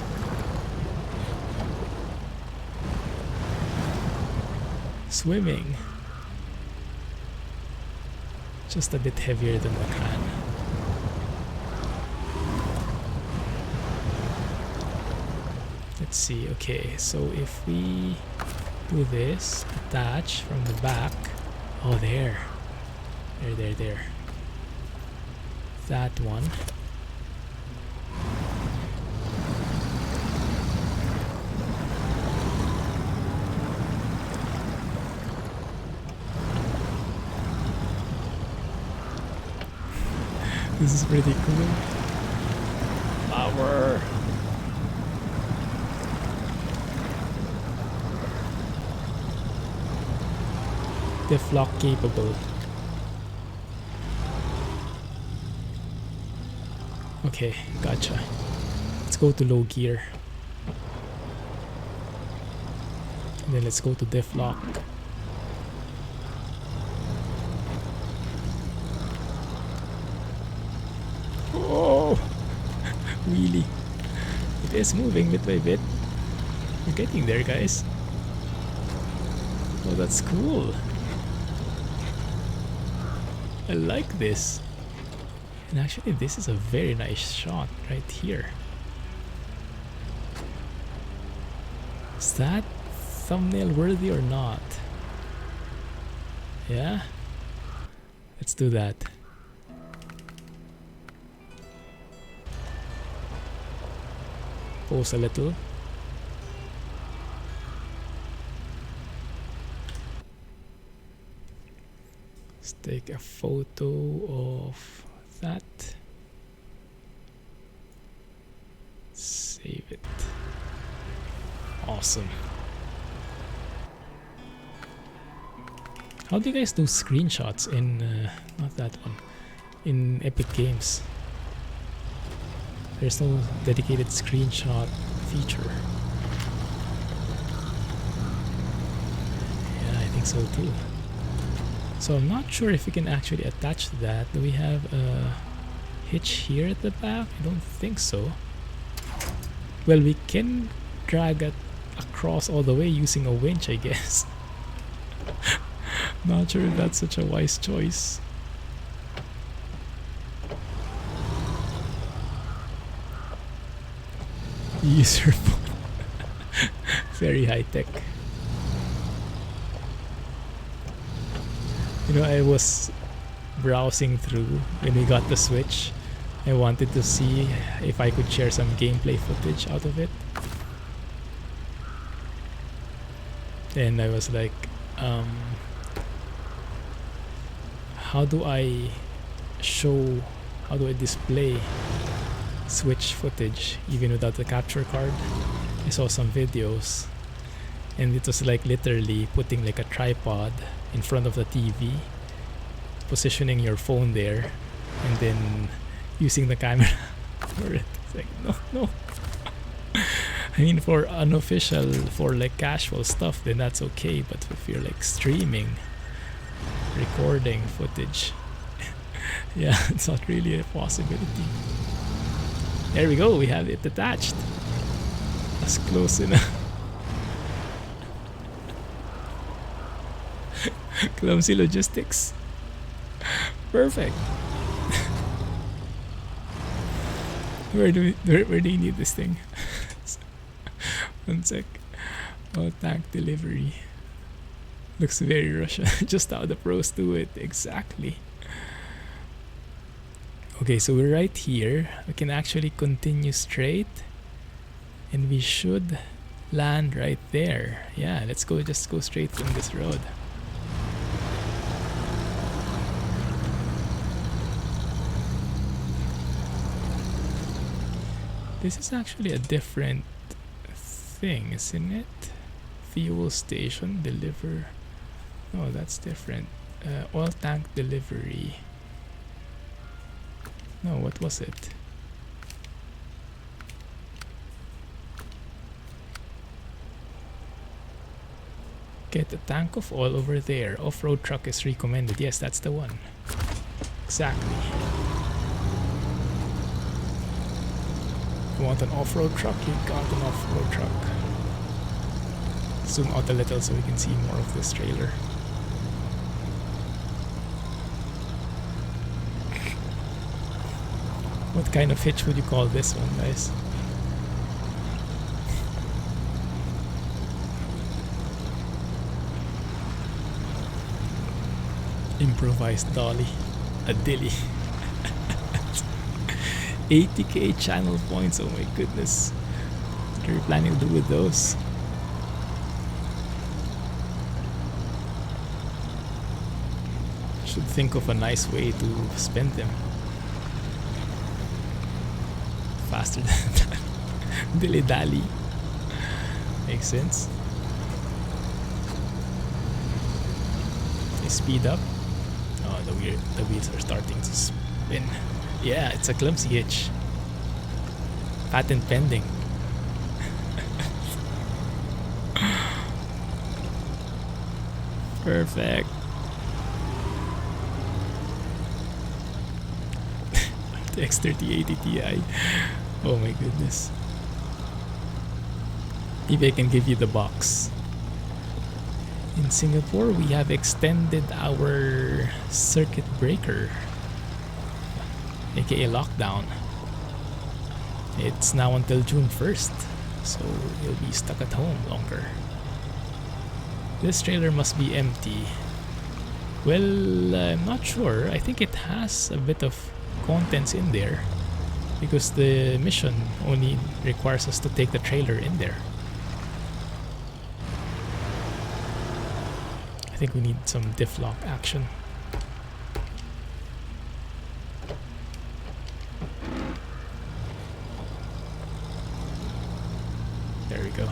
Swimming. Just a bit heavier than the can. Let's see. Okay, so if we do this, attach from the back. Oh, there. There. That one. This is pretty cool. Power! Diff lock capable. Okay, gotcha. Let's go to low gear. And then let's go to diff lock. Oh! Really? It is moving bit by bit. We're getting there, guys. Oh, that's cool. I like this. And actually, this is a very nice shot right here. Is that thumbnail worthy or not? Yeah? Let's do that. Pause a little. Let's take a photo of that. Save it. Awesome. How do you guys do screenshots in not that one, in Epic Games? There's no dedicated screenshot feature. Yeah, I think so too. So I'm not sure if we can actually attach to that. Do we have a hitch here at the back? I don't think so. Well, we can drag it across all the way using a winch, I guess. Not sure if that's such a wise choice. Use your phone. Very high tech. You know, I was browsing through when we got the Switch. I wanted to see if I could share some gameplay footage out of it. And I was like, how do I display Switch footage even without the capture card? I saw some videos and it was like literally putting like a tripod in front of the TV, positioning your phone there, and then using the camera for it. It's like, no. I mean, for unofficial, for like casual stuff, then that's okay, but if you're like streaming, recording footage, yeah, it's not really a possibility. There we go, we have it attached. That's close enough. Clumsy logistics. Perfect. Where do you need this thing? One sec. Oh, tank delivery. Looks very Russian. Just how the pros do it. Exactly. Okay, so we're right here. We can actually continue straight. And we should land right there. Yeah, let's go. Just go straight from this road. This is actually a different thing, isn't it? Fuel station deliver. No, that's different. Oil tank delivery. No, what was it? Get a tank of oil over there. Off-road truck is recommended. Yes, that's the one. Exactly. You want an off-road truck? You got an off-road truck. Zoom out a little so we can see more of this trailer. What kind of hitch would you call this one, guys? Improvised dolly. A dilly. 80k channel points, oh my goodness. What are you planning to do with those? Should think of a nice way to spend them. Faster than that. Dilly dally. Makes sense. They speed up. Oh, the wheels are starting to spin. Yeah, it's a Clumsy Hitch. Patent pending. Perfect. The X3080 Ti. Oh my goodness. eBay can give you the box. In Singapore, we have extended our circuit breaker, aka lockdown. It's now until June 1st, so you'll be stuck at home longer. This trailer must be empty. Well, I'm not sure. I think it has a bit of contents in there because the mission only requires us to take the trailer in there. I think we need some diff lock action. There we go.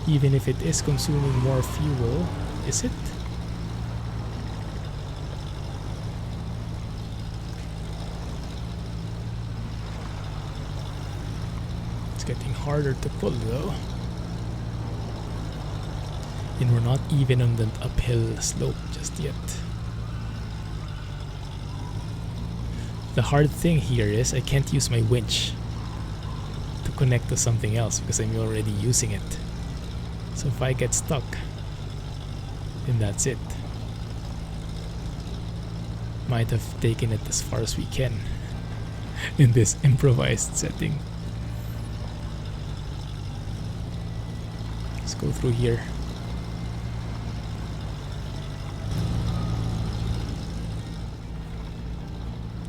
Even if it is consuming more fuel, is it? It's getting harder to pull though. And we're not even on the uphill slope just yet. The hard thing here is I can't use my winch to connect to something else because I'm already using it. So if I get stuck, then that's it. Might have taken it as far as we can in this improvised setting. Let's go through here.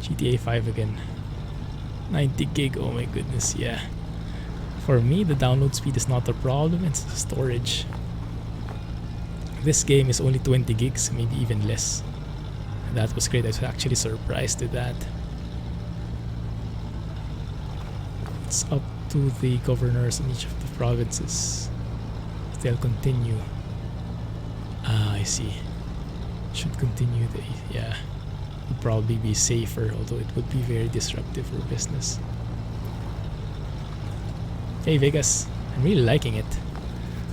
GTA 5 again. 90 gig, oh my goodness, yeah. For me, the download speed is not a problem, it's the storage. This game is only 20 gigs, maybe even less. And that was great, I was actually surprised at that. It's up to the governors in each of the provinces. They'll continue. Ah, I see. Should continue the, yeah. Would probably be safer, although it would be very disruptive for business. Hey Vegas, I'm really liking it.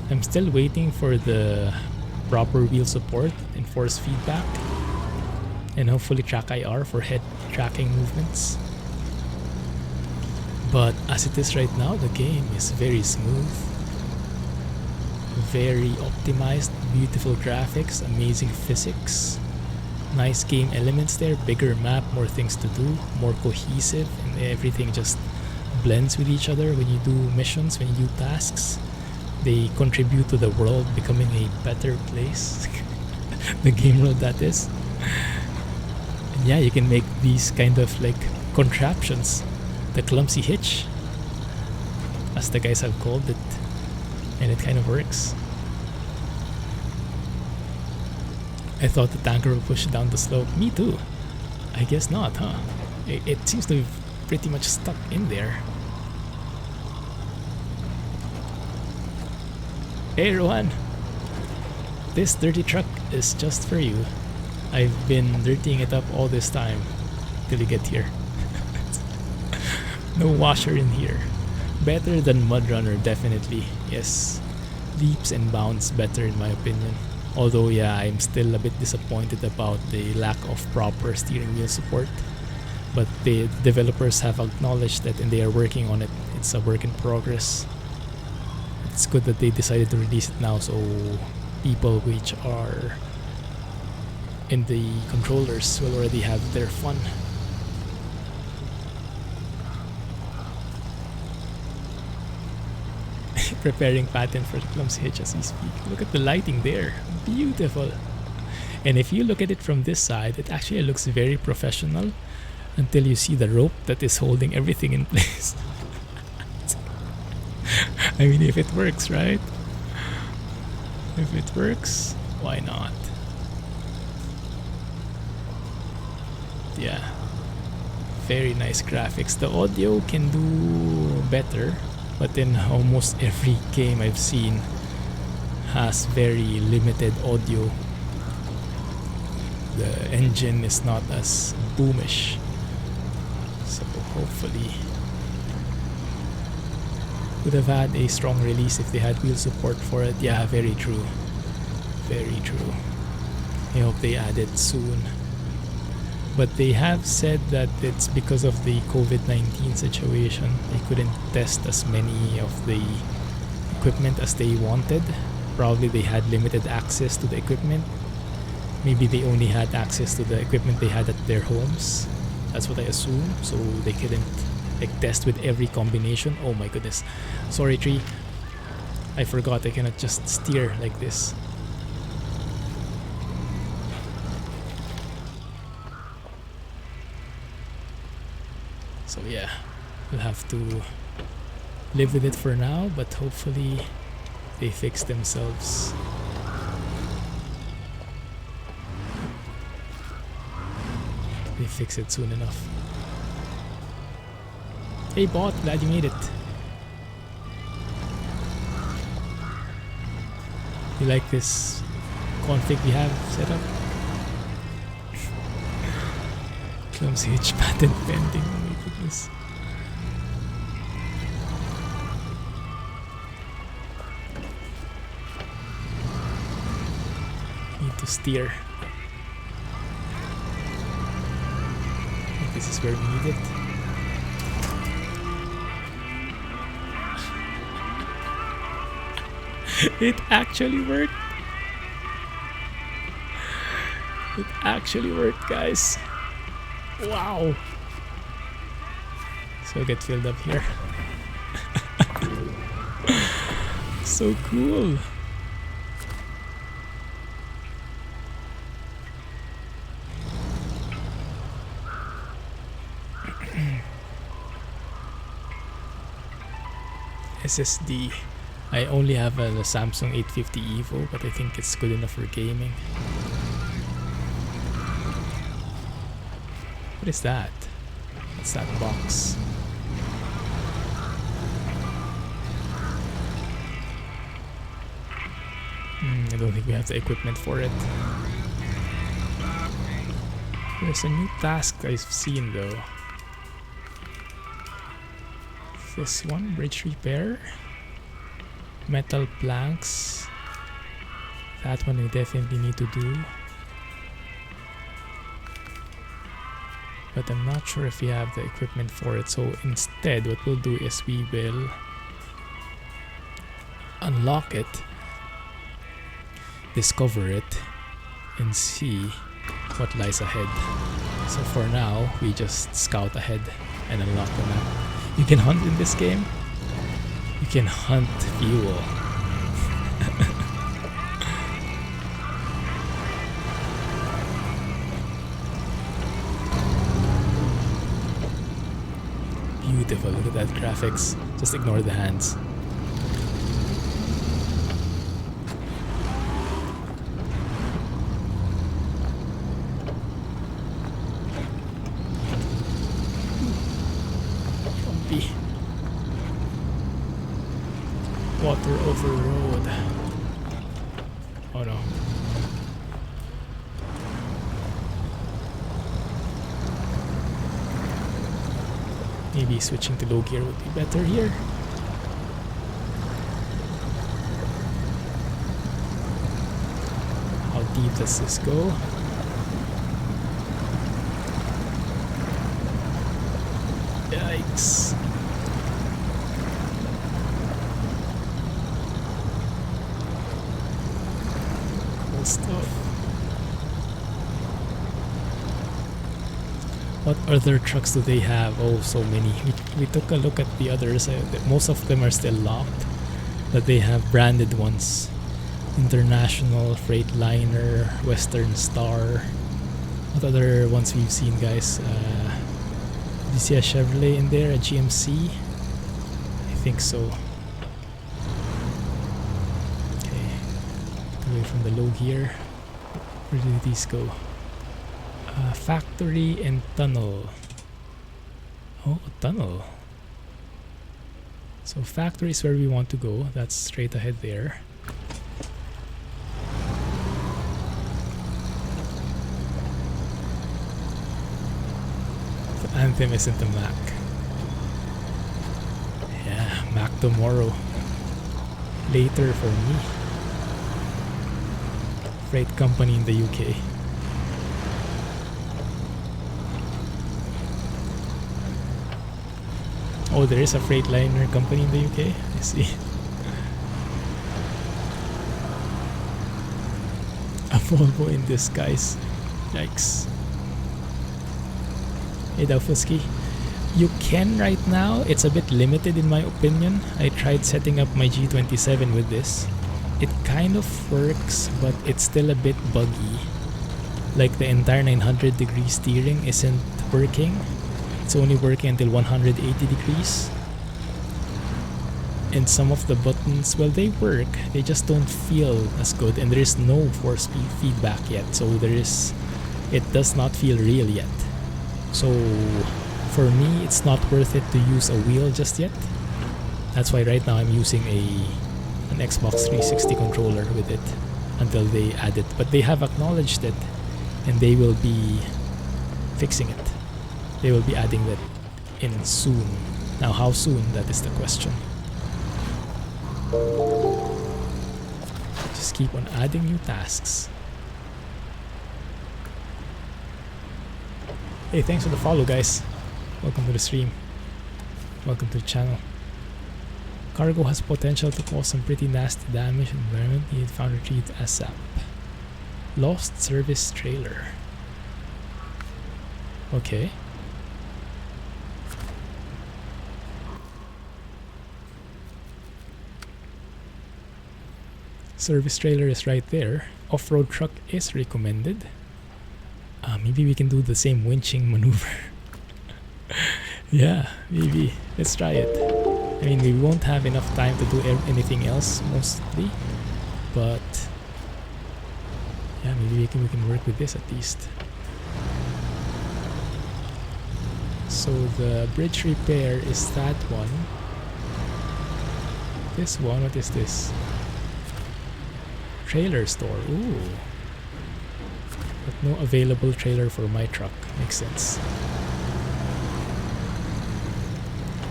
I'm still waiting for the proper wheel support and force feedback, and hopefully track IR for head tracking movements. But as it is right now, the game is very smooth. very optimized, beautiful graphics, amazing physics, nice game elements there, bigger map, more things to do, more cohesive, and everything just blends with each other when you do missions, when you do tasks. They contribute to the world becoming a better place. The game world, that is. And yeah, you can make these kind of like contraptions. The Clumsy Hitch, as the guys have called it. And it kind of works. I thought the tanker would push down the slope. Me too. I guess not, huh? It seems to be pretty much stuck in there. Hey Rohan! This dirty truck is just for you. I've been dirtying it up all this time till you get here. No washer in here. Better than MudRunner, definitely. Yes. Leaps and bounds better in my opinion. Although yeah, I'm still a bit disappointed about the lack of proper steering wheel support. But the developers have acknowledged that and they are working on it. It's a work in progress. It's good that they decided to release it now so people which are in the controllers will already have their fun. Preparing patent for the Clumsy Hitch as we speak. Look at the lighting there. Beautiful. And if you look at it from this side, it actually looks very professional until you see the rope that is holding everything in place. I mean, if it works, right? If it works, why not? Yeah. Very nice graphics. The audio can do better, but in almost every game I've seen has very limited audio. The engine is not as boomish. So hopefully would have had a strong release if they had wheel support for it. Yeah, very true. Very true. I hope they add it soon. But they have said that it's because of the COVID-19 situation. They couldn't test as many of the equipment as they wanted. Probably they had limited access to the equipment. Maybe they only had access to the equipment they had at their homes. That's what I assume. So they couldn't like test with every combination. Oh my goodness. Sorry, tree. I forgot I cannot just steer like this. So yeah, we'll have to live with it for now, but hopefully they fix themselves. They fix it soon enough. Hey bot, glad you made it. You like this config we have set up? Clumsy Hitch patent pending. Oh my goodness. Need to steer. I think this is where we need it. It actually worked. It actually worked, guys. Wow. So get filled up here. So cool. SSD. I only have a Samsung 850 EVO, but I think it's good enough for gaming. What is that? What's that box? I don't think we have the equipment for it. There's a new task I've seen though. This one, bridge repair. Metal planks. That one we definitely need to do. But I'm not sure if we have the equipment for it. So instead, what we'll do is we will unlock it discover it and see what lies ahead. So for now, we just scout ahead and unlock the map. You can hunt in this game. You can hunt fuel. Beautiful, look at that graphics. Just ignore the hands. Bumpy. Water over road. Oh no. Maybe switching to low gear would be better here. How deep does this go? Yikes. Cool stuff. What other trucks do they have? Oh, so many. We took a look at the others. Most of them are still locked, but they have branded ones. International, Freightliner, Western Star. What other ones we've seen, guys? Did you see a Chevrolet in there? A GMC? I think so. Okay. Away from the low gear. Where do these go? Factory and tunnel. Oh, tunnel. So factory is where we want to go. That's straight ahead there. The Anthem isn't a Mac. Yeah, Mac tomorrow. Later for me. Freight company in the UK. Oh, there is a Freightliner company in the UK? I see. A Volvo in disguise. Yikes. Hey Daufuski. You can right now. It's a bit limited in my opinion. I tried setting up my G27 with this. It kind of works, but it's still a bit buggy. Like the entire 900-degree steering isn't working. It's only working until 180 degrees. And some of the buttons, well, they work. They just don't feel as good. And there is no force feedback yet. So it does not feel real yet. So for me, it's not worth it to use a wheel just yet. That's why right now I'm using an Xbox 360 controller with it until they add it. But they have acknowledged it and they will be fixing it. They will be adding that in soon. Now how soon, that is the question. Just keep on adding new tasks. Hey, thanks for the follow, guys. Welcome to the stream. Welcome to the channel. Cargo has potential to cause some pretty nasty damage in the environment. Need found retreat ASAP. Lost service trailer. Okay. Service trailer is right there. Off-road truck is recommended. Maybe we can do the same winching maneuver. Yeah, maybe. Let's try it. I mean, we won't have enough time to do anything else, mostly. But yeah, maybe we can work with this at least. So the bridge repair is that one. This one, what is this? Trailer store. Ooh. But no available trailer for my truck. Makes sense.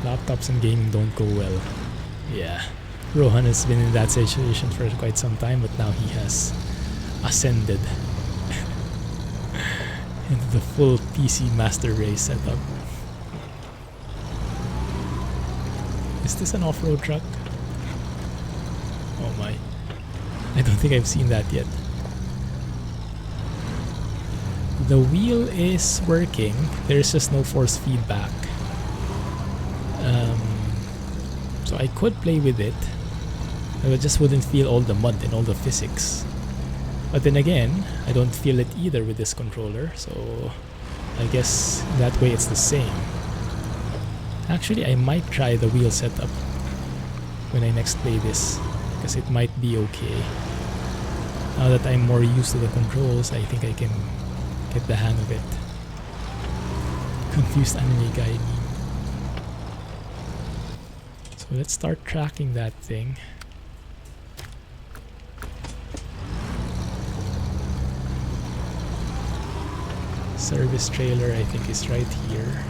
Laptops and gaming don't go well. Yeah. Rohan has been in that situation for quite some time, but now he has ascended into the full PC Master Race setup. Is this an off-road truck? Oh my. I don't think I've seen that yet. The wheel is working. There's just no force feedback. So I could play with it. I just wouldn't feel all the mud and all the physics. But then again, I don't feel it either with this controller, so I guess that way it's the same. Actually, I might try the wheel setup when I next play this, because it might be okay. Now that I'm more used to the controls, I think I can get the hang of it. Confused anime guy meme. So let's start tracking that thing. Service trailer, I think, is right here.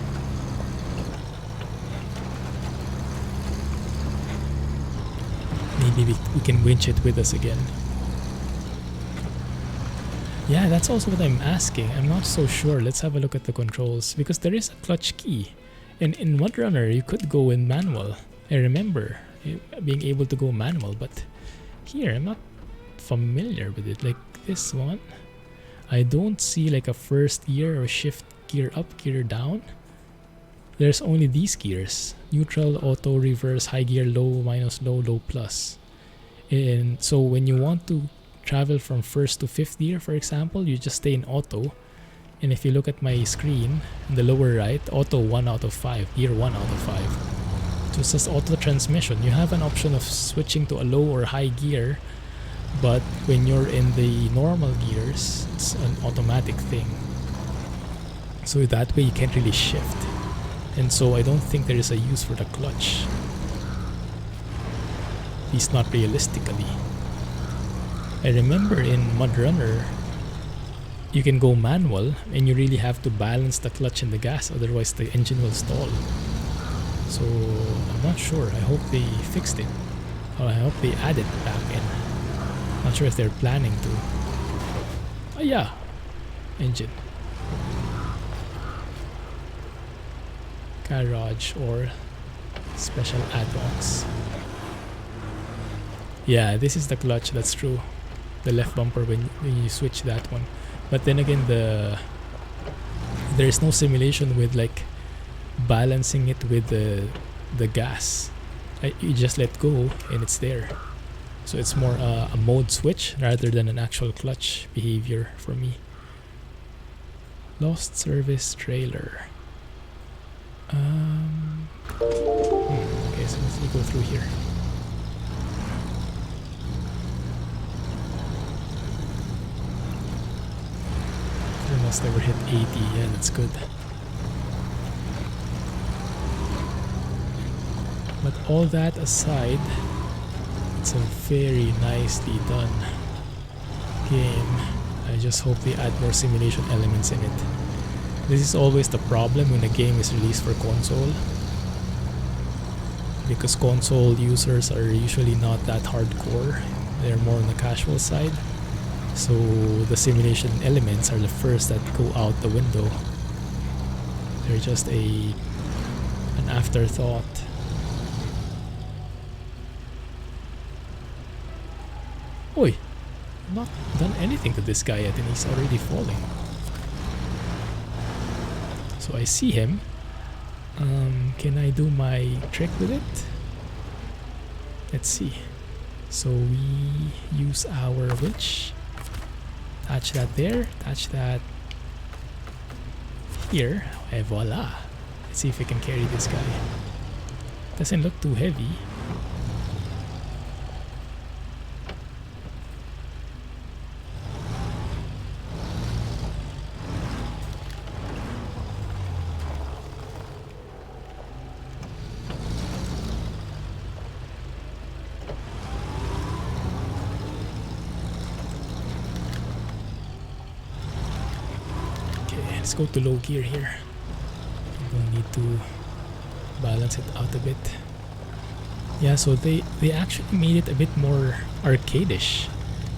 Maybe we can winch it with us again. Yeah, that's also what I'm asking. I'm not so sure. Let's have a look at the controls, because there is a clutch key. And in MudRunner, you could go in manual. I remember being able to go manual, but here I'm not familiar with it. Like this one, I don't see like a first gear or shift gear up, gear down. There's only these gears: neutral, auto, reverse, high gear, low, minus, low, low, plus. And so when you want to travel from first to fifth gear, for example, you just stay in auto. And if you look at my screen in the lower right, auto 1 out of 5, gear 1 out of 5. So it's just auto transmission. You have an option of switching to a low or high gear, but when you're in the normal gears, it's an automatic thing. So that way you can't really shift. And so I don't think there is a use for the clutch. At least not realistically. I remember in MudRunner, you can go manual and you really have to balance the clutch and the gas, otherwise the engine will stall. So I'm not sure. I hope they fixed it. Or I hope they added it back in. Not sure if they're planning to. Oh yeah, engine. Garage or special add-ons. Yeah, this is the clutch, that's true. The left bumper when you switch that one. But then again, there's no simulation with like balancing it with the gas. You just let go and it's there. So it's more a mode switch rather than an actual clutch behavior for me. Lost service trailer. Okay, so let's go through here. Thermals never hit 80, yeah, that's good. But all that aside, it's a very nicely done game. I just hope they add more simulation elements in it. This is always the problem when a game is released for console, because console users are usually not that hardcore. They're more on the casual side. So the simulation elements are the first that go out the window. They're just an afterthought. Oi! I've not done anything to this guy yet and he's already falling. So I see him. Can I do my trick with it? Let's see. So we use our winch. Attach that there. Attach that here. And voila. Let's see if we can carry this guy. Doesn't look too heavy. Let's go to low gear here. We need to balance it out a bit. Yeah, so they actually made it a bit more arcade-ish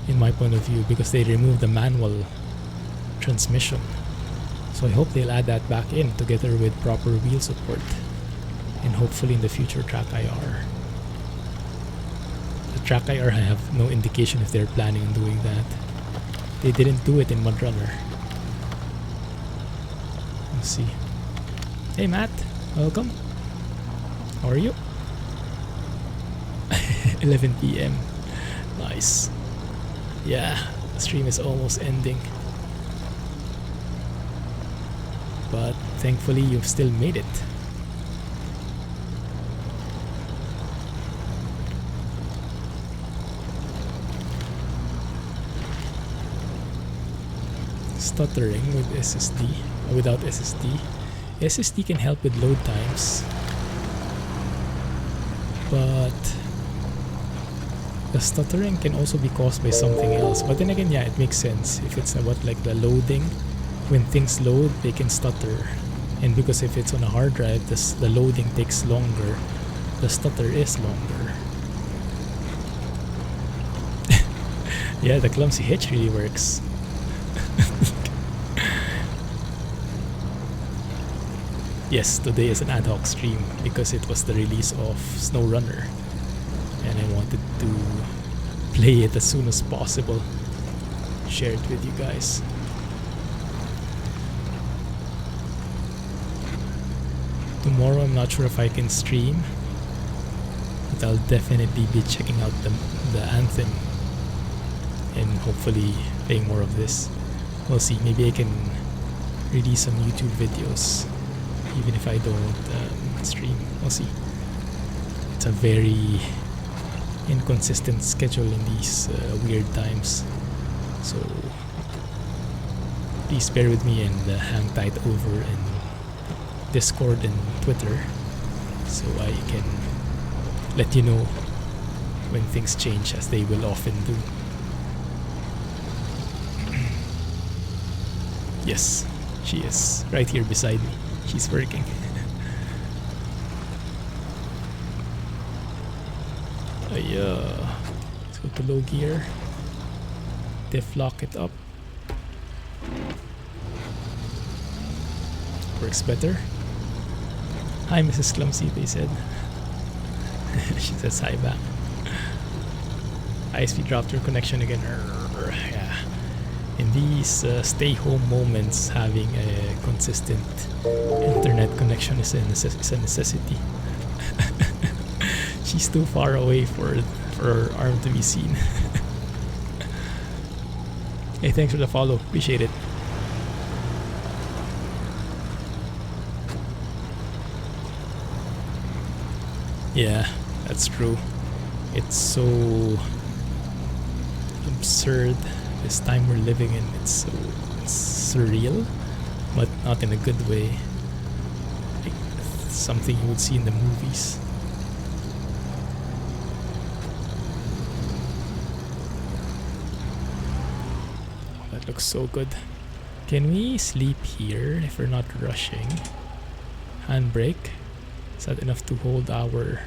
in my point of view, because they removed the manual transmission. So I hope they'll add that back in together with proper wheel support, and hopefully in the future track IR. But track IR, I have no indication if they're planning on doing that. They didn't do it in MudRunner. Let's see. Hey Matt, welcome. How are you? 11 p.m. Nice. Yeah, the stream is almost ending. But thankfully you've still made it. Stuttering with SSD, without SSD. SSD can help with load times, but the stuttering can also be caused by something else. But then again, yeah, it makes sense. If it's about like the loading, when things load, they can stutter. And because if it's on a hard drive, the loading takes longer, the stutter is longer. Yeah, the Clumsy Hitch really works. Yes, today is an ad hoc stream because it was the release of SnowRunner and I wanted to play it as soon as possible. Share it with you guys. Tomorrow I'm not sure if I can stream, but I'll definitely be checking out the anthem and hopefully playing more of this. We'll see, maybe I can release some YouTube videos even if I don't stream. We'll see. It's a very inconsistent schedule in these weird times, so please bear with me and hang tight over in Discord and Twitter so I can let you know when things change, as they will often do. Yes, she is right here beside me. She's working. Yeah. Let's go to low gear. Diff lock it up. Works better. Hi, Mrs. Clumsy, they said. She says hi back. ISP dropped your connection again. Yeah. In these stay-home moments, having a consistent internet connection is a necessity. She's too far away for her arm to be seen. Hey, thanks for the follow. Appreciate it. Yeah, that's true. It's so absurd. This time we're living in, it's surreal, but not in a good way. Like something you would see in the movies. That looks so good. Can we sleep here if we're not rushing? Handbrake. Is that enough to hold our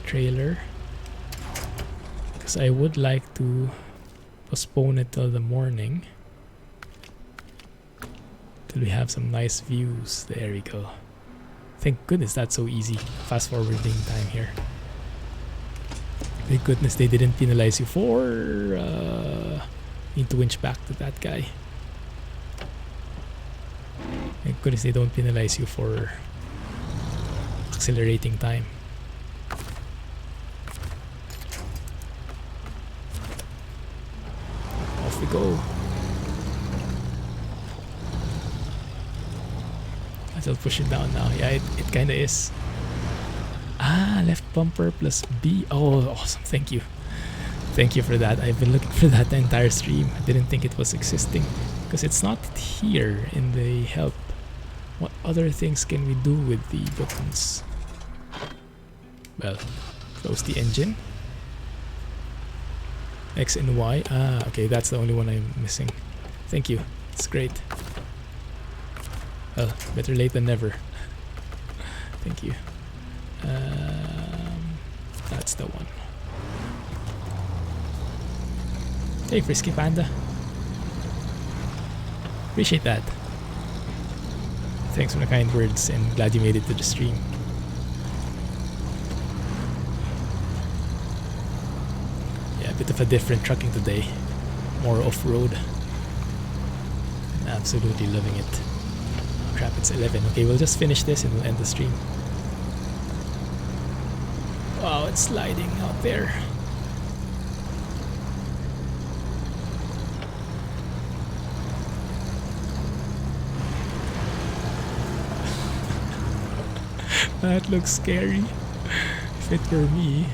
trailer? Because I would like to postpone it till the morning, till we have some nice views. There we go. Thank goodness that's so easy. Fast forwarding time here. Thank goodness they didn't penalize you for need to winch back to that guy. Thank goodness they don't penalize you for accelerating time. We go. I'll push it down now. Yeah, it kinda is. Ah, left bumper plus B. Oh, awesome. Thank you. Thank you for that. I've been looking for that the entire stream. I didn't think it was existing because it's not here in the help. What other things can we do with the buttons? Well, close the engine. X and Y. Ah, okay, that's the only one I'm missing. Thank you. It's great. Well, better late than never. Thank you. That's the one. Hey, Frisky Panda. Appreciate that. Thanks for the kind words and glad you made it to the stream. Bit of a different trucking today. More off-road. Absolutely loving it. Oh, crap, it's 11. Okay, we'll just finish this and we'll end the stream. Wow, it's sliding out there. That looks scary. If it were me.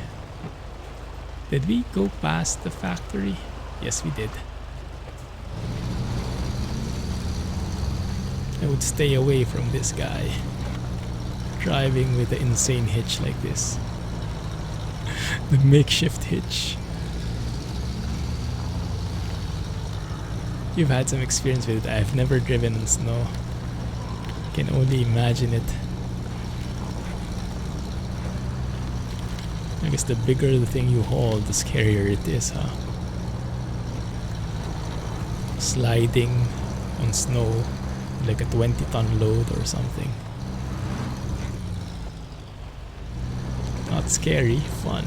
Did we go past the factory? Yes, we did. I would stay away from this guy. Driving with the insane hitch like this. The makeshift hitch. You've had some experience with it. I've never driven in snow. Can only imagine it. I guess the bigger the thing you hold, the scarier it is, huh? Sliding on snow like a 20-ton load or something. Not scary, fun.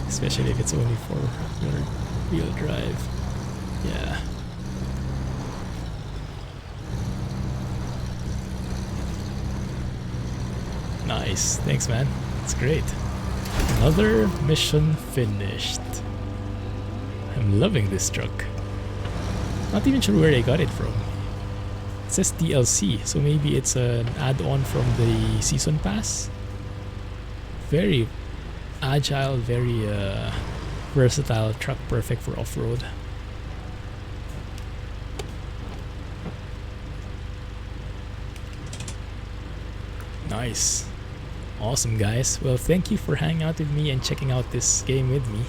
Especially if it's only for wheel drive. Yeah. Nice. Thanks, man. It's great. Another mission finished. I'm loving this truck. Not even sure where I got it from. It says DLC, so maybe it's an add-on from the season pass. Very agile, very versatile truck, perfect for off-road. Nice. Awesome, guys. Well, thank you for hanging out with me and checking out this game with me.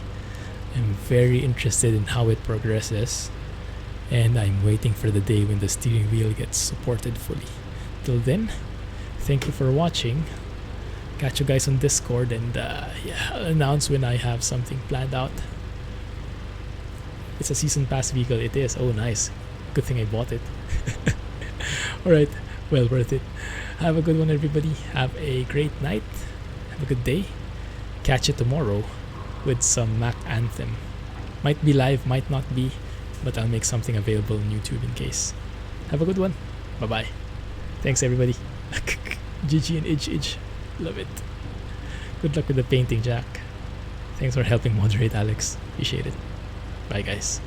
I'm very interested in how it progresses, and I'm waiting for the day when the steering wheel gets supported fully. Till then, thank you for watching. Catch you guys on Discord, and yeah, I'll announce when I have something planned out. It's a season pass vehicle. It is. Oh, nice. Good thing I bought it. Alright, well worth it. Have a good one, everybody. Have a great night. Have a good day. Catch you tomorrow with some Mac Anthem. Might be live, might not be, but I'll make something available on YouTube in case. Have a good one. Bye-bye. Thanks, everybody. GG and Idge. Love it. Good luck with the painting, Jack. Thanks for helping moderate, Alex. Appreciate it. Bye, guys.